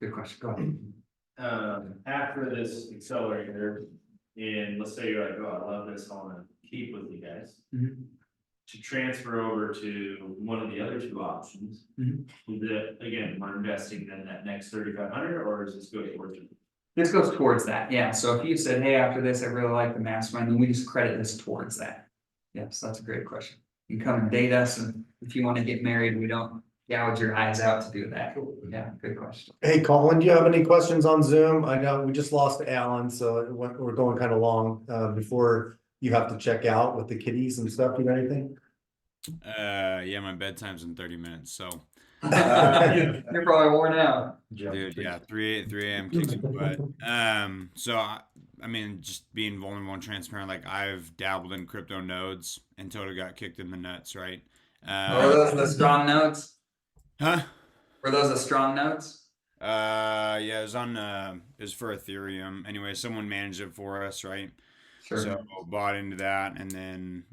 Speaker 2: Good question, go ahead.
Speaker 7: After this accelerator, and let's say you're like, oh, I love this, I wanna keep with you guys. To transfer over to one of the other two options. Again, we're investing in that next 3,500, or is this go towards it?
Speaker 2: This goes towards that, yeah, so if you said, hey, after this, I really like the mastermind, then we just credit this towards that. Yes, that's a great question. You come and date us, and if you want to get married, we don't gouge your eyes out to do that. Yeah, good question.
Speaker 1: Hey, Colin, do you have any questions on Zoom? I know we just lost Alan, so we're going kind of long, before you have to check out with the kiddies and stuff. You got anything?
Speaker 11: Yeah, my bedtime's in 30 minutes, so
Speaker 2: You're probably worn out.
Speaker 11: dude, yeah, 3 a.m. kicks butt. So I mean, just being vulnerable and transparent, like I've dabbled in crypto nodes and totally got kicked in the nuts, right?
Speaker 2: Were those the strong notes?
Speaker 11: Huh?
Speaker 2: Were those the strong notes?
Speaker 11: Yeah, it was on it was for Ethereum. Anyway, someone managed it for us, right?
Speaker 2: Sure.
Speaker 11: So bought into that, and then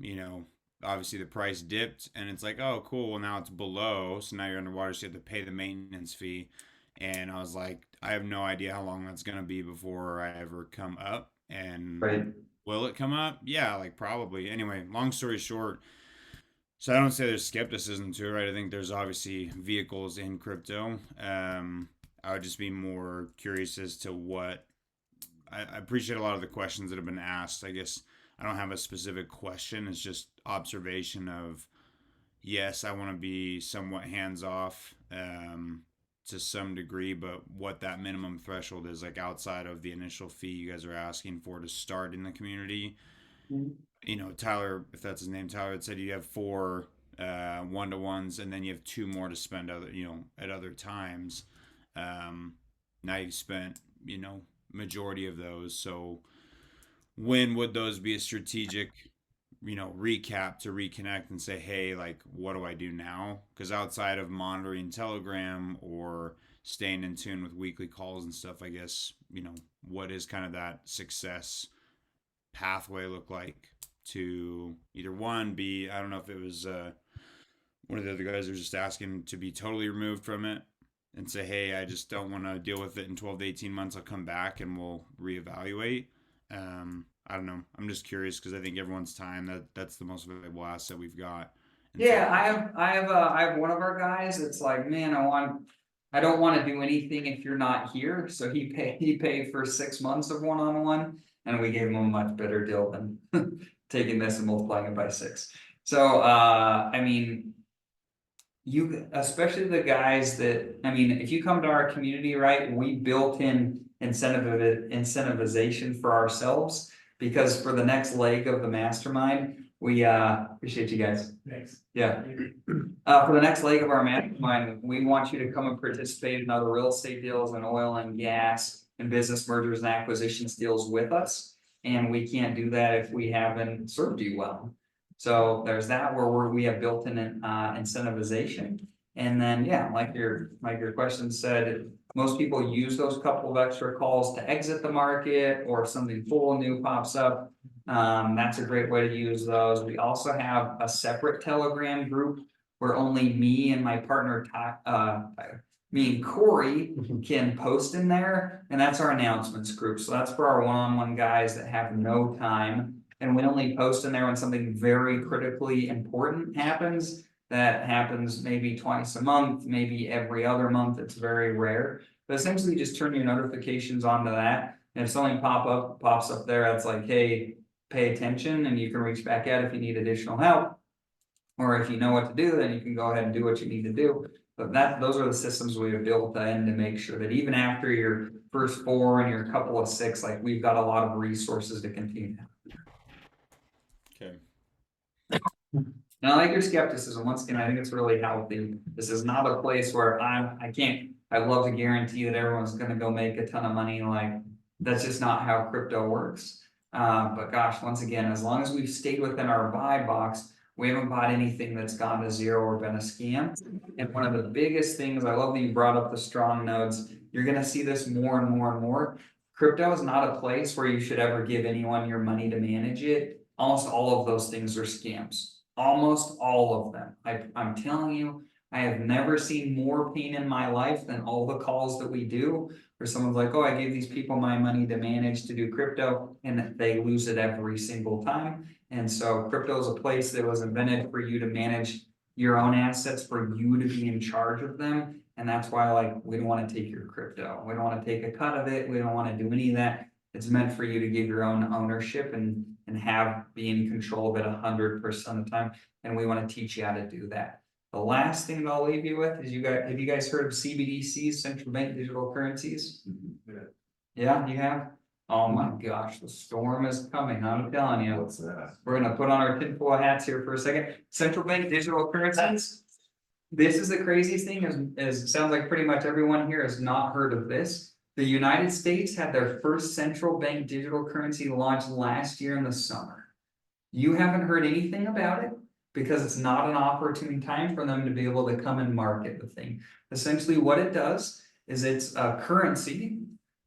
Speaker 11: obviously the price dipped, and it's like, oh, cool. Well, now it's below, so now you're underwater, so you have to pay the maintenance fee. And I was like, I have no idea how long that's gonna be before I ever come up. And
Speaker 2: Right.
Speaker 11: will it come up? Yeah, like probably. Anyway, long story short. So I don't say there's skepticism to it, right? I think there's obviously vehicles in crypto. I would just be more curious as to what I appreciate a lot of the questions that have been asked. I guess I don't have a specific question. It's just observation of, yes, I want to be somewhat hands off to some degree, but what that minimum threshold is, like outside of the initial fee you guys are asking for to start in the community. Tyler, if that's his name, Tyler had said you have 4 1-to-1s, and then you have 2 more to spend at other times. Now you've spent, majority of those. So when would those be a strategic, recap to reconnect and say, hey, like, what do I do now? Because outside of monitoring Telegram or staying in tune with weekly calls and stuff, I guess, what is kind of that success pathway look like to either one, be, I don't know if it was one of the other guys was just asking to be totally removed from it and say, hey, I just don't want to deal with it in 12 to 18 months. I'll come back and we'll reevaluate. I don't know. I'm just curious because I think everyone's time, that's the most valuable asset we've got. And
Speaker 2: Yeah, I have one of our guys that's like, man, I don't want to do anything if you're not here. So he paid for 6 months of one-on-one, and we gave him a much better deal than taking this and multiplying it by 6. So I mean, especially the guys that, if you come to our community, right, we built in incentivization for ourselves, because for the next leg of the mastermind, we appreciate you guys.
Speaker 10: Thanks.
Speaker 2: Yeah. For the next leg of our mastermind, we want you to come and participate in other real estate deals and oil and gas and business mergers and acquisitions deals with us. And we can't do that if we haven't served you well. So there's that where we have built-in incentivization. And then, yeah, like your question said, most people use those couple of extra calls to exit the market, or if something full new pops up. That's a great way to use those. We also have a separate Telegram group where only me and my partner Me and Corey can post in there, and that's our announcements group, so that's for our one-on-one guys that have no time. And we only post in there when something very critically important happens, that happens maybe twice a month, maybe every other month, it's very rare. But essentially just turn your notifications onto that, and if something pops up there, it's like, hey, pay attention, and you can reach back out if you need additional help. Or if you know what to do, then you can go ahead and do what you need to do. But those are the systems we have built in to make sure that even after your first 4 and your couple of 6, like we've got a lot of resources to continue.
Speaker 11: Okay.
Speaker 2: And I like your skepticism. Once again, I think it's really healthy. This is not a place where I'd love to guarantee that everyone's gonna go make a ton of money. Like, that's just not how crypto works. But gosh, once again, as long as we've stayed within our buy box, we haven't bought anything that's gone to zero or been a scam. And one of the biggest things, I love that you brought up the strong nodes. You're gonna see this more and more and more. Crypto is not a place where you should ever give anyone your money to manage it. Almost all of those things are scams. Almost all of them. I'm telling you, I have never seen more pain in my life than all the calls that we do, where someone's like, oh, I gave these people my money to manage to do crypto, and they lose it every single time. And so crypto is a place that was invented for you to manage your own assets, for you to be in charge of them. And that's why, like, we don't want to take your crypto. We don't want to take a cut of it. We don't want to do any of that. It's meant for you to give your own ownership and be in control of it 100% of the time. And we want to teach you how to do that. The last thing that I'll leave you with is have you guys heard of CBDCs, central bank digital currencies? Yeah, you have? Oh my gosh, the storm is coming, I'm telling you.
Speaker 9: What's that?
Speaker 2: We're gonna put on our tinfoil hats here for a second. Central bank digital currencies. This is the craziest thing, as it sounds like pretty much everyone here has not heard of this. The United States had their first central bank digital currency launched last year in the summer. You haven't heard anything about it because it's not an opportune time for them to be able to come and market the thing. Essentially what it does is it's a currency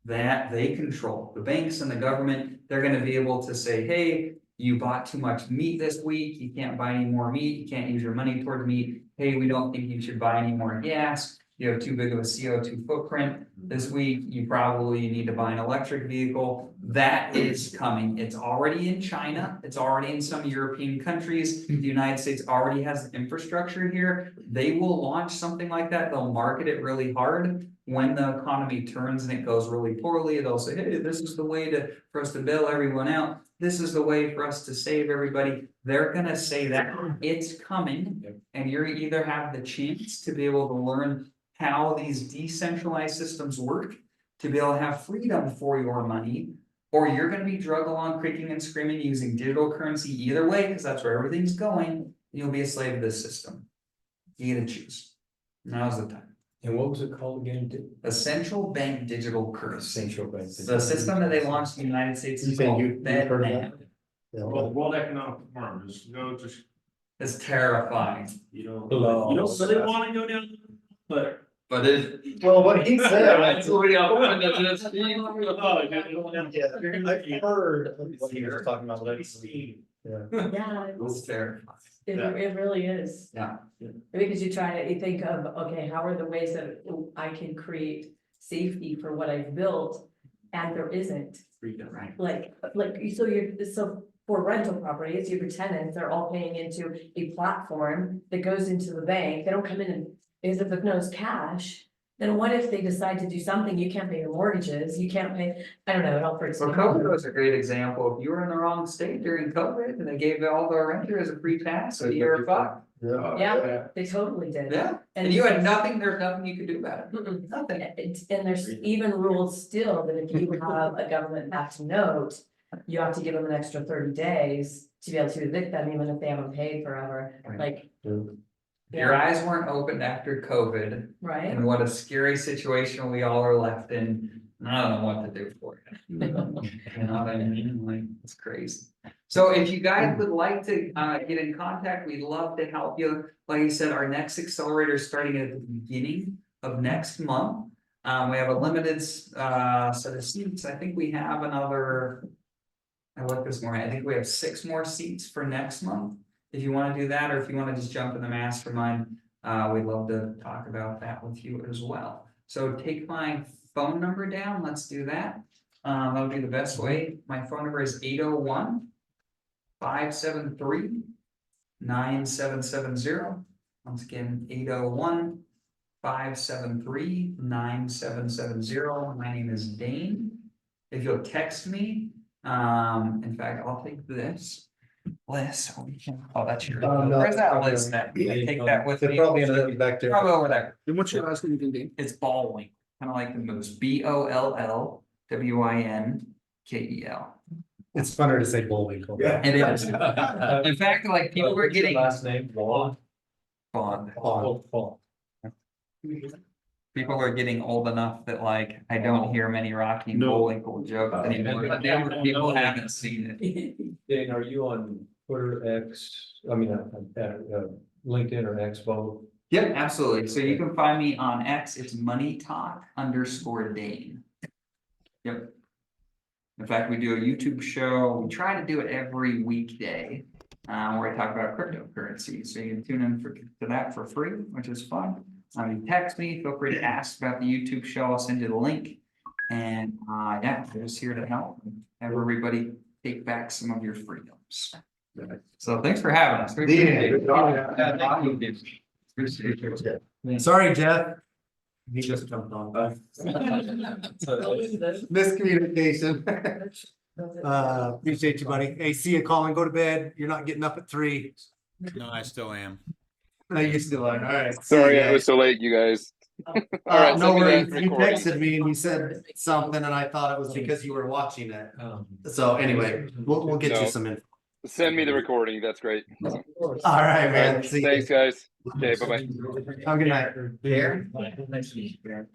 Speaker 2: that they control. The banks and the government, they're going to be able to say, hey, you bought too much meat this week, you can't buy any more meat, you can't use your money toward meat. Hey, we don't think you should buy any more gas. You have too big of a CO2 footprint this week, you probably need to buy an electric vehicle. That is coming. It's already in China. It's already in some European countries. The United States already has the infrastructure here. They will launch something like that. They'll market it really hard. When the economy turns and it goes really poorly, they'll say, hey, this is the way for us to bail everyone out. This is the way for us to save everybody. They're going to say that it's coming. And you either have the chance to be able to learn how these decentralized systems work, to be able to have freedom for your money, or you're going to be dragged along kicking and screaming using digital currency either way, because that's where everything's going. You'll be a slave to this system. You get to choose. Now's the time.
Speaker 4: And what was it called again?
Speaker 2: The central bank digital currency.
Speaker 4: Central bank.
Speaker 2: The system that they launched in the United States is called FedNow.
Speaker 7: Well, World Economic Forum, just
Speaker 2: It's terrifying.
Speaker 7: you don't
Speaker 4: Hello.
Speaker 7: really want to go down, but.
Speaker 2: But it.
Speaker 1: Well, what he said.
Speaker 2: I've
Speaker 1: heard of what he was talking about.
Speaker 8: Yeah,
Speaker 2: It's terrifying.
Speaker 8: it really is.
Speaker 2: Yeah.
Speaker 8: Because you think of, okay, how are the ways that I can create safety for what I've built? And there isn't.
Speaker 2: Right.
Speaker 8: Like, so for rental properties, your tenants, they're all paying into a platform that goes into the bank. They don't come in and, because if it knows cash, then what if they decide to do something? You can't pay your mortgages, you can't pay, I don't know, it all freaks me
Speaker 2: Well,
Speaker 8: out.
Speaker 2: COVID was a great example. If you were in the wrong state during COVID and they gave all the renters a free pass, so you're fucked.
Speaker 8: Yeah, they totally did.
Speaker 2: Yeah, and you had nothing, there's nothing you could do about it. Nothing.
Speaker 8: And there's even rules still that if you have a government backed note, you have to give them an extra 30 days to be able to evict them, even if they haven't paid forever,
Speaker 2: Right.
Speaker 8: like.
Speaker 2: Your eyes weren't opened after COVID,
Speaker 8: Right?
Speaker 2: and what a scary situation we all are left in. And I don't know what to do for you. You know what I mean? Like, it's crazy. So if you guys would like to get in contact, we'd love to help you. Like I said, our next accelerator is starting at the beginning of next month. We have a limited set of seats. I think we have another, I looked this morning, I think we have 6 more seats for next month. If you want to do that, or if you want to just jump in the mastermind, we'd love to talk about that with you as well. So take my phone number down, let's do that. That'll be the best way. My phone number is 801-573-9770. Once again, 801-573-9770. My name is Dane. If you'll text me, in fact, I'll take this list. Oh, that's yours.
Speaker 1: No.
Speaker 2: Where's that list at? Take that with me.
Speaker 1: Probably ended up back there.
Speaker 2: Probably over there.
Speaker 6: And what's your last name again, Dane?
Speaker 2: It's Bollwinkel, kind of like the moose. Bollwinkel.
Speaker 1: It's funner to say Bollwinkel.
Speaker 9: Yeah.
Speaker 2: It is. In fact, like people were getting
Speaker 4: Last name, Bond.
Speaker 2: Bond.
Speaker 4: Bond.
Speaker 2: People are getting old enough that like I don't hear many Rocky and
Speaker 6: No.
Speaker 2: Bullwinkle jokes anymore. People haven't seen it.
Speaker 4: Dane, are you on Twitter, X, LinkedIn or X both?
Speaker 2: Yep, absolutely. So you can find me on X. It's moneytalk_Dane. Yep. In fact, we do a YouTube show. We try to do it every weekday, where I talk about cryptocurrency. So you can tune in to that for free, which is fun. You text me, feel free to ask about the YouTube show. I'll send you the link. And yeah, we're just here to help and have everybody take back some of your freedoms. So thanks for having us. We appreciate it. Appreciate it.
Speaker 1: Sorry, Jeff. He just jumped on. Miscommunication. Appreciate you, buddy. Hey, see you, Colin. Go to bed. You're not getting up at 3.
Speaker 11: No, I still am.
Speaker 1: No, you still are. All right.
Speaker 12: Sorry, I was so late, you guys. All right,
Speaker 1: No
Speaker 12: send me that
Speaker 1: worries. You
Speaker 12: recording.
Speaker 1: texted me and you said something and I thought it was because you were watching it. So anyway, we'll get you
Speaker 12: No.
Speaker 1: some info.
Speaker 12: Send me the recording. That's great.
Speaker 1: All right, man. See you.
Speaker 12: Thanks, guys. Okay, bye-bye.
Speaker 1: Have a good night.
Speaker 3: Darren? Nice to meet you, Darren.